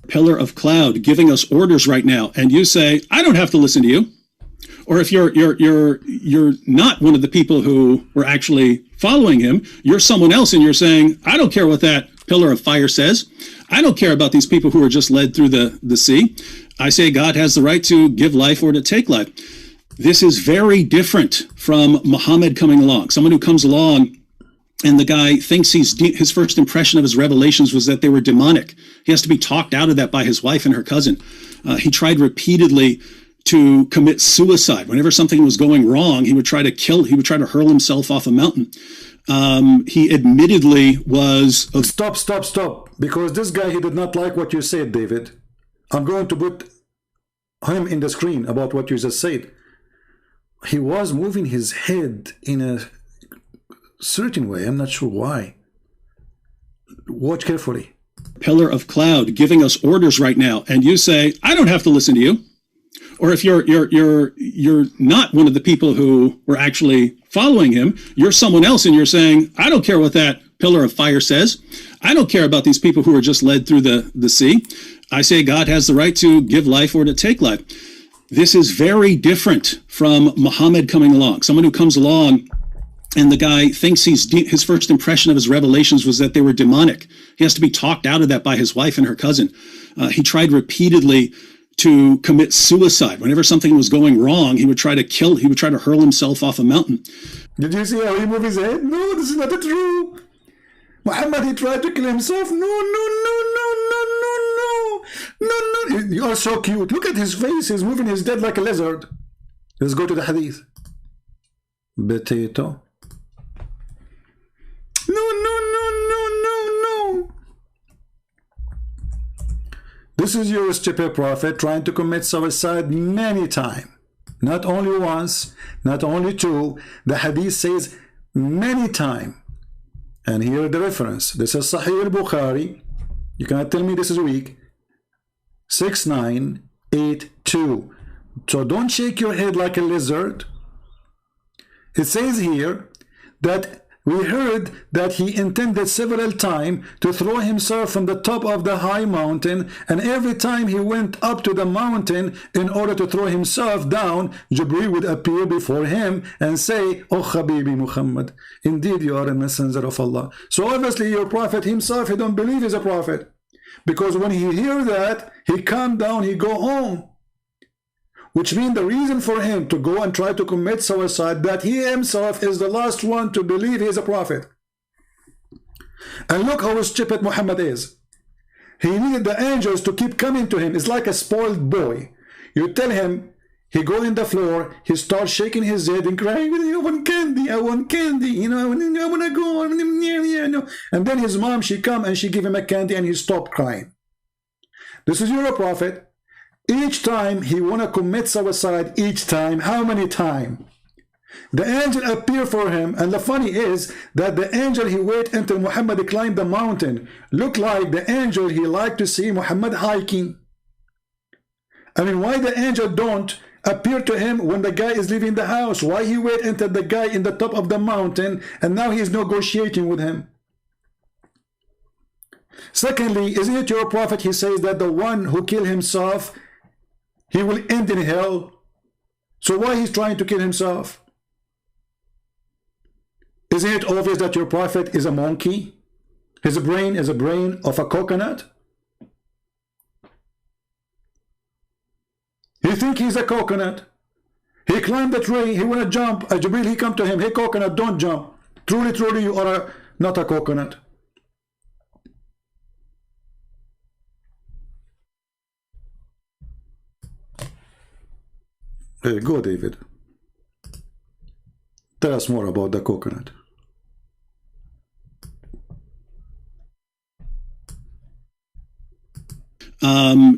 Speaker 6: Pillar of cloud giving us orders right now, and you say, I don't have to listen to you. Or if you're not one of the people who were actually following him, you're someone else, and you're saying, I don't care what that pillar of fire says. I don't care about these people who are just led through the sea. I say God has the right to give life or to take life. This is very different from Muhammad coming along. Someone who comes along and the guy thinks his first impression of his revelations was that they were demonic. He has to be talked out of that by his wife and her cousin. He tried repeatedly to commit suicide. Whenever something was going wrong, he would try to hurl himself off a mountain. He admittedly was...
Speaker 1: Stop. Because this guy, he did not like what you said, David. I'm going to put him in the screen about what you just said. He was moving his head in a certain way. I'm not sure why. Watch carefully.
Speaker 6: Pillar of cloud giving us orders right now, and you say, I don't have to listen to you. Or if you're not one of the people who were actually following him, you're someone else, and you're saying, I don't care what that pillar of fire says. I don't care about these people who are just led through the sea. I say God has the right to give life or to take life. This is very different from Muhammad coming along. Someone who comes along and the guy thinks his first impression of his revelations was that they were demonic. He has to be talked out of that by his wife and her cousin. He tried repeatedly to commit suicide. Whenever something was going wrong, he would try to hurl himself off a mountain.
Speaker 1: Did you see how he moved his head? No, this is not true. Muhammad, he tried to kill himself. No. You are so cute. Look at his face. He's moving his head like a lizard. Let's go to the hadith. Potato. No. This is your stupid prophet trying to commit suicide many times. Not only once, not only two. The hadith says many times. And here the reference. This is Sahih al-Bukhari. You cannot tell me this is weak. 6982. So don't shake your head like a lizard. It says here that we heard that he intended several times to throw himself from the top of the high mountain, and every time he went up to the mountain in order to throw himself down, Jibreel would appear before him and say, Oh Habibi Muhammad, indeed you are a messenger of Allah. So obviously your prophet himself, he don't believe he's a prophet, because when he hear that, he calm down, he go home. Which means the reason for him to go and try to commit suicide, that he himself is the last one to believe he is a prophet. And look how stupid Muhammad is. He needed the angels to keep coming to him. It's like a spoiled boy. You tell him, he go in the floor, he starts shaking his head and crying, I want candy, I want candy, you know, I want to go, and then his mom, she come and she give him a candy and he stopped crying. This is your prophet. Each time he want to commit suicide, each time, how many times? The angel appear for him, and the funny is that the angel, he wait until Muhammad climbed the mountain. Look like the angel, he like to see Muhammad hiking. I mean, why the angel don't appear to him when the guy is leaving the house? Why he wait until the guy in the top of the mountain, and now he is negotiating with him? Secondly, isn't it your prophet, he says that the one who kill himself, he will end in hell? So why he's trying to kill himself? Isn't it obvious that your prophet is a monkey? His brain is a brain of a coconut? He think he's a coconut. He climbed the tree, he wanna jump. Jibril, he come to him, hey coconut, don't jump. Truly, truly, you are not a coconut. Go, David. Tell us more about the coconut.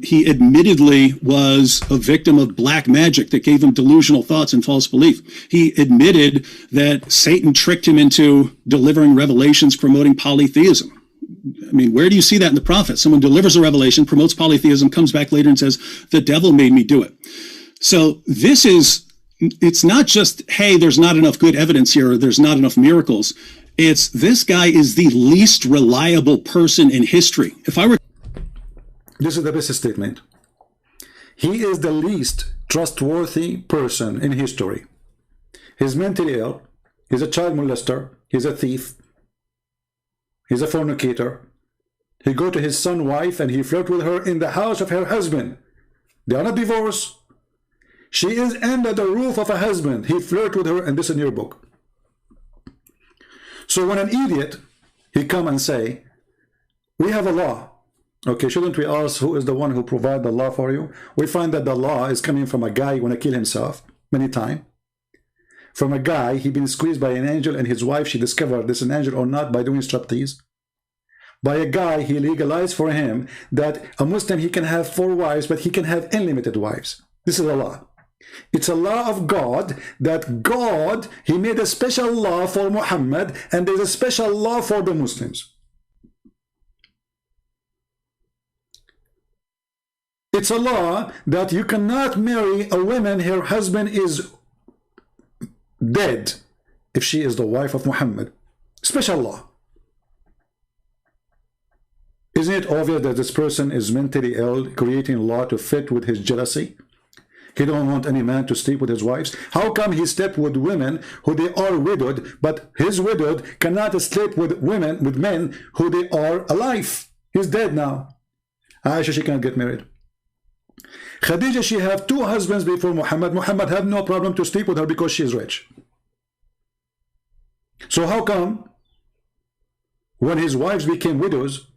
Speaker 6: He admittedly was a victim of black magic that gave him delusional thoughts and false belief. He admitted that Satan tricked him into delivering revelations promoting polytheism. I mean, where do you see that in the prophets? Someone delivers a revelation, promotes polytheism, comes back later and says, the devil made me do it. So this is, it's not just, hey, there's not enough good evidence here, or there's not enough miracles. It's, this guy is the least reliable person in history. If I were...
Speaker 1: This is the best statement. He is the least trustworthy person in history. He's mentally ill. He's a child molester. He's a thief. He's a fornicator. He go to his son's wife and he flirt with her in the house of her husband. They are not divorced. She is under the roof of a husband. He flirt with her, and this is in your book. So when an idiot, he come and say, we have a law. Okay, shouldn't we ask who is the one who provide the law for you? We find that the law is coming from a guy who want to kill himself many times. From a guy, he been squeezed by an angel, and his wife, she discovered this is an angel or not by doing striptease. By a guy, he legalized for him that a Muslim, he can have 4 wives, but he can have unlimited wives. This is a law. It's a law of God, that God, he made a special law for Muhammad, and there's a special law for the Muslims. It's a law that you cannot marry a woman her husband is dead if she is the wife of Muhammad. Special law. Isn't it obvious that this person is mentally ill, creating law to fit with his jealousy? He don't want any man to sleep with his wives. How come he slept with women who they are widowed, but his widowed cannot sleep with women, with men who they are alive? He's dead now. Aisha, she can't get married. Khadija, she have 2 husbands before Muhammad. Muhammad have no problem to sleep with her because she is rich. So how come when his wives became widows,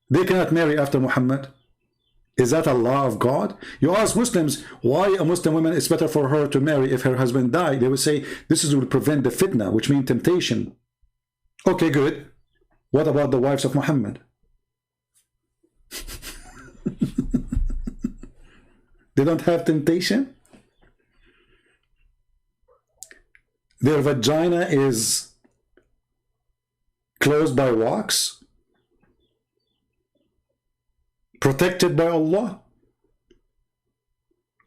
Speaker 1: they cannot marry after Muhammad? Is that a law of God? You ask Muslims why a Muslim woman is better for her to marry if her husband died. They would say this is will prevent the fitna, which means temptation. Okay, good. What about the wives of Muhammad? They don't have temptation? Their vagina is closed by wax? Protected by Allah?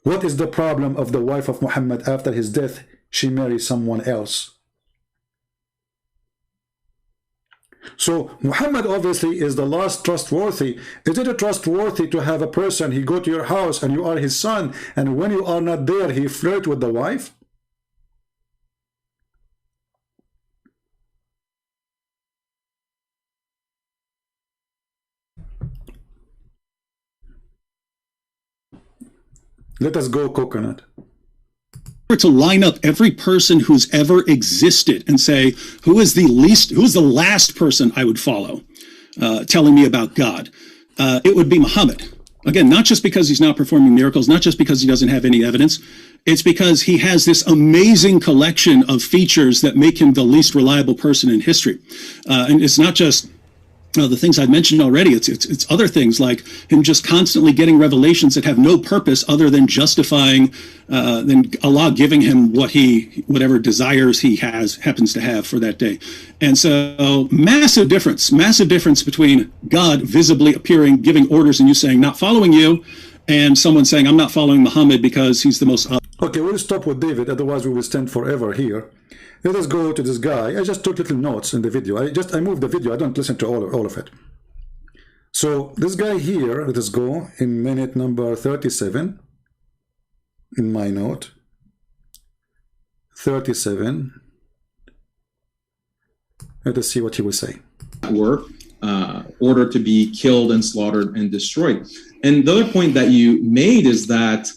Speaker 1: What is the problem of the wife of Muhammad after his death? She marries someone else. So Muhammad obviously is the last trustworthy. Is it trustworthy to have a person, he go to your house and you are his son, and when you are not there, he flirt with the wife? Let us go, coconut.
Speaker 6: To line up every person who's ever existed and say, who is the last person I would follow telling me about God? It would be Muhammad. Again, not just because he's not performing miracles, not just because he doesn't have any evidence. It's because he has this amazing collection of features that make him the least reliable person in history. And it's not just the things I've mentioned already. It's other things like him just constantly getting revelations that have no purpose other than justifying than Allah giving him whatever desires he happens to have for that day. And so massive difference between God visibly appearing, giving orders, and you saying not following you, and someone saying I'm not following Muhammad because he's the most.
Speaker 1: Okay, we'll stop with David, otherwise we will stand forever here. Let us go to this guy. I just took little notes in the video. I moved the video. I don't listen to all of it. So this guy here, let us go in minute number 37 in my note. 37. Let us see what he will say.
Speaker 3: Were ordered to be killed and slaughtered and destroyed. And the other point that you made is that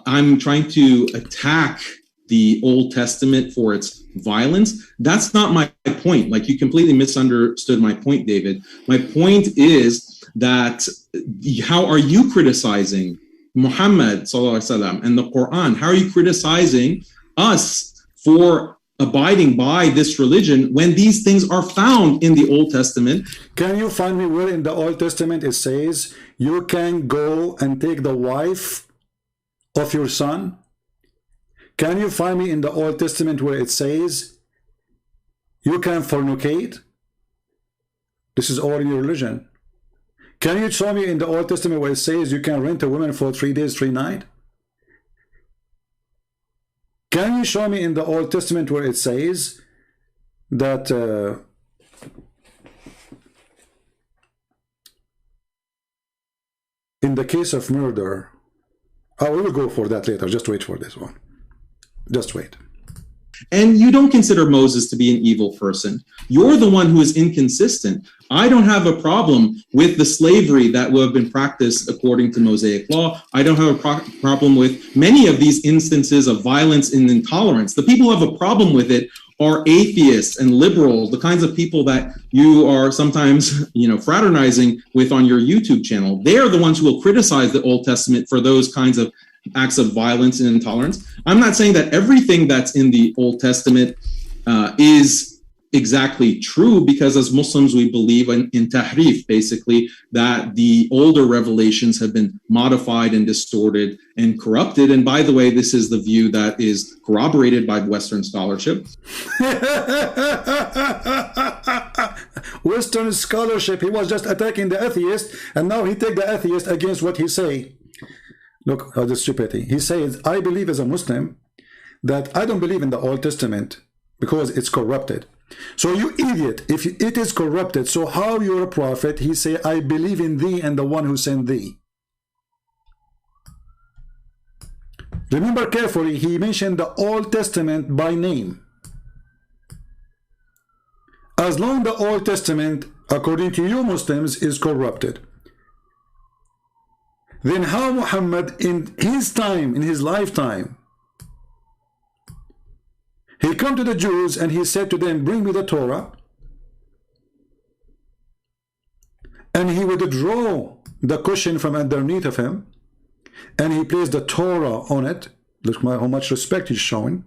Speaker 3: I'm trying to attack the Old Testament for its violence. That's not my point. Like, you completely misunderstood my point, David. My point is that how are you criticizing Muhammad sallallahu alaihi wasallam and the Quran? How are you criticizing us for abiding by this religion when these things are found in the Old Testament?
Speaker 1: Can you find me where in the Old Testament it says you can go and take the wife of your son? Can you find me in the Old Testament where it says you can fornicate? This is all in your religion. Can you show me in the Old Testament where it says you can rent a woman for 3 days, 3 nights? Can you show me in the Old Testament where it says that in the case of murder, we will go for that later, just wait for this one. Just wait.
Speaker 3: And you don't consider Moses to be an evil person. You're the one who is inconsistent. I don't have a problem with the slavery that would have been practiced according to Mosaic law. I don't have a problem with many of these instances of violence and intolerance. The people who have a problem with it are atheists and liberals, the kinds of people that you are sometimes, fraternizing with on your YouTube channel. They're the ones who will criticize the Old Testament for those kinds of acts of violence and intolerance. I'm not saying that everything that's in the Old Testament is exactly true, because as Muslims we believe in tahrif, basically, that the older revelations have been modified and distorted and corrupted. And by the way, this is the view that is corroborated by Western scholarship.
Speaker 1: Western scholarship, he was just attacking the atheist, and now he take the atheist against what he say. Look how the stupidity. He says, I believe as a Muslim that I don't believe in the Old Testament because it's corrupted. So you idiot, if it is corrupted, so how you're a prophet? He say, I believe in thee and the one who sent thee. Remember carefully, he mentioned the Old Testament by name. As long as the Old Testament, according to you Muslims, is corrupted, then how Muhammad in his time, in his lifetime, he come to the Jews and he said to them, bring me the Torah, and he would draw the cushion from underneath of him and he placed the Torah on it. Look how much respect he's showing.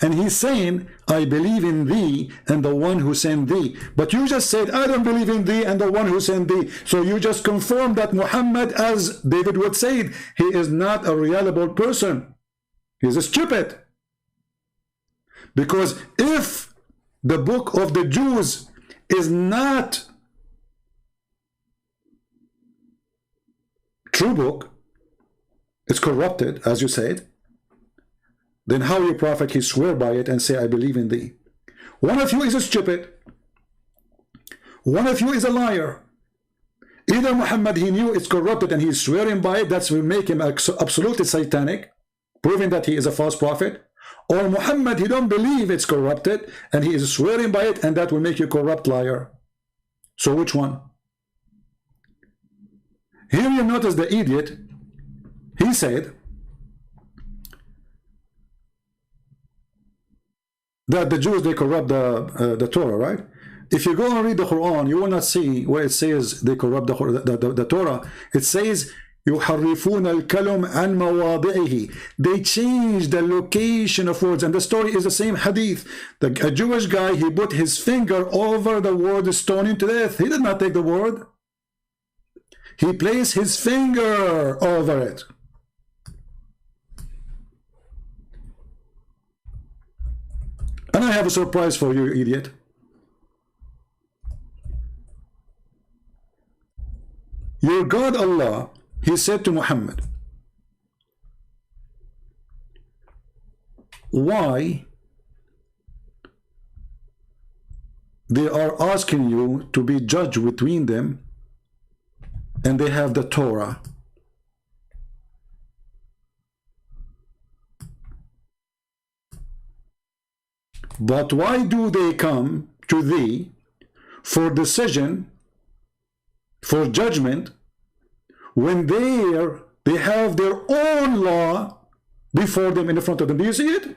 Speaker 1: And he's saying, I believe in thee and the one who sent thee. But you just said, I don't believe in thee and the one who sent thee. So you just confirmed that Muhammad, as David would say, he is not a reliable person. He's a stupid. Because if the book of the Jews is not true book, it's corrupted, as you said, then how your prophet he swear by it and say, I believe in thee? One of you is a stupid. One of you is a liar. Either Muhammad, he knew it's corrupted and he's swearing by it, that will make him absolutely satanic, proving that he is a false prophet. Or Muhammad, he don't believe it's corrupted and he is swearing by it, and that will make you a corrupt liar. So which one? Here you notice the idiot. He said that the Jews, they corrupt the Torah, right? If you go and read the Quran, you will not see where it says they corrupt the Torah. It says يُحَرِّفُونَ الْكَلِمَ عَنْ مَوَاضِعِهِ. They change the location of words, and the story is the same hadith. A Jewish guy, he put his finger over the word stoning to death. He did not take the word. He placed his finger over it. And I have a surprise for you, idiot. Your God Allah, he said to Muhammad, why they are asking you to be judge between them and they have the Torah? But why do they come to thee for decision, for judgment, when they have their own law before them, in the front of them? Do you see it?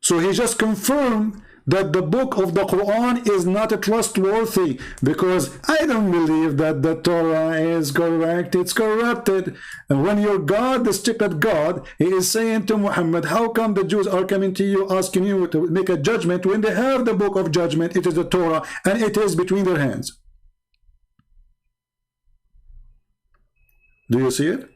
Speaker 1: So he just confirmed that the book of the Quran is not trustworthy, because I don't believe that the Torah is correct, it's corrupted. And when your God, the stupid God, he is saying to Muhammad, how come the Jews are coming to you asking you to make a judgment when they have the book of judgment, it is the Torah, and it is between their hands? Do you see it?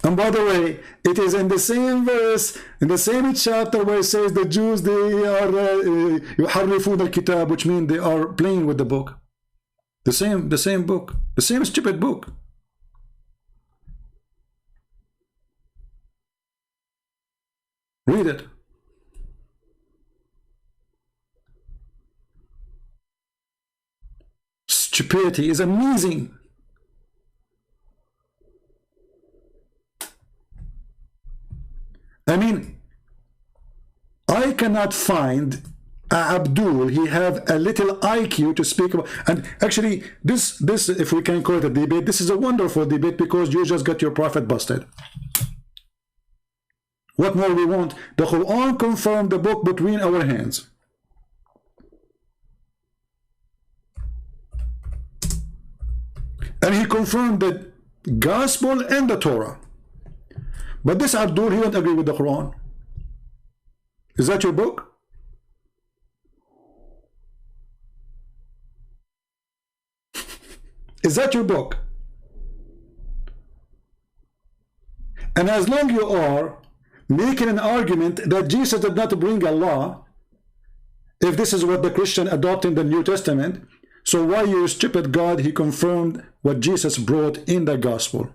Speaker 1: And by the way, it is in the same verse, in the same chapter, where it says the Jews, they are يحرفون الكتاب, which means they are playing with the book. The same book, the same stupid book. Read it. Stupidity is amazing. I mean, I cannot find Abdul, he have a little IQ to speak about. And actually, this, if we can call it a debate, this is a wonderful debate, because you just got your prophet busted. What more we want? The Quran confirmed the book between our hands. And he confirmed the gospel and the Torah. But this Abdul, he don't agree with the Quran. Is that your book? Is that your book? And as long you are making an argument that Jesus did not bring a law, if this is what the Christian adopt in the New Testament, so why you stupid God, he confirmed what Jesus brought in the gospel?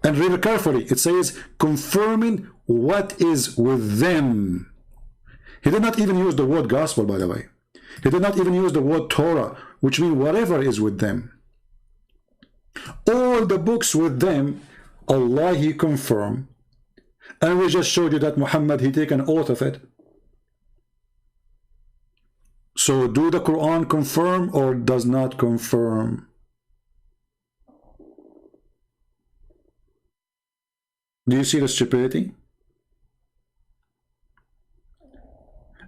Speaker 1: And read it carefully. It says, confirming what is with them. He did not even use the word gospel, by the way. He did not even use the word Torah, which means whatever is with them. All the books with them, Allah, he confirmed. And we just showed you that Muhammad, he take an oath of it. So do the Quran confirm or does not confirm? Do you see the stupidity?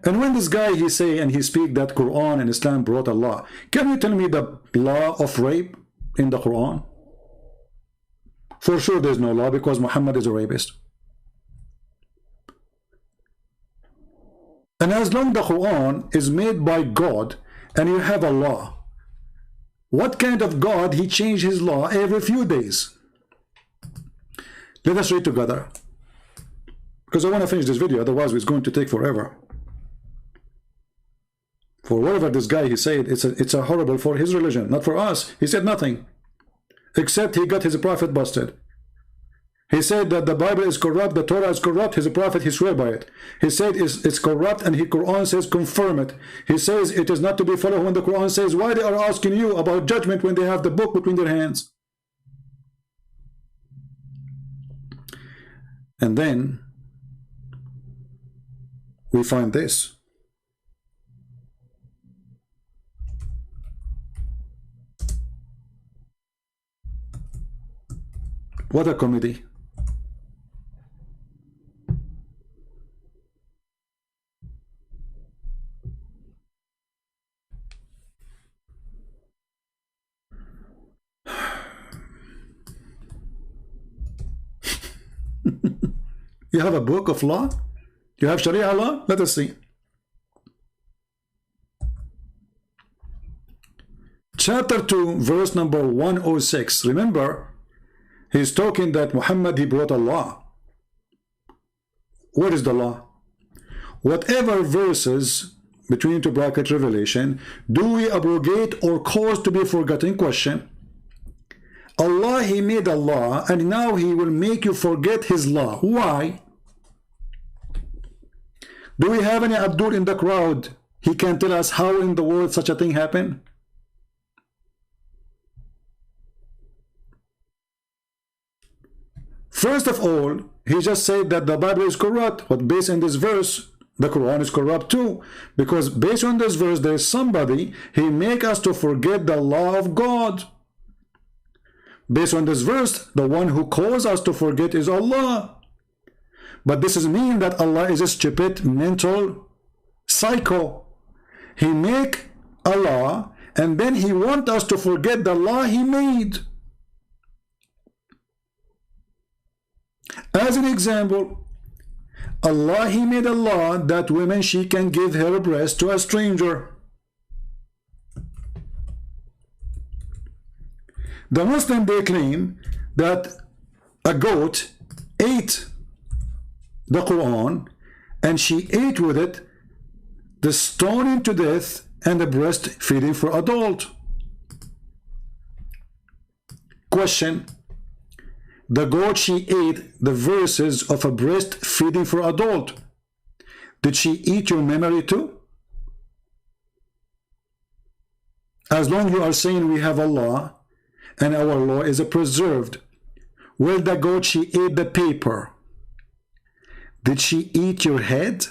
Speaker 1: And when this guy, he say and he speak that Quran and Islam brought a law, can you tell me the law of rape in the Quran? For sure there's no law, because Muhammad is a rapist. And as long the Quran is made by God and you have a law, what kind of God he changed his law every few days? Let us read together, because I want to finish this video, otherwise it's going to take forever. For whatever this guy, he said, it's a horrible for his religion, not for us. He said nothing, except he got his prophet busted. He said that the Bible is corrupt, the Torah is corrupt, his prophet, he swear by it. He said it's corrupt, and the Quran says confirm it. He says it is not to be followed when the Quran says why they are asking you about judgment when they have the book between their hands. And then we find this. What a comedy. You have a book of law? You have Sharia law? Let us see. Chapter 2, verse number 106. Remember, he's talking that Muhammad, he brought a law. What is the law? Whatever verses between two bracket revelation do we abrogate or cause to be forgotten? Question. Allah, he made a law, and now he will make you forget his law. Why? Do we have any Abdul in the crowd? He can tell us how in the world such a thing happened? First of all, he just said that the Bible is corrupt, but based on this verse, the Quran is corrupt too. Because based on this verse, there is somebody, he make us to forget the law of God. Based on this verse, the one who calls us to forget is Allah. But this doesn't mean that Allah is a stupid mental psycho. He make a law, and then he wants us to forget the law he made. As an example, Allah, he made a law that women, she can give her breast to a stranger. The Muslim, they claim that a goat ate the Quran, and she ate with it the stoning to death and the breastfeeding for adult. Question: the goat, she ate the verses of a breastfeeding for adult. Did she eat your memory too? As long as you are saying we have a law and our law is preserved, well, the goat, she ate the paper. Did she eat your head?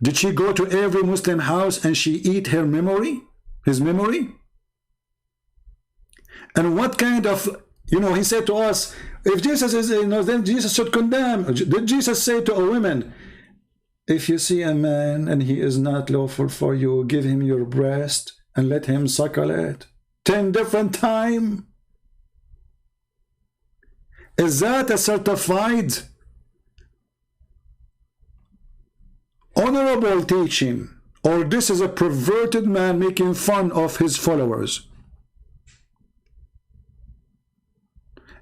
Speaker 1: Did she go to every Muslim house and she eat her memory, his memory? And what kind of, he said to us, if Jesus is, then Jesus should condemn. Did Jesus say to a woman, if you see a man and he is not lawful for you, give him your breast and let him suckle it 10 different times? Is that a certified honorable teaching, or this is a perverted man making fun of his followers?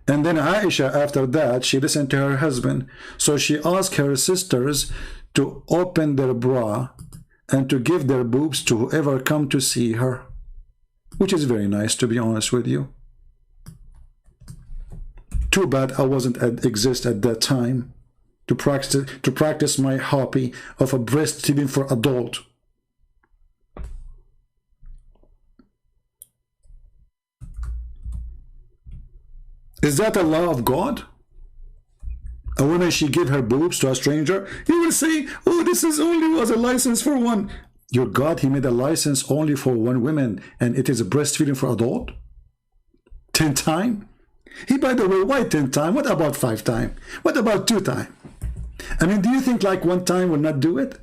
Speaker 1: And then Aisha, after that, she listened to her husband, so she asked her sisters to open their bra and to give their boobs to whoever come to see her, which is very nice, to be honest with you. Too bad I wasn't exist at that time to practice my hobby of a breastfeeding for adult. Is that a law of God? A woman, she give her boobs to a stranger? You will say, oh, this is only was a license for one. Your God, he made a license only for one woman, and it is a breastfeeding for adult? 10 times? He, by the way, why 10 times? What about 5 times? What about 2 times? I mean, do you think like 1 time will not do it?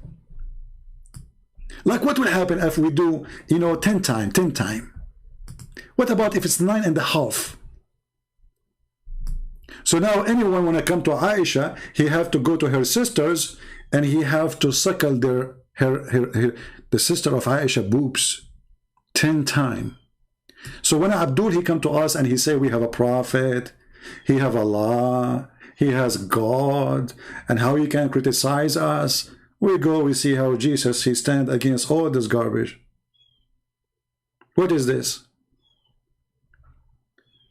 Speaker 1: Like what will happen if we do, 10 times, 10 times? What about if it's 9.5? So now anyone when I come to Aisha, he have to go to her sisters and he have to suckle the sister of Aisha boobs 10 times. So when Abdul, he come to us and he say we have a prophet, he have Allah, he has God, and how he can criticize us. We go, we see how Jesus, he stand against all this garbage. What is this?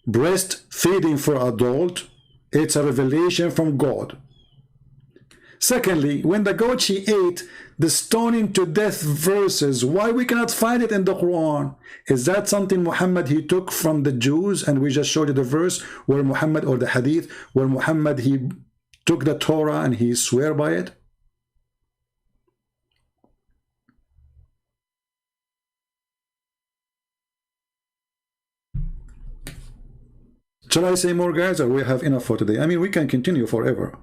Speaker 1: Breastfeeding for adult, it's a revelation from God. Secondly, when the goat, she ate the stoning to death verses, why we cannot find it in the Quran? Is that something Muhammad, he took from the Jews, and we just showed you the verse where Muhammad, or the hadith, where Muhammad, he took the Torah and he swear by it? Shall I say more, guys, or we have enough for today? I mean, we can continue forever.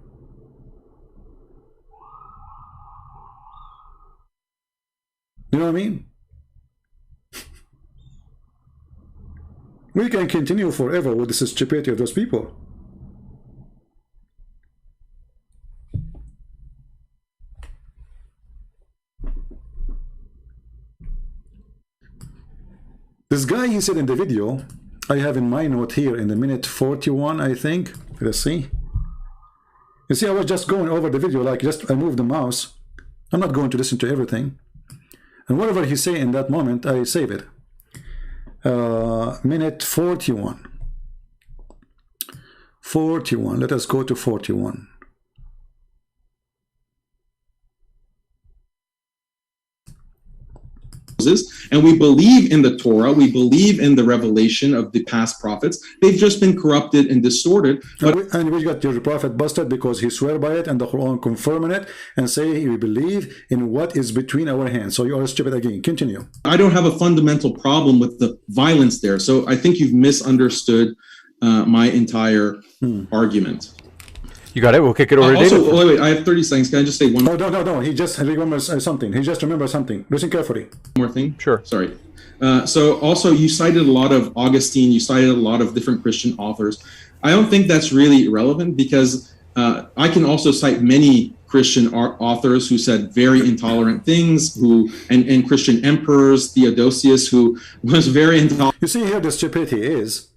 Speaker 1: You know what I mean? We can continue forever with the stupidity of those people. This guy, he said in the video, I have in my note here in the minute 41, I think. Let's see. You see, I was just going over the video, like just I moved the mouse. I'm not going to listen to everything. And whatever he say in that moment, I save it. Minute 41. 41. Let us go to 41.
Speaker 3: and we believe in the Torah, we believe in the revelation of the past prophets. They've just been corrupted and distorted. But
Speaker 1: and we got your prophet busted because he swear by it and the Quran confirming it and say we believe in what is between our hands. So you are stupid again. Continue.
Speaker 3: I don't have a fundamental problem with the violence there. So I think you've misunderstood my entire argument.
Speaker 2: You got it. We'll kick it over to
Speaker 3: Also,
Speaker 2: David.
Speaker 3: wait, I have 30 seconds. Can I just say one
Speaker 1: No. He just remembers something. He just remembers something. Listen carefully.
Speaker 3: more thing?
Speaker 2: Sure.
Speaker 3: Sorry. So also, you cited a lot of Augustine. You cited a lot of different Christian authors. I don't think that's really relevant because I can also cite many Christian authors who said very intolerant things, and Christian emperors, Theodosius, who was very intolerant.
Speaker 1: You see here the stupidity is,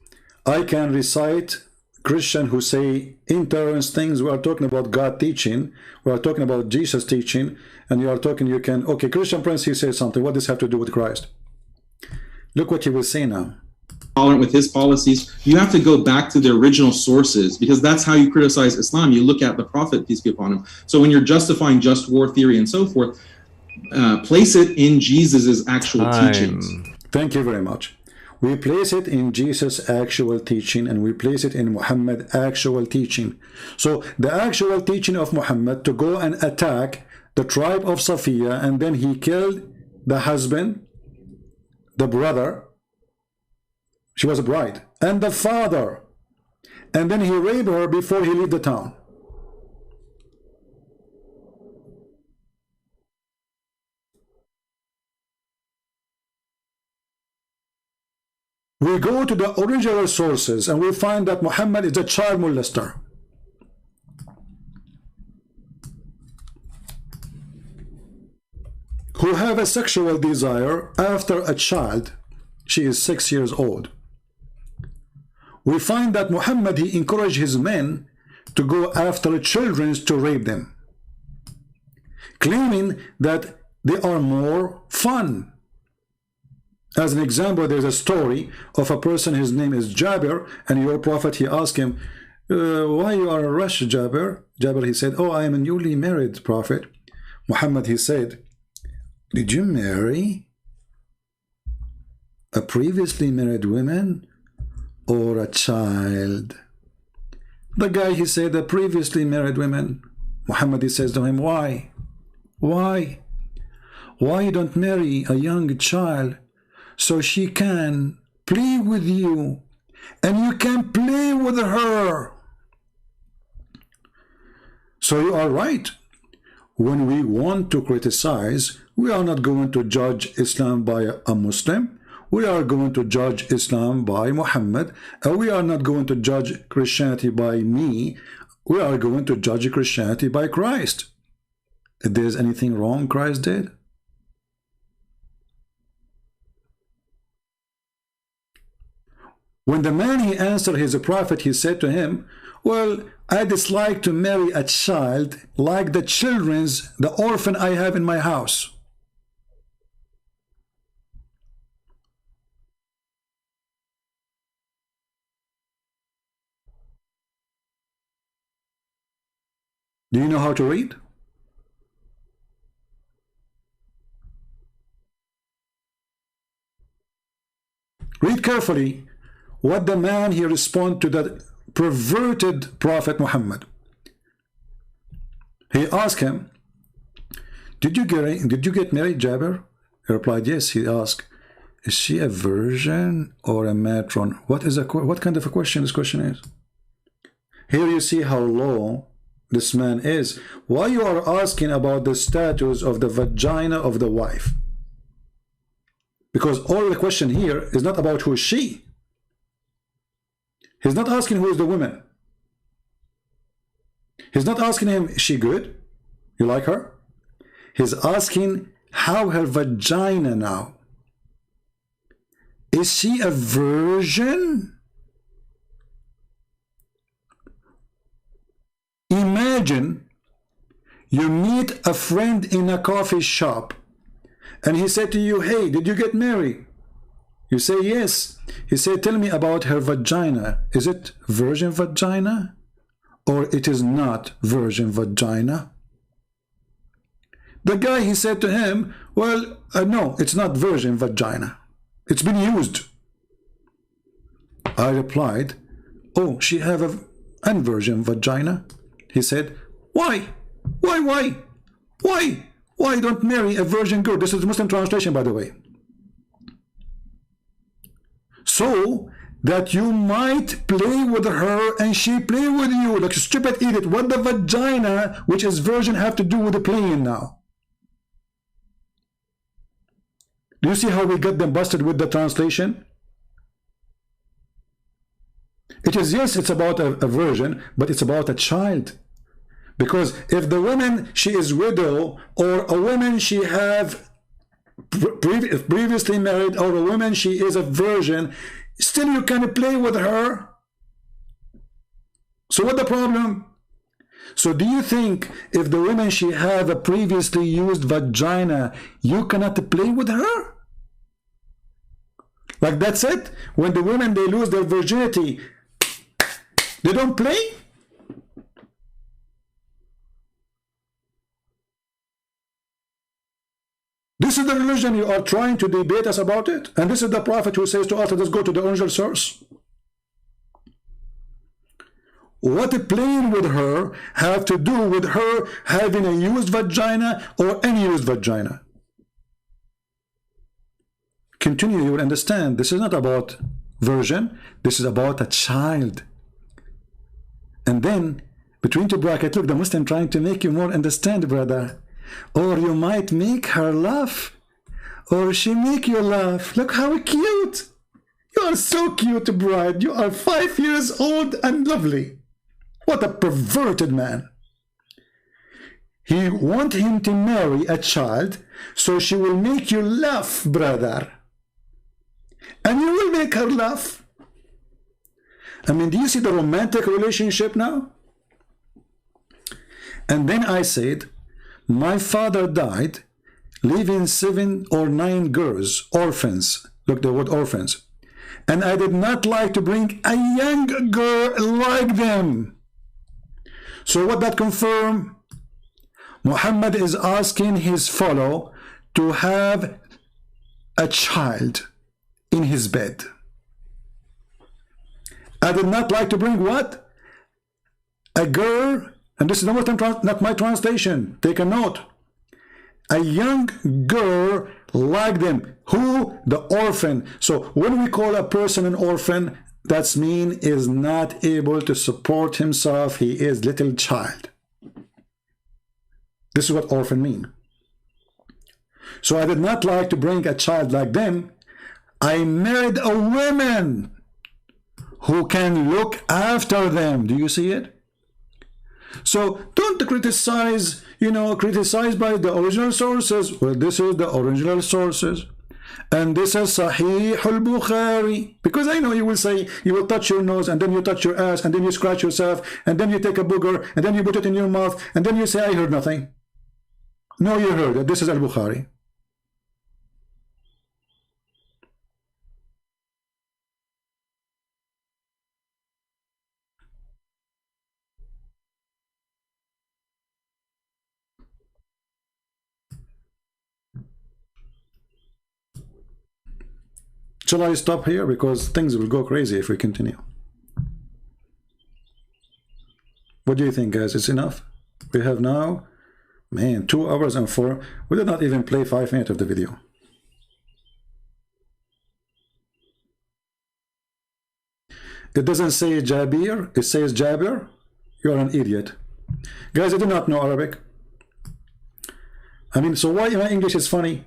Speaker 1: I can recite Christian who say intolerant things. We are talking about God teaching. We are talking about Jesus teaching. And you are talking, you can, okay, Christian Prince, he says something. What does this have to do with Christ? Look what he will say now.
Speaker 3: Tolerant with his policies. You have to go back to the original sources because that's how you criticize Islam. You look at the Prophet, peace be upon him. So when you're justifying just war theory and so forth, place it in Jesus's actual teachings.
Speaker 1: Thank you very much. We place it in Jesus' actual teaching and we place it in Muhammad's actual teaching. So the actual teaching of Muhammad to go and attack the tribe of Safiya, and then he killed the husband, the brother, she was a bride, and the father, and then he raped her before he left the town. We go to the original sources and we find that Muhammad is a child molester. Who have a sexual desire after a child. She is 6 years old. We find that Muhammad, he encouraged his men to go after children to rape them, claiming that they are more fun. As an example, there's a story of a person, his name is Jabir, and your prophet, he asked him, why you are a rush, Jabir? Jabir, he said, oh, I am a newly married prophet. Muhammad, he said, did you marry a previously married woman or a child? The guy, he said, a previously married woman. Muhammad, he says to him, why? Why? Why you don't marry a young child so she can play with you and you can play with her? So you are right. When we want to criticize, we are not going to judge Islam by a Muslim. We are going to judge Islam by Muhammad. And we are not going to judge Christianity by me. We are going to judge Christianity by Christ. If there's anything wrong Christ did, when the man, he answered his prophet, he said to him, well, I dislike to marry a child like the orphan I have in my house. Do you know how to read? Read carefully what the man, he responded to the perverted Prophet Muhammad. He asked him, did you get married, Jabir? He replied, yes. He asked, is she a virgin or a matron? What kind of a question this question is? Here you see how low this man is. Why you are asking about the status of the vagina of the wife? Because all the question here is not about who is she. He's not asking who is the woman. He's not asking him, is she good? You like her? He's asking how her vagina now. Is she a virgin? Imagine you meet a friend in a coffee shop and he said to you, hey, did you get married? You say yes. He said, tell me about her vagina. Is it virgin vagina or it is not virgin vagina? The guy, he said to him, well, no, it's not virgin vagina. It's been used. I replied, oh, she have a unvirgin vagina? He said, why? Why don't marry a virgin girl? This is the Muslim translation, by the way. So that you might play with her and she play with you. Like a stupid idiot. What the vagina, which is virgin, have to do with the playing now? Do you see how we get them busted with the translation? It is, yes, it's about a virgin, but it's about a child. Because if the woman, she is widow, or a woman she have previously married, or a woman she is a virgin, still you can play with her. So what the problem? So do you think if the woman she have a previously used vagina, you cannot play with her? Like that's it? When the women, they lose their virginity, they don't play? This is the religion you are trying to debate us about it. And this is the prophet who says to us, let us go to the original source. What playing with her have to do with her having a used vagina or unused vagina? Continue, you will understand. This is not about virgin. This is about a child. And then, between two brackets, look, the Muslim trying to make you more understand, brother. Or you might make her laugh, or she make you laugh. Look how cute. You are so cute, bride. You are 5 years old and lovely. What a perverted man. He want him to marry a child, so she will make you laugh, brother. And you will make her laugh. I mean, do you see the romantic relationship now? And then I said, my father died, leaving 7 or 9 girls, orphans. Look, the word orphans. And I did not like to bring a young girl like them. So what that confirm? Muhammad is asking his follower to have a child in his bed. I did not like to bring what? A girl, and this is not my translation, take a note. A young girl like them. Who? The orphan. So when we call a person an orphan, that means is not able to support himself. He is little child. This is what orphan mean. So I did not like to bring a child like them. I married a woman who can look after them. Do you see it? So don't criticize, criticize by the original sources. Well, this is the original sources. And this is Sahih al-Bukhari. Because I know you will say, you will touch your nose, and then you touch your ass, and then you scratch yourself, and then you take a booger, and then you put it in your mouth, and then you say, I heard nothing. No, you heard it. This is al-Bukhari. Shall I stop here? Because things will go crazy if we continue. What do you think, guys? It's enough? We have now, man, 2 hours and 4. We did not even play 5 minutes of the video. It doesn't say Jabir, it says Jabir. You're an idiot. Guys, I do not know Arabic. I mean, so why my English is funny?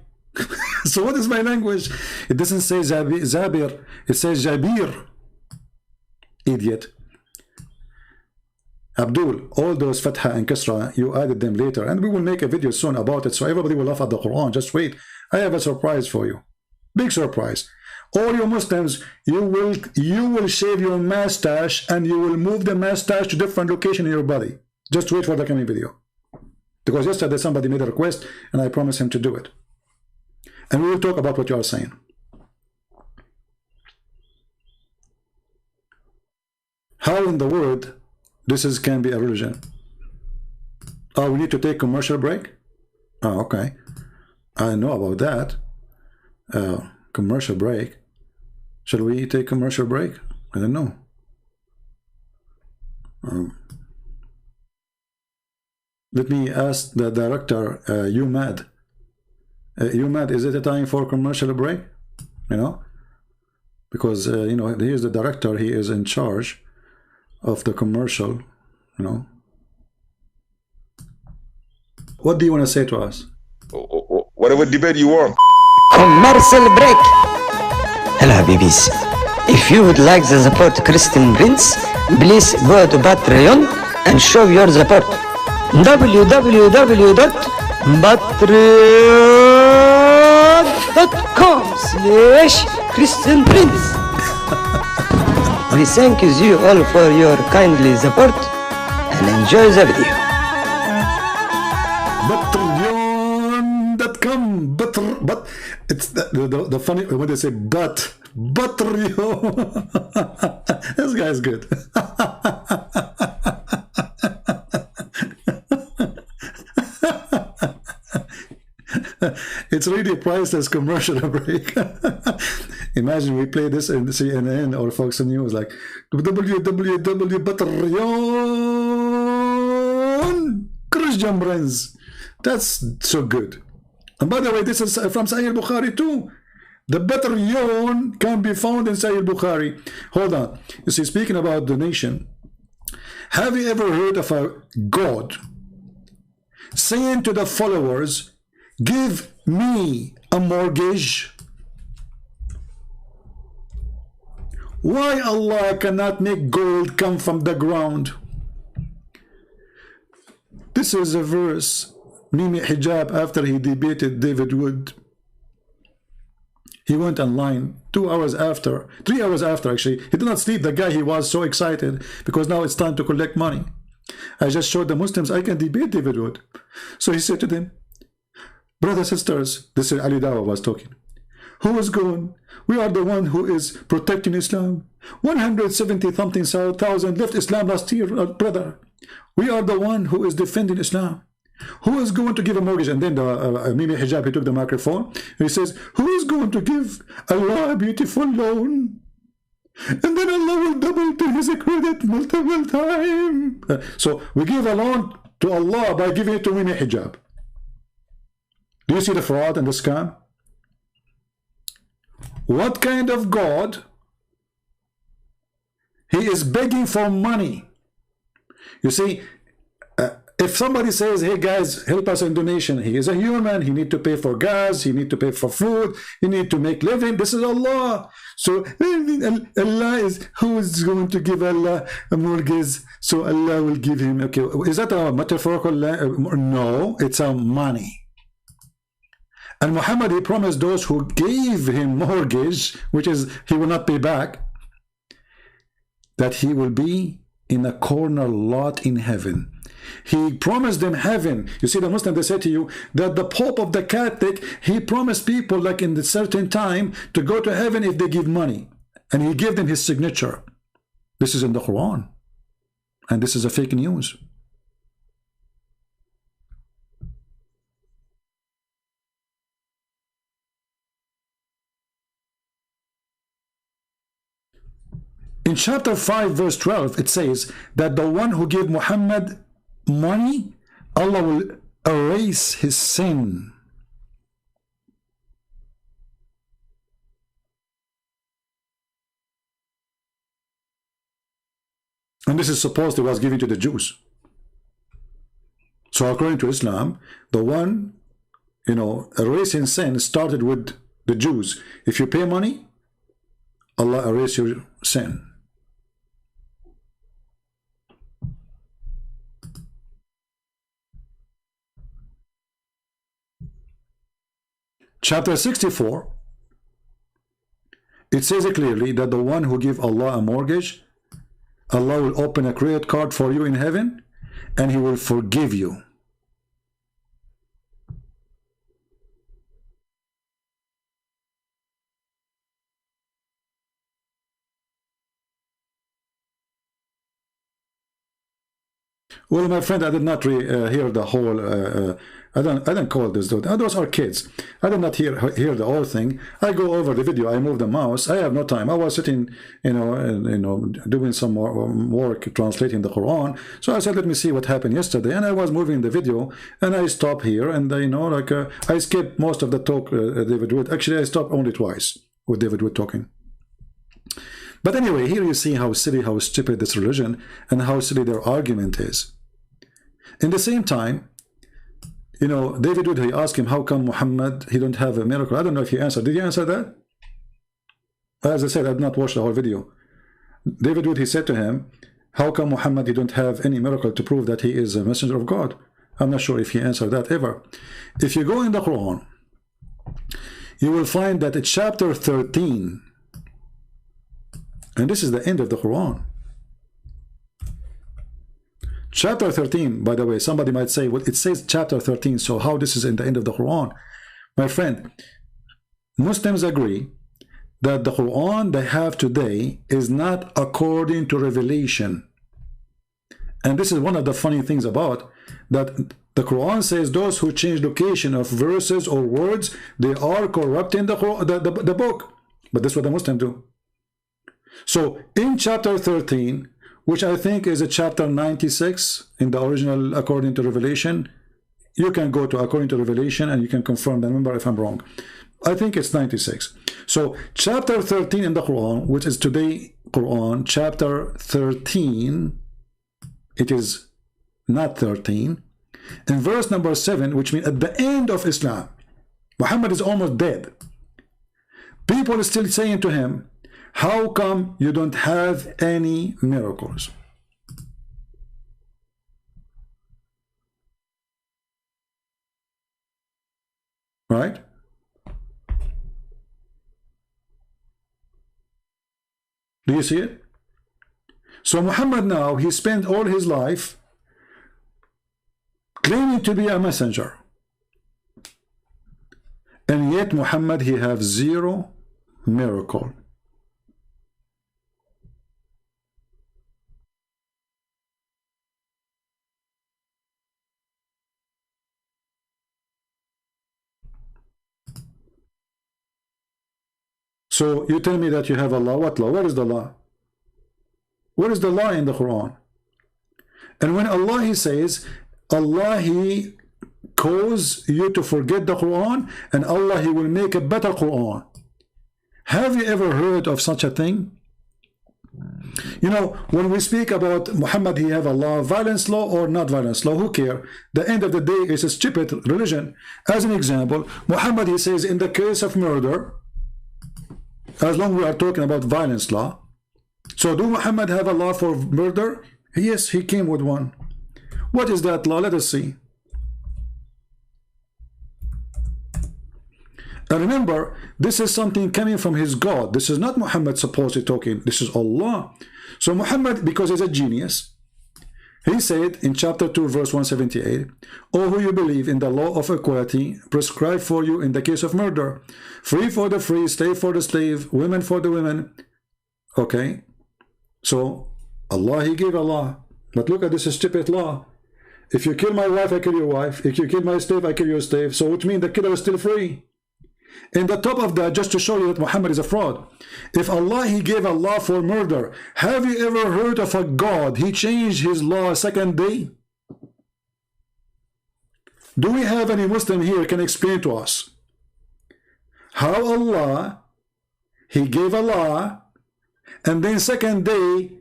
Speaker 1: So what is my language? It doesn't say Zabir, it says Jabir. Idiot. Abdul, all those Fatha and Kasra, you added them later, and we will make a video soon about it, so everybody will laugh at the Quran. Just wait. I have a surprise for you. Big surprise. All you Muslims, you will shave your mustache, and you will move the mustache to different location in your body. Just wait for the coming video. Because yesterday somebody made a request, and I promised him to do it. And we will talk about what you are saying. How in the world this can be a religion? Oh, we need to take commercial break? Oh, okay. I know about that. Commercial break. Shall we take commercial break? I don't know. Let me ask the director, you mad? You mad? Is it a time for commercial break? You know, because you know, he is the director. He is in charge of the commercial. You know, what do you want to say to us?
Speaker 7: Whatever debate you want.
Speaker 4: Commercial break. Hello, Habibis. If you would like to support Christian Prince, please go to Patreon and show your support. www.patreon.com/Christian Prince. We thank you all for your kindly support and enjoy the video.
Speaker 1: Patreon.com, but it's the funny when they say but Patreon. This guy's good. It's really a priceless commercial break. Imagine we play this in CNN or Fox News, like www.Patreon Christian Prince. That's so good. And by the way, this is from Sahih Bukhari too. The Patreon can be found in Sahih Bukhari. Hold on. You see, speaking about donation, have you ever heard of a God saying to the followers, give me a mortgage? Why Allah cannot make gold come from the ground? This is a verse Mimi Hijab, after he debated David Wood, he went online 2 hours after, 3 hours after actually. He did not sleep, the guy. He was so excited because now it's time to collect money. I just showed the Muslims I can debate David Wood. So he said to them, brothers, sisters, this is Ali Dawa was talking. Who is going? We are the one who is protecting Islam. 170-something thousand left Islam last year, brother. We are the one who is defending Islam. Who is going to give a mortgage? And then the Mimi Hijab, he took the microphone and he says, who is going to give Allah a beautiful loan? And then Allah will double to his credit multiple times. So we give a loan to Allah by giving it to Mimi Hijab. Do you see the fraud and the scam? What kind of God? He is begging for money. You see, if somebody says, hey guys, help us in donation, he is a human, he need to pay for gas, he need to pay for food, he need to make living. This is Allah. So Allah is, who is going to give Allah a mortgage? So Allah will give him, okay, is that a metaphorical? No, it's a money. And Muhammad, he promised those who gave him mortgage, which is he will not pay back, that he will be in a corner lot in heaven. He promised them heaven. You see, the Muslim, they say to you that the Pope of the Catholic, he promised people like in a certain time to go to heaven if they give money. And he gave them his signature. This is in the Quran. And this is a fake news. In chapter 5, verse 12, it says that the one who gave Muhammad money, Allah will erase his sin. And this is supposed it was given to the Jews. So according to Islam, the one, erasing sin started with the Jews. If you pay money, Allah erase your sin. Chapter 64, it says clearly that the one who gives Allah a mortgage, Allah will open a credit card for you in heaven and he will forgive you. Well, my friend, I did not hear the whole I don't call this dude. Those are kids. I did not hear the whole thing. I go over the video. I move the mouse. I have no time. I was sitting, doing some more work translating the Quran. So I said, let me see what happened yesterday. And I was moving the video, and I stopped here, and I skipped most of the talk. David Wood. Actually, I stopped only twice with David Wood talking. But anyway, here you see how silly, how stupid this religion, and how silly their argument is. In the same time, David Wood, he asked him, how come Muhammad, he don't have a miracle? I don't know if he answered. Did he answer that? As I said, I did not watch the whole video. David Wood, he said to him, how come Muhammad, he don't have any miracle to prove that he is a messenger of God? I'm not sure if he answered that ever. If you go in the Quran, you will find that it's chapter 13, and this is the end of the Quran. Chapter 13, by the way, somebody might say, well, it says chapter 13, so how this is in the end of the Quran? My friend, Muslims agree that the Quran they have today is not according to revelation. And this is one of the funny things about that the Quran says those who change location of verses or words, they are corrupting the book. But that's what the Muslims do. So in chapter 13, which I think is a chapter 96 in the original according to Revelation. You can go to according to Revelation and you can confirm the number if I'm wrong. I think it's 96. So chapter 13 in the Quran, which is today Quran, chapter 13, it is not 13. In verse number 7, which means at the end of Islam, Muhammad is almost dead. People are still saying to him, how come you don't have any miracles? Right? Do you see it? So Muhammad now, he spent all his life claiming to be a messenger. And yet Muhammad, he have zero miracle. So you tell me that you have a law. What law? Where is the law? Where is the law in the Quran? And when Allah, he says, Allah, he cause you to forget the Quran, and Allah, he will make a better Quran. Have you ever heard of such a thing? When we speak about Muhammad, he have a law, violence law or not violence law, who care? The end of the day is a stupid religion. As an example, Muhammad, he says, in the case of murder, as long as we are talking about violence law. So do Muhammad have a law for murder? Yes, he came with one. What is that law? Let us see. And remember, this is something coming from his God. This is not Muhammad supposedly talking. This is Allah. So Muhammad, because he's a genius, he said in chapter 2, verse 178, O who you believe in the law of equality prescribed for you in the case of murder, free for the free, slave for the slave, women for the women. Okay, so Allah, he gave a law. But look at this stupid law. If you kill my wife, I kill your wife. If you kill my slave, I kill your slave. So which means the killer is still free. In the top of that, just to show you that Muhammad is a fraud, if Allah, he gave a law for murder, have you ever heard of a God, he changed his law second day? Do we have any Muslim here can explain to us how Allah, he gave a law, and then second day,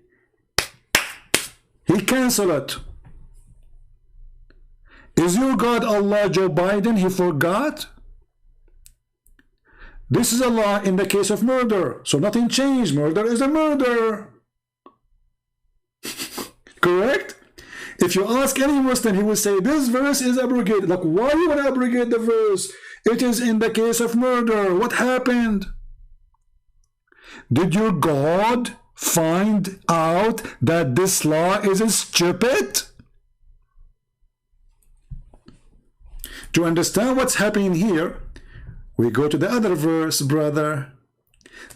Speaker 1: he canceled it? Is your God Allah Joe Biden, he forgot? This is a law in the case of murder. So nothing changed. Murder is a murder. Correct? If you ask any Muslim, he will say, this verse is abrogated. Like, why you want to abrogate the verse? It is in the case of murder. What happened? Did your God find out that this law is stupid? To understand what's happening here, we go to the other verse, brother.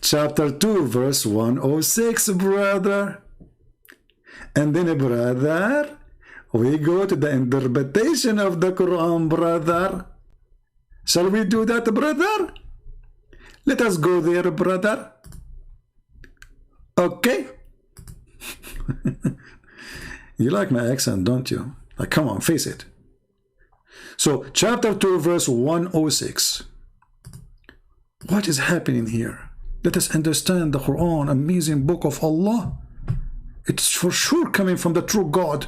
Speaker 1: Chapter 2, verse 106, brother. And then, brother, we go to the interpretation of the Quran, brother. Shall we do that, brother? Let us go there, brother. Okay. You like my accent, don't you? Like, come on, face it. So, chapter 2, verse 106. What is happening here? Let us understand the Quran, amazing book of Allah. It's for sure coming from the true God.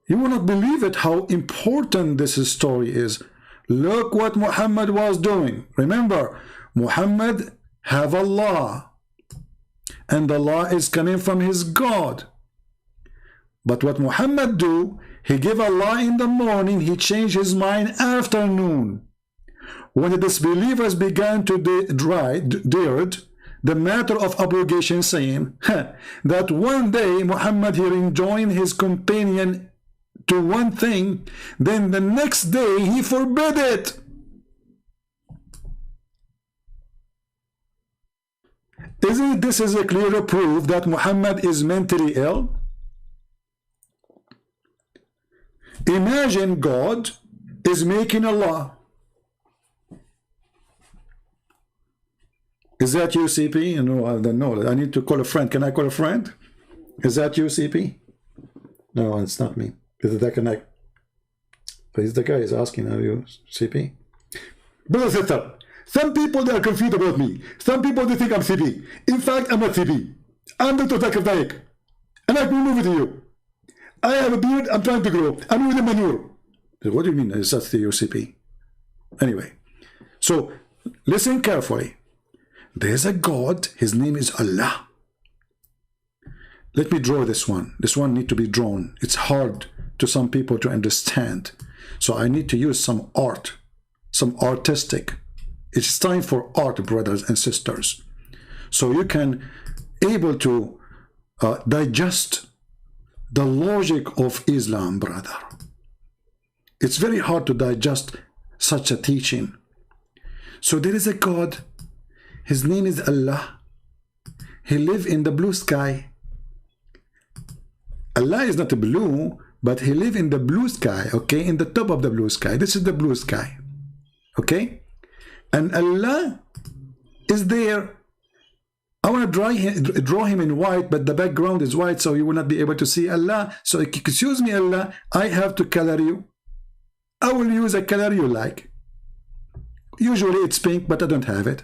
Speaker 1: You will not believe it how important this story is. Look what Muhammad was doing. Remember, Muhammad have Allah. And Allah is coming from his God. But what Muhammad do, he give Allah in the morning, he changed his mind afternoon. When the disbelievers began to dared the matter of obligation, saying that one day Muhammad he enjoined his companion to one thing, then the next day he forbid it. Isn't this is a clear proof that Muhammad is mentally ill? Imagine God is making a law. Is that you, CP? No, I don't know. I need to call a friend. Can I call a friend? Is that you, CP? No, it's not me. Is it that connect? But the guy is asking, are you CP? Brother, sister, some people they are confused about me. Some people they think I'm CP. In fact, I'm not CP. I'm Dr. Zakir Naik. And I will move with you. I have a beard, I'm trying to grow. I'm with the manure. What do you mean? Is that the UCP? Anyway, so listen carefully. There's a God, his name is Allah. Let me draw this one. This one needs to be drawn. It's hard to some people to understand. So I need to use some art, some artistic. It's time for art, brothers and sisters. So you can able to digest the logic of Islam, brother. It's very hard to digest such a teaching. So there is a God. His name is Allah. He lives in the blue sky. Allah is not blue, but he lives in the blue sky, okay? In the top of the blue sky. This is the blue sky, okay? And Allah is there. I want to draw him in white, but the background is white, so you will not be able to see Allah. So excuse me, Allah, I have to color you. I will use a color you like. Usually it's pink, but I don't have it.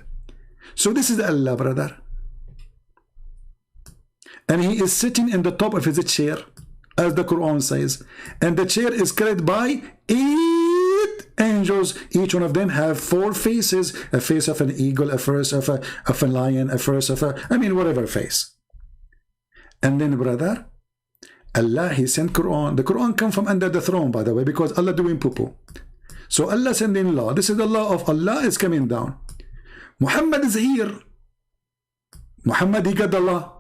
Speaker 1: So this is Allah, brother. And he is sitting in the top of his chair, as the Quran says. And the chair is carried by 8 angels. Each one of them have 4 faces. A face of an eagle, a face of a lion, a face of whatever face. And then, brother, Allah, he sent Quran. The Quran come from under the throne, by the way, because Allah doing poo-poo. So Allah sending law. This is the law of Allah is coming down. Muhammad is here. Muhammad, he got the law.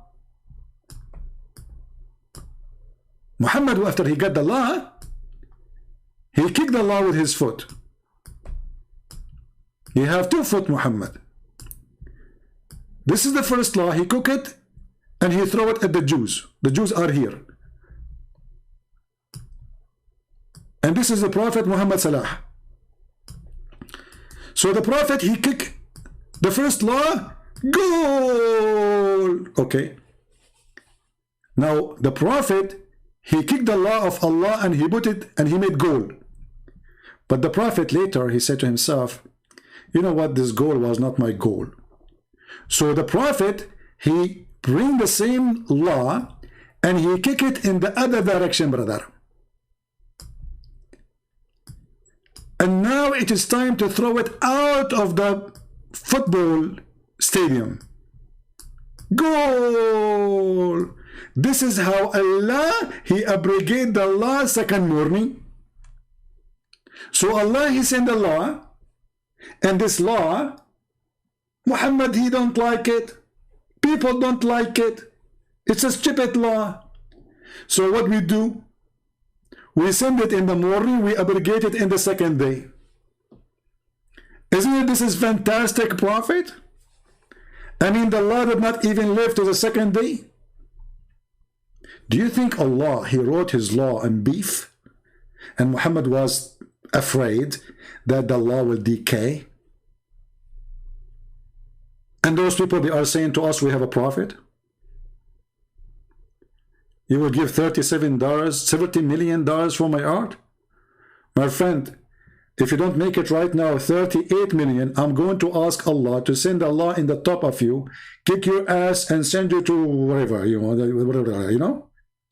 Speaker 1: Muhammad, after he got the law, he kicked the law with his foot. He have 2 foot, Muhammad. This is the first law. He cook it and he throw it at the Jews. The Jews are here. And this is the Prophet Muhammad Salah. So the Prophet, he kick the first law, goal. Okay. Now the Prophet, he kicked the law of Allah and he put it and he made goal. But the Prophet later, he said to himself, you know what, this goal was not my goal. So the Prophet, he bring the same law and he kick it in the other direction, brother. And now it is time to throw it out of the football stadium. Goal! This is how Allah, he abrogate the law second morning. So Allah, he sent the law, and this law, Muhammad, he don't like it. People don't like it. It's a stupid law. So what we do? We send it in the morning, we abrogate it in the second day. Isn't it this is fantastic, Prophet? I mean, the law did not even live to the second day. Do you think Allah, He wrote His law on beef, and Muhammad was afraid that the law will decay? And those people, they are saying to us, we have a prophet. You will give $70 million for my art? My friend, if you don't make it right now, 38 million, I'm going to ask Allah to send Allah in the top of you, kick your ass and send you to wherever, whatever,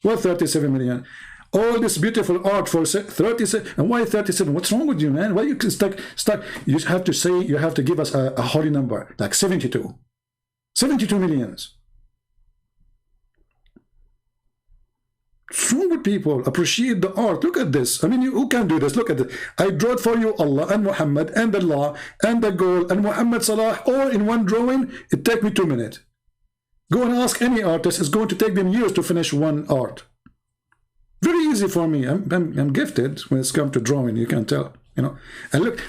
Speaker 1: What 37 million? All this beautiful art for 37, and why 37? What's wrong with you, man? Why you stuck? You have to say, you have to give us a holy number, like 72. 72 millions. What's wrong with people? Appreciate the art. Look at this. I mean, who can do this? Look at it. I drew it for you, Allah and Muhammad and the law and the goal and Muhammad Salah all in one drawing. It take me 2 minutes. Go and ask any artist. It's going to take them years to finish one art. Very easy for me. I'm gifted when it's come to drawing. You can tell, And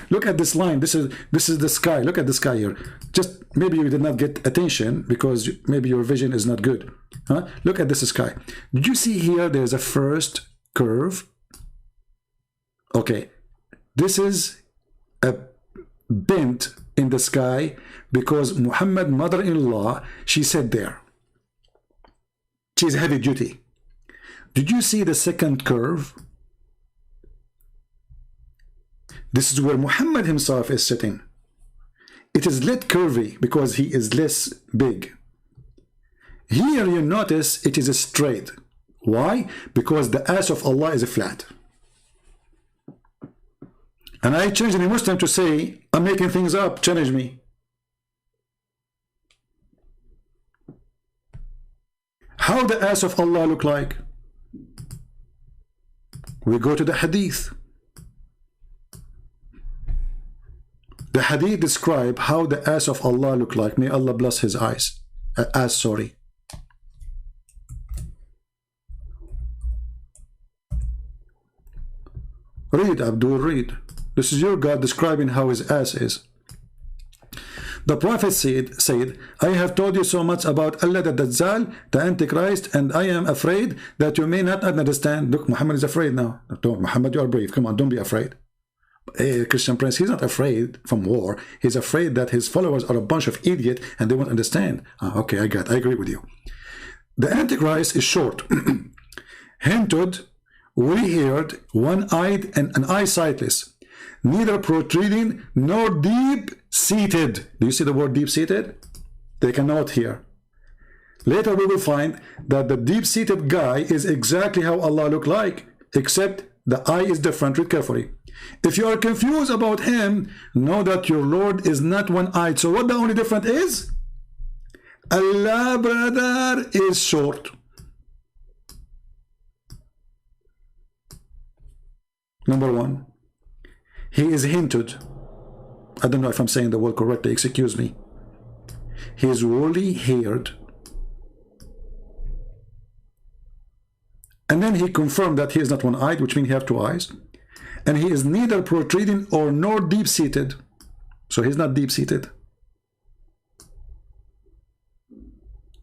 Speaker 1: look at this line. This is the sky. Look at the sky here. Just maybe you did not get attention because maybe your vision is not good. Huh? Look at this sky. Did you see here? There's a first curve. Okay, this is a bend in the sky because Muhammad, mother-in-law, she said there. She's heavy duty. Did you see the second curve? This is where Muhammad himself is sitting. It is less curvy because he is less big. Here you notice it is straight. Why? Because the ass of Allah is flat. And I changed any Muslim to say, I'm making things up, challenge me. How the ass of Allah look like? We go to the hadith. The hadith describe how the ass of Allah look like. May Allah bless his eyes. Sorry. Read, Abdul, read. This is your God describing how his ass is. The Prophet said, I have told you so much about Allah the Dajjal, the Antichrist, and I am afraid that you may not understand. Look, Muhammad is afraid now. Don't, Muhammad, you are brave. Come on, don't be afraid. Christian Prince, he's not afraid from war. He's afraid that his followers are a bunch of idiots and they won't understand. Okay, I agree with you. The Antichrist is short, hinted, woolly-haired, one-eyed, and an eye sightless, neither protruding nor deep-seated. Do you see the word deep-seated? Take a note here. Later we will find that the deep-seated guy is exactly how Allah looked like, except the eye is different. Read carefully. If you are confused about him, know that your Lord is not one-eyed. So what the only difference is? Allah, brother, is short. Number one, he is hinted. I don't know if I'm saying the word correctly, excuse me. He is woolly haired. And then he confirmed that he is not one-eyed, which means he has two eyes. And he is neither protruding or nor deep-seated. So he's not deep-seated.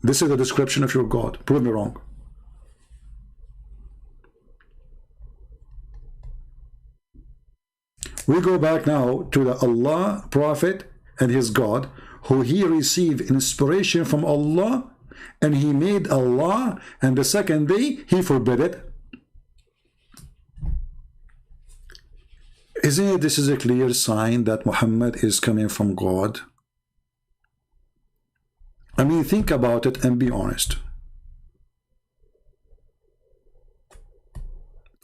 Speaker 1: This is the description of your God. Prove me wrong. We go back now to the Allah, Prophet, and his God, who he received inspiration from Allah, and he made Allah, and the second day he forbid it. Isn't it this is a clear sign that Muhammad is coming from God? I mean, think about it and be honest.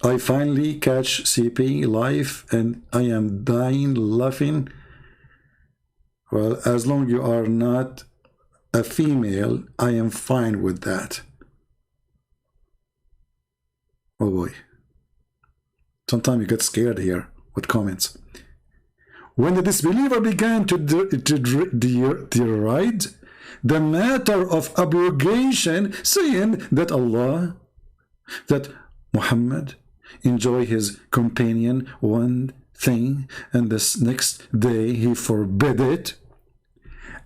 Speaker 1: I finally catch CP live and I am dying laughing. Well, as long as you are not a female, I am fine with that. Oh boy. Sometimes you get scared here with comments. When the disbeliever began to deride the matter of abrogation, saying that Allah, that Muhammad enjoy his companion one thing and this next day he forbid it,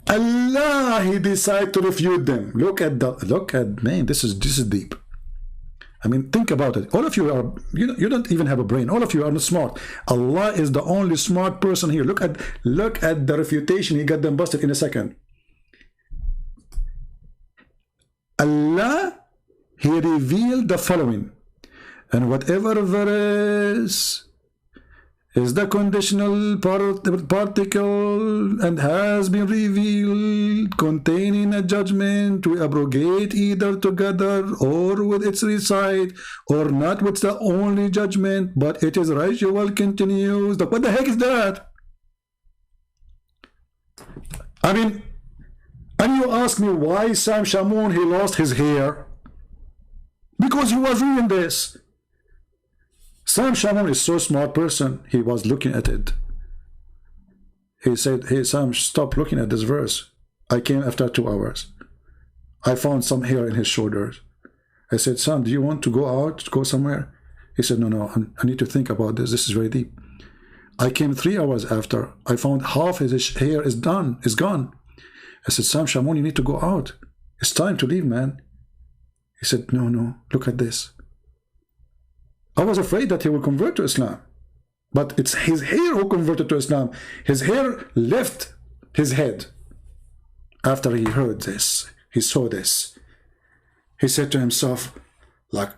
Speaker 1: Allah, he decided to refute them. Look at man, this is deep. I mean, think about it. All of you are, you don't even have a brain. All of you are not smart. Allah is the only smart person here. Look at the refutation. He got them busted in a second. Allah, He revealed the following. And whatever verse is the conditional particle and has been revealed containing a judgment to abrogate either together or with its recite or not with the only judgment, but it is ritual continues. What the heck is that? I mean, and you ask me why Sam Shamoun, he lost his hair? Because he was reading this. Sam Shamoun is so smart person. He was looking at it. He said, hey Sam, stop looking at this verse. I came after 2 hours. I found some hair in his shoulders. I said, Sam, do you want to go out, go somewhere? He said, no, I need to think about this. This is very deep. I came 3 hours after. I found half his hair is gone. I said, Sam Shamoun, you need to go out. It's time to leave, man. He said, no, look at this. I was afraid that he will convert to Islam. But it's his hair who converted to Islam. His hair left his head. After he heard this, he saw this. He said to himself, like,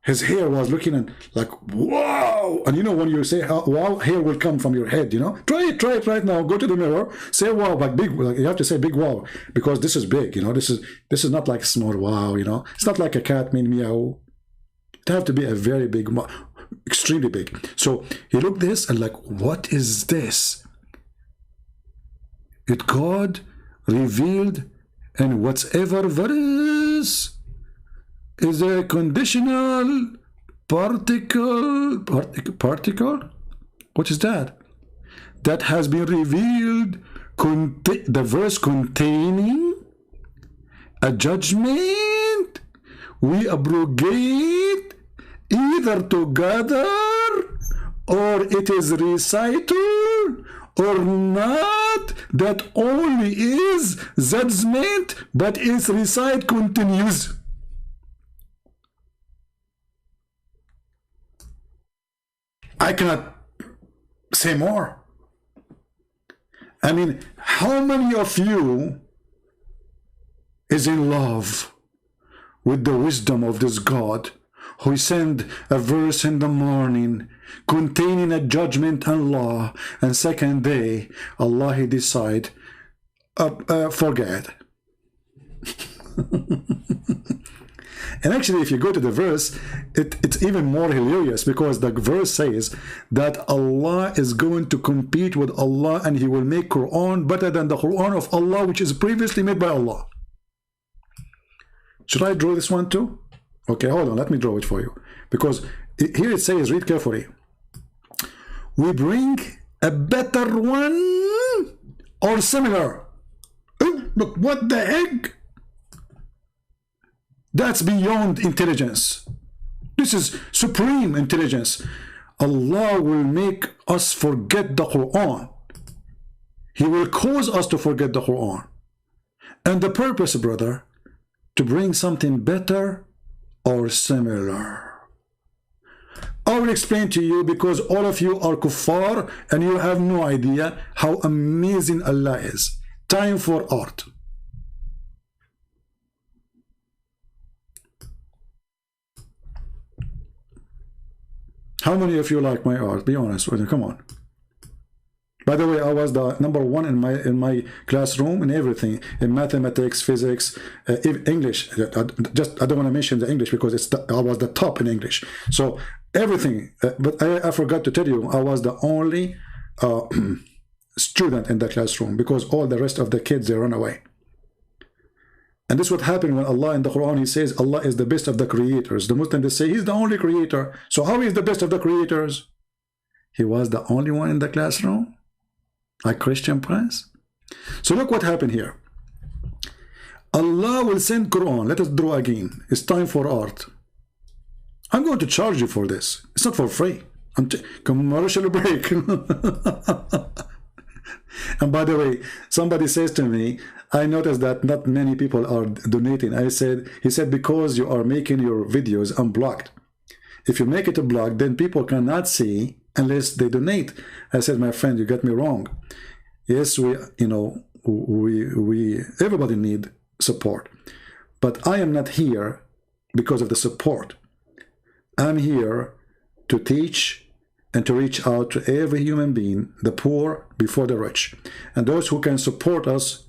Speaker 1: his hair was looking and like, wow. And you know when you say wow, hair will come from your head, you know. Try it right now. Go to the mirror, say wow, like big, like you have to say big wow, because this is big, you know. This is not like a small wow, you know. It's not like a cat mean meow. It have to be a very big, extremely big. So he looked this and like, what is this? It God revealed, and whatever verse is a conditional particle. What is that? That has been revealed, the verse containing a judgment we abrogate either together or it is recital or not, that only is judgment but its recite continues. I cannot say more. I mean, how many of you is in love with the wisdom of this God who sent a verse in the morning containing a judgment and law, and second day Allah he decide forget. And actually, if you go to the verse, it's even more hilarious, because the verse says that Allah is going to compete with Allah and he will make Quran better than the Quran of Allah, which is previously made by Allah. Should I draw this one too? Okay, hold on, let me draw it for you. Because here it says, read carefully. We bring a better one or similar. Oh, look, what the heck? That's beyond intelligence. This is supreme intelligence. Allah will make us forget the Quran. He will cause us to forget the Quran. And the purpose, brother, to bring something better or similar. I will explain to you, because all of you are kuffar and you have no idea how amazing Allah is. Time for art. How many of you like my art? Be honest with me. Come on. By the way, I was the #1 in my classroom in everything, in mathematics, physics, English. I don't want to mention the English because I was the top in English. So everything. But I forgot to tell you, I was the only student in the classroom, because all the rest of the kids, they run away. And this is what happened when Allah in the Quran, he says Allah is the best of the creators. The Muslims, they say he's the only creator. So how is the best of the creators? He was the only one in the classroom, like Christian Prince. So look what happened here. Allah will send Quran. Let us draw again. It's time for art. I'm going to charge you for this. It's not for free. Commercial break. And by the way, somebody says to me, I noticed that not many people are donating. He said, because you are making your videos unblocked. If you make it a block, then people cannot see unless they donate. I said, my friend, you got me wrong. Yes, everybody need support. But I am not here because of the support. I'm here to teach and to reach out to every human being, the poor before the rich. And those who can support us,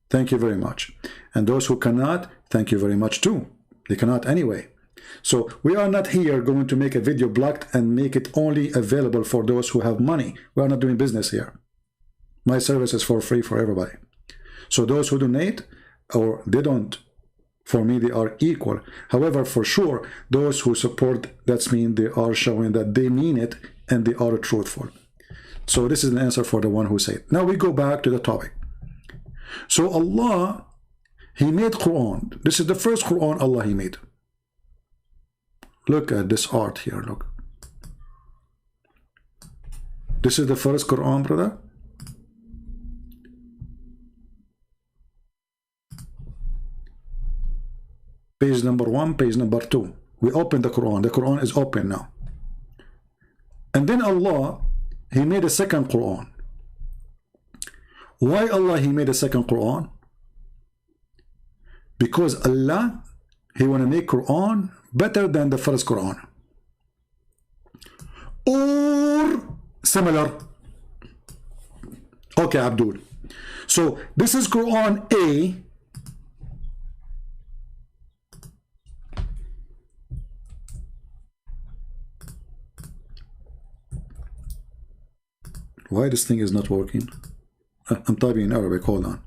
Speaker 1: thank you very much. And those who cannot, thank you very much too. They cannot anyway. So we are not here going to make a video blocked and make it only available for those who have money. We are not doing business here. My service is for free for everybody. So those who donate or they don't, for me, they are equal. However, for sure, those who support, that means they are showing that they mean it and they are truthful. So this is an answer for the one who said. Now we go back to the topic. So Allah, He made Quran. This is the first Quran Allah He made. Look at this art here, look. This is the first Quran, brother. Page number 1, page number 2. We open the Quran. The Quran is open now. And then Allah, He made a second Quran. Why Allah He made a second Quran? Because Allah, He want to make Quran better than the first Quran. Or similar. Okay, Abdul. So this is Quran A. Why this thing is not working? I'm typing in Arabic, hold on.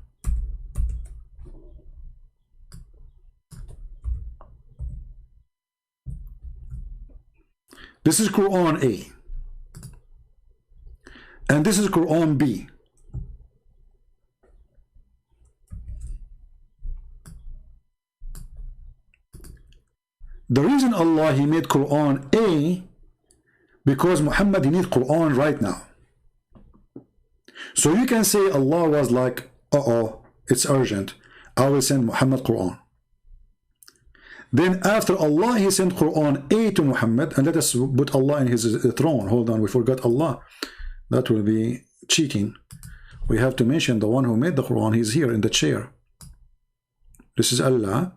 Speaker 1: This is Quran A. And this is Quran B. The reason Allah He made Quran A, because Muhammad He needs Quran right now. So you can say Allah was like, it's urgent. I will send Muhammad Quran. Then after Allah, He sent Quran A to Muhammad, and let us put Allah in His throne. Hold on, we forgot Allah. That will be cheating. We have to mention the one who made the Quran. He's here in the chair. This is Allah.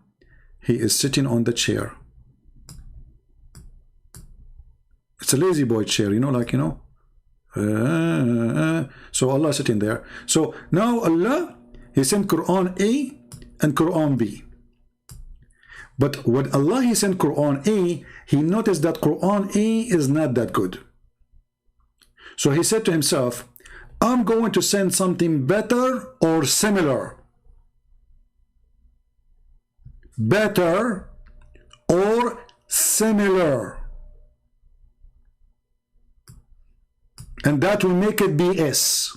Speaker 1: He is sitting on the chair. It's a lazy boy chair, so Allah sitting there. So now Allah, He sent Quran A and Quran B. But when Allah He sent Quran A, He noticed that Quran A is not that good. So He said to Himself, I'm going to send something better or similar. Better or similar. And that will make it BS.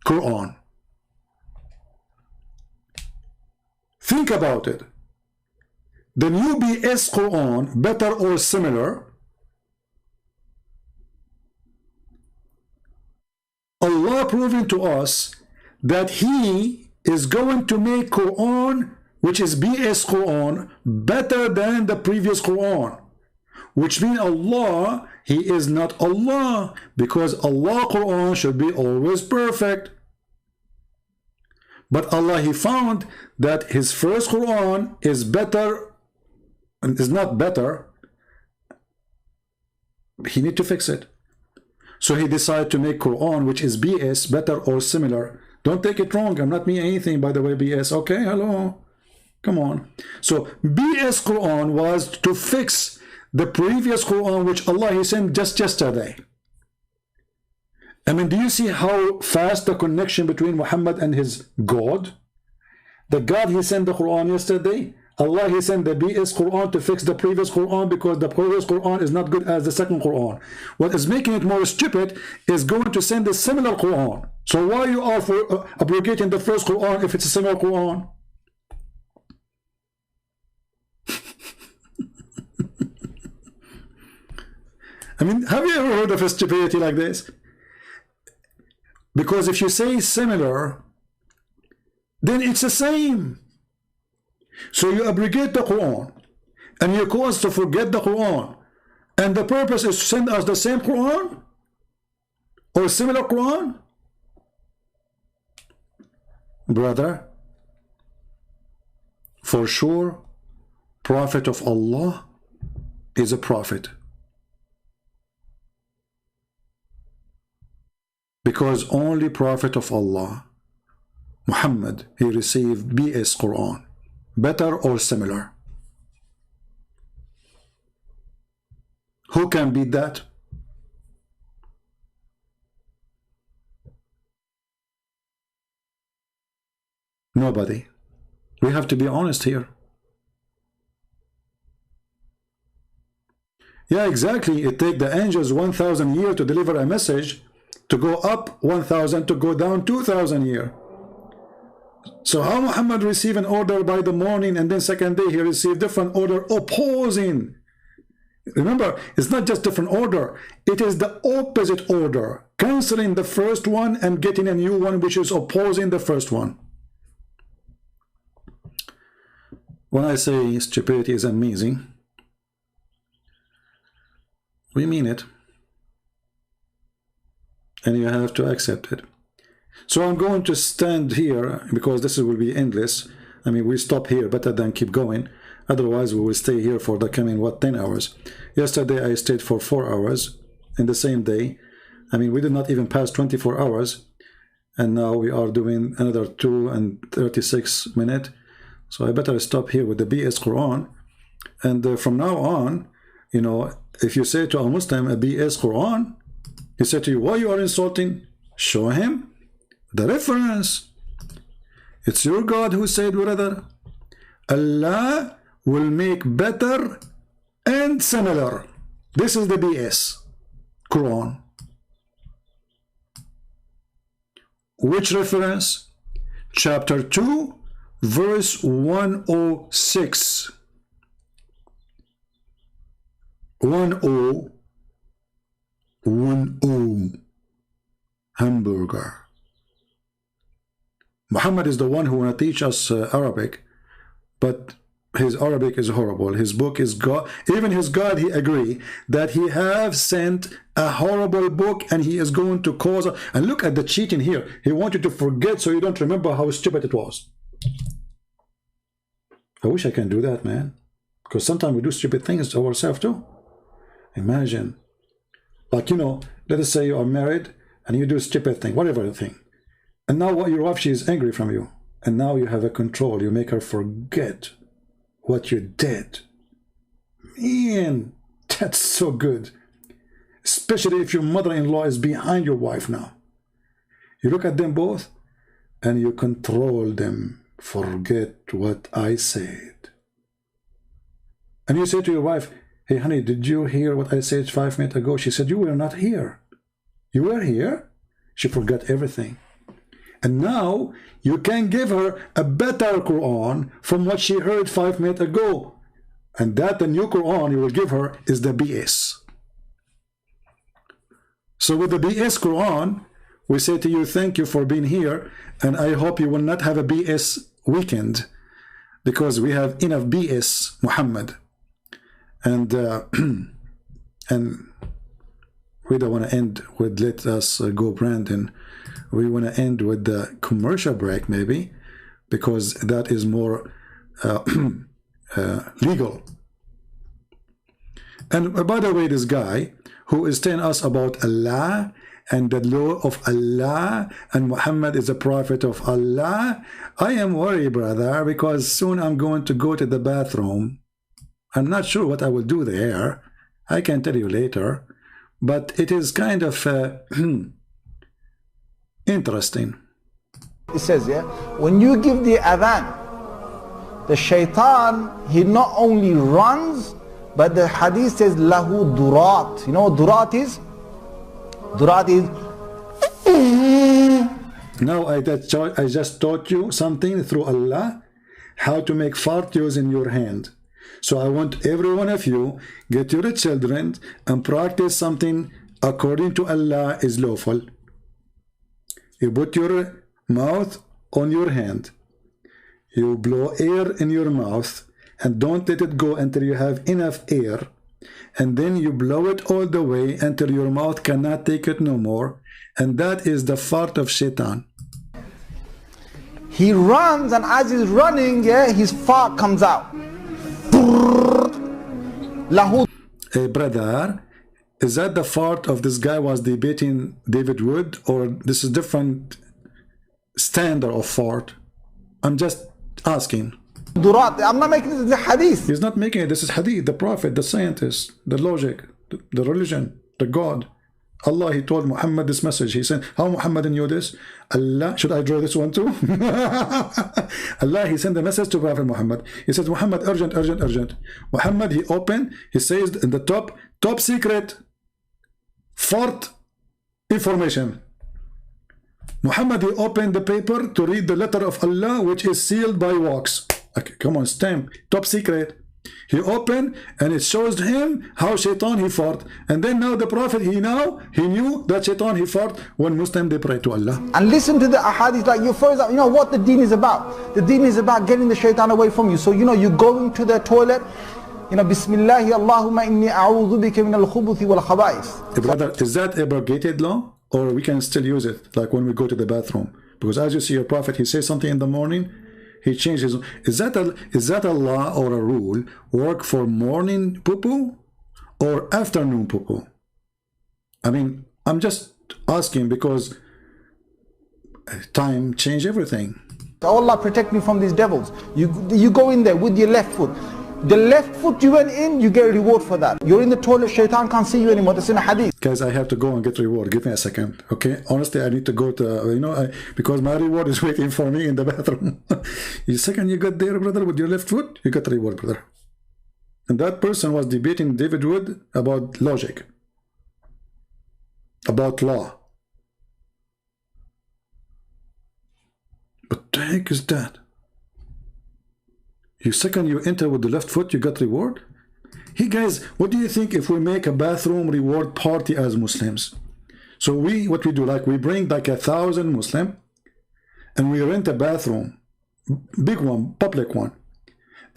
Speaker 1: Quran. Think about it. The new BS Quran, better or similar, Allah proving to us that He is going to make Quran, which is BS Quran, better than the previous Quran. Which means Allah, He is not Allah, because Allah Quran should be always perfect. But Allah, He found that His first Quran is better, and is not better. He need to fix it. So He decided to make Quran, which is BS, better or similar. Don't take it wrong. I'm not meaning anything, by the way, BS. Okay, hello. Come on. So BS Quran was to fix the previous Quran which Allah He sent just yesterday. I mean, do you see how fast the connection between Muhammad and his God? The God He sent the Quran yesterday, Allah He sent the BS Quran to fix the previous Quran, because the previous Quran is not good as the second Quran. What is making it more stupid is going to send a similar Quran. So why you are for abrogating the first Quran if it's a similar Quran? I mean, have you ever heard of a stupidity like this? Because if you say similar, then it's the same. So you abrogate the Quran, and you cause us to forget the Quran, and the purpose is to send us the same Quran or similar Quran? Brother, for sure, Prophet of Allah is a prophet. Because only Prophet of Allah, Muhammad, he received BS Quran, better or similar. Who can beat that? Nobody. We have to be honest here. Yeah, exactly. It takes the angels 1,000 years to deliver a message, to go up 1,000, to go down 2,000 years. So how Muhammad received an order by the morning, and then second day he received different order opposing? Remember, it's not just different order, it is the opposite order, canceling the first one and getting a new one which is opposing the first one. When I say stupidity is amazing, we mean it. And you have to accept it. So I'm going to stand here because this will be endless. I mean, we stop here better than keep going. Otherwise, we will stay here for the coming, 10 hours. Yesterday, I stayed for 4 hours in the same day. I mean, we did not even pass 24 hours. And now we are doing another 2 and 36 minutes. So I better stop here with the BS Quran. And from now on, you know, if you say to a Muslim a BS Quran, he said to you, why you are insulting? Show him the reference. It's your God who said, brother, Allah will make better and similar. This is the BS Quran. Which reference? Chapter 2, verse 106. 10. Hamburger. Muhammad is the one who want to teach us Arabic, but his Arabic is horrible. His book is God. Even his God, he agree that he have sent a horrible book, and he is going to cause. And look at the cheating here. He wants you to forget so you don't remember how stupid it was. I wish I can do that, man, because sometimes we do stupid things to ourselves too. Imagine, like, you know, let us say you are married and you do a stupid thing, whatever thing, and now what your wife, she is angry from you, and now you have a control. You make her forget what you did. Man, that's so good. Especially if your mother-in-law is behind your wife now. You look at them both and you control them. Forget what I said. And you say to your wife, hey honey, did you hear what I said 5 minutes ago? She said, you were not here. You were here? She forgot everything. And now you can give her a better Quran from what she heard 5 minutes ago. And that the new Quran you will give her is the BS. So with the BS Quran, we say to you, thank you for being here. And I hope you will not have a BS weekend, because we have enough BS Muhammad. And and we don't want to end with let us go Brandon. We want to end with the commercial break maybe, because that is more legal. And by the way, this guy who is telling us about Allah and the law of Allah and Muhammad is a prophet of Allah, I am worried, brother, because soon I'm going to go to the bathroom. I'm not sure what I will do there. I can tell you later. But it is kind of interesting.
Speaker 8: It says, yeah, when you give the adhan, the shaitan, he not only runs, but the hadith says, lahu durat. You know what durat is? Durat is...
Speaker 1: Now I just taught you something through Allah, how to make fart using your hand. So I want every one of you, get your children and practice something according to Allah is lawful. You put your mouth on your hand. You blow air in your mouth and don't let it go until you have enough air. And then you blow it all the way until your mouth cannot take it no more. And that is the fart of Shaitan.
Speaker 8: He runs, and as he's running, his fart comes out.
Speaker 1: Hey brother, is that the fart of this guy was debating David Wood, or this is different standard of fart? I'm just asking.
Speaker 8: I'm not making this the hadith.
Speaker 1: He's not making it. This is hadith, the prophet, the scientist, the logic, the religion, the God. Allah, he told Muhammad this message. He said, how Muhammad knew this? Allah, should I draw this one too? Allah, he sent the message to Prophet Muhammad. He says, Muhammad, urgent, urgent, urgent. Muhammad, he opened, he says in the top secret, fart information. Muhammad, he opened the paper to read the letter of Allah, which is sealed by wax. Okay, come on, stamp, top secret. He opened and it shows him how Shaitan he fought. And then now the Prophet, he knew that Shaitan he fought when Muslim they pray to Allah.
Speaker 8: And listen to the ahadith, like you first, you know what the deen is about. The deen is about getting the Shaitan away from you. So you go into the toilet, Bismillahi Allahumma inni a'udhu bika min al-khubuthi wal khaba'ith.
Speaker 1: Brother, is that abrogated law? Or we can still use it, like when we go to the bathroom? Because as you see your Prophet, he says something in the morning, he changes. Is that a law or a rule work for morning poo-poo or afternoon poo-poo? I mean, I'm just asking because time changed everything.
Speaker 8: Allah protect me from these devils. You go in there with your left foot. The left foot you went in, you get a reward for that. You're in the toilet, Shaitan can't see you anymore. That's in a hadith.
Speaker 1: Guys, I have to go and get reward. Give me a second, okay? Honestly, I need to go to, because my reward is waiting for me in the bathroom. The second you got there, brother, with your left foot, you got a reward, brother. And that person was debating David Wood about logic, about law. What the heck is that? Second you enter with the left foot, you got reward? Hey guys, what do you think if we make a bathroom reward party as Muslims? So what we do, like we bring like 1,000 Muslim and we rent a bathroom, big one, public one.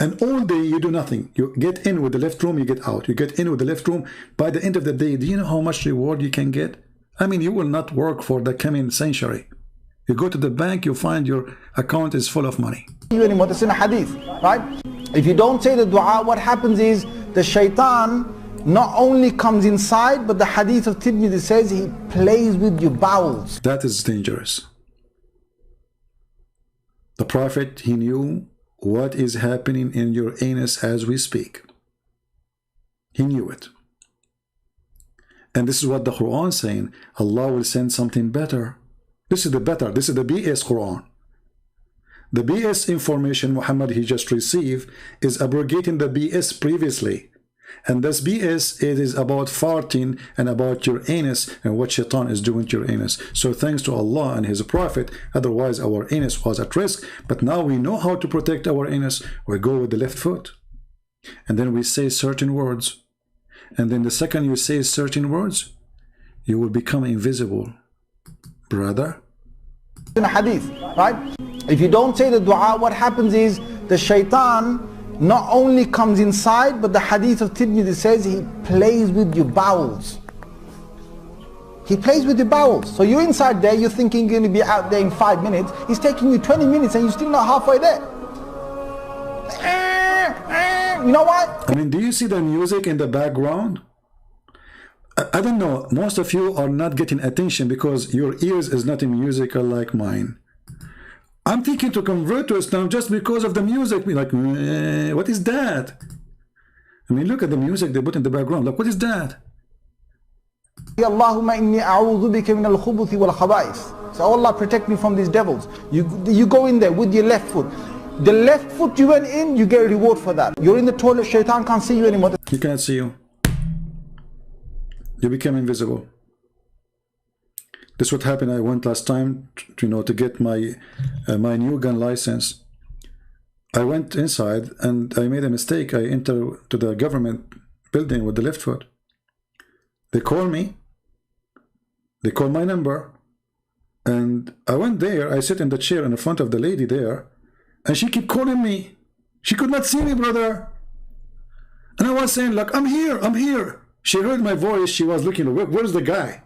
Speaker 1: And all day you do nothing. You get in with the left room, you get out. You get in with the left room. By the end of the day, do you know how much reward you can get? I mean, you will not work for the coming century. You go to the bank, you find your account is full of money.
Speaker 8: Anymore, that's in a hadith, right? If you don't say the dua, what happens is the Shaitan not only comes inside, but the hadith of Tirmidhi says he plays with your bowels.
Speaker 1: That is dangerous. The Prophet, he knew what is happening in your anus as we speak. He knew it. And this is what the Quran is saying. Allah will send something better. This is the better. This is the BS Quran. The BS information Muhammad he just received is abrogating the BS previously. And this BS, it is about farting and about your anus and what Shaitan is doing to your anus. So thanks to Allah and His Prophet, otherwise our anus was at risk. But now we know how to protect our anus. We go with the left foot. And then we say certain words. And then the second you say certain words, you will become invisible. Brother?
Speaker 8: In a hadith, right? If you don't say the dua, what happens is the Shaitan not only comes inside, but the hadith of Tirmidhi says he plays with your bowels. He plays with your bowels. So you're inside there, you're thinking you're going to be out there in 5 minutes. He's taking you 20 minutes and you're still not halfway there. You know what?
Speaker 1: I mean, do you see the music in the background? I don't know, most of you are not getting attention because your ears is not musical like mine. I'm thinking to convert to Islam just because of the music. Like, what is that? I mean, look at the music they put in the background. Like, what is that?
Speaker 8: Allahumma inni a'udhu bika min al-khubuthi wal khaba'ith. So Allah protect me from these devils. You go in there with your left foot. The left foot you went in, you get a reward for that. You're in the toilet, Shaitan can't see you anymore.
Speaker 1: He can't see you. You become invisible. This is what happened. I went last time to get my new gun license. I went inside and I made a mistake. I entered to the government building with the left foot. They call me. They call my number. And I went there, I sit in the chair in front of the lady there, and she kept calling me. She could not see me, brother. And I was saying, like, I'm here, I'm here. She heard my voice, she was looking, where's the guy?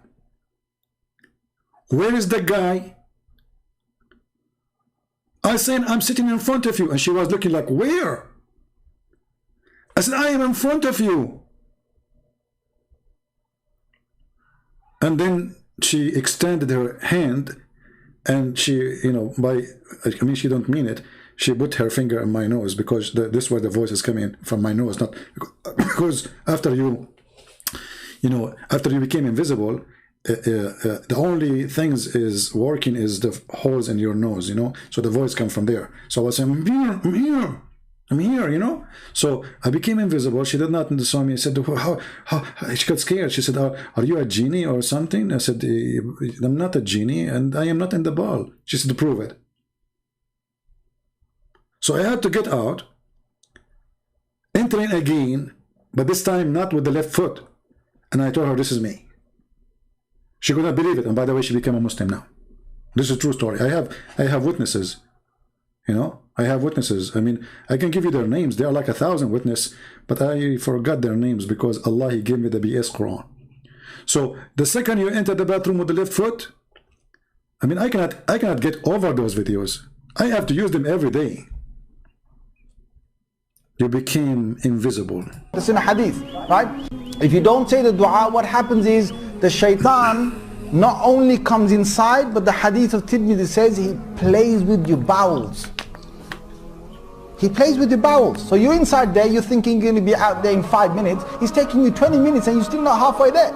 Speaker 1: Where is the guy? I said, I'm sitting in front of you. And she was looking like, where? I said, I am in front of you. And then she extended her hand, and she, you know, I mean, she don't mean it. She put her finger on my nose, because this is where the voice is coming from, my nose, not because after you after you became invisible, the only things is working is the holes in your nose, you know, so the voice comes from there. So I was saying, I'm here, you know. So I became invisible. She did not saw me. I said, how? She got scared. She said, are you a genie or something? I said, I'm not a genie, and I am not in the ball. She said, prove it. So I had to get out, entering again, but this time not with the left foot. And I told her, this is me. She could not believe it. And by the way, she became a Muslim now. This is a true story. I have witnesses. You know, I have witnesses. I mean, I can give you their names. They are like 1,000 witnesses, but I forgot their names because Allah, He gave me the BS Quran. So the second you enter the bathroom with the left foot, I mean, I cannot get over those videos. I have to use them every day. You became invisible.
Speaker 8: It's in a hadith, right? If you don't say the dua, what happens is the shaitan not only comes inside, but the hadith of Tirmidhi says he plays with your bowels. He plays with your bowels. So you're inside there, you're thinking you're going to be out there in 5 minutes. He's taking you 20 minutes and you're still not halfway there.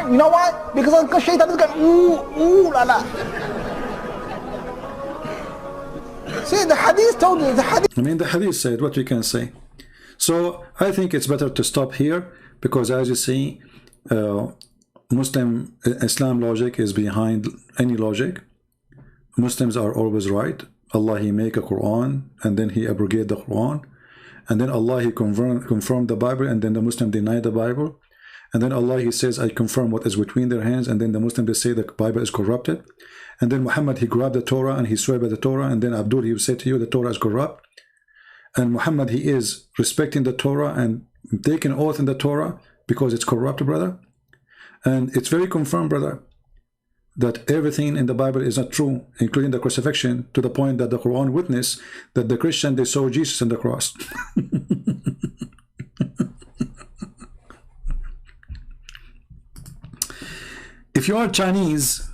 Speaker 8: You know why? Because shaitan is going, ooh, la la. See, the hadith told you, the hadith.
Speaker 1: I mean, the hadith said what we can say. So I think it's better to stop here, because as you see, Islam logic is behind any logic. Muslims are always right. Allah, He make a Quran, and then He abrogate the Quran, and then Allah, He confirm the Bible, and then the Muslim deny the Bible, and then Allah, He says, I confirm what is between their hands, and then the Muslim, they say the Bible is corrupted, and then Muhammad, he grabbed the Torah and he swear by the Torah, and then Abdul, he will say to you the Torah is corrupt, and Muhammad, he is respecting the Torah and taking oath in the Torah because it's corrupt, brother. And it's very confirmed, brother, that everything in the Bible is not true, including the crucifixion, to the point that the Quran witness that the Christian, they saw Jesus on the cross. If you are Chinese,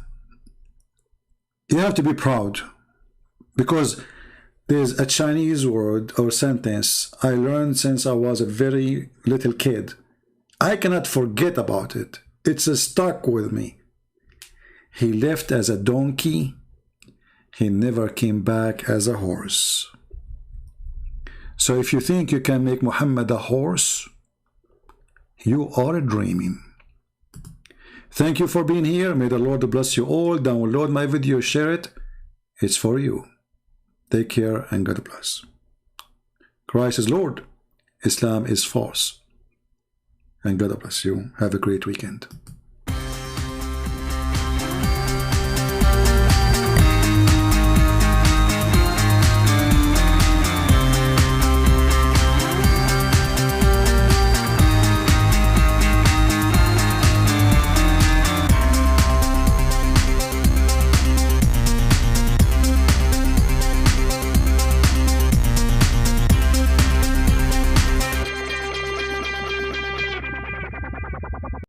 Speaker 1: you have to be proud, because there's a Chinese word or sentence I learned since I was a very little kid. I cannot forget about it. It's stuck with me. He left as a donkey. He never came back as a horse. So if you think you can make Muhammad a horse, you are dreaming. Thank you for being here. May the Lord bless you all. Download my video, share it. It's for you. Take care and God bless. Christ is Lord. Islam is false. And God bless you. Have a great weekend.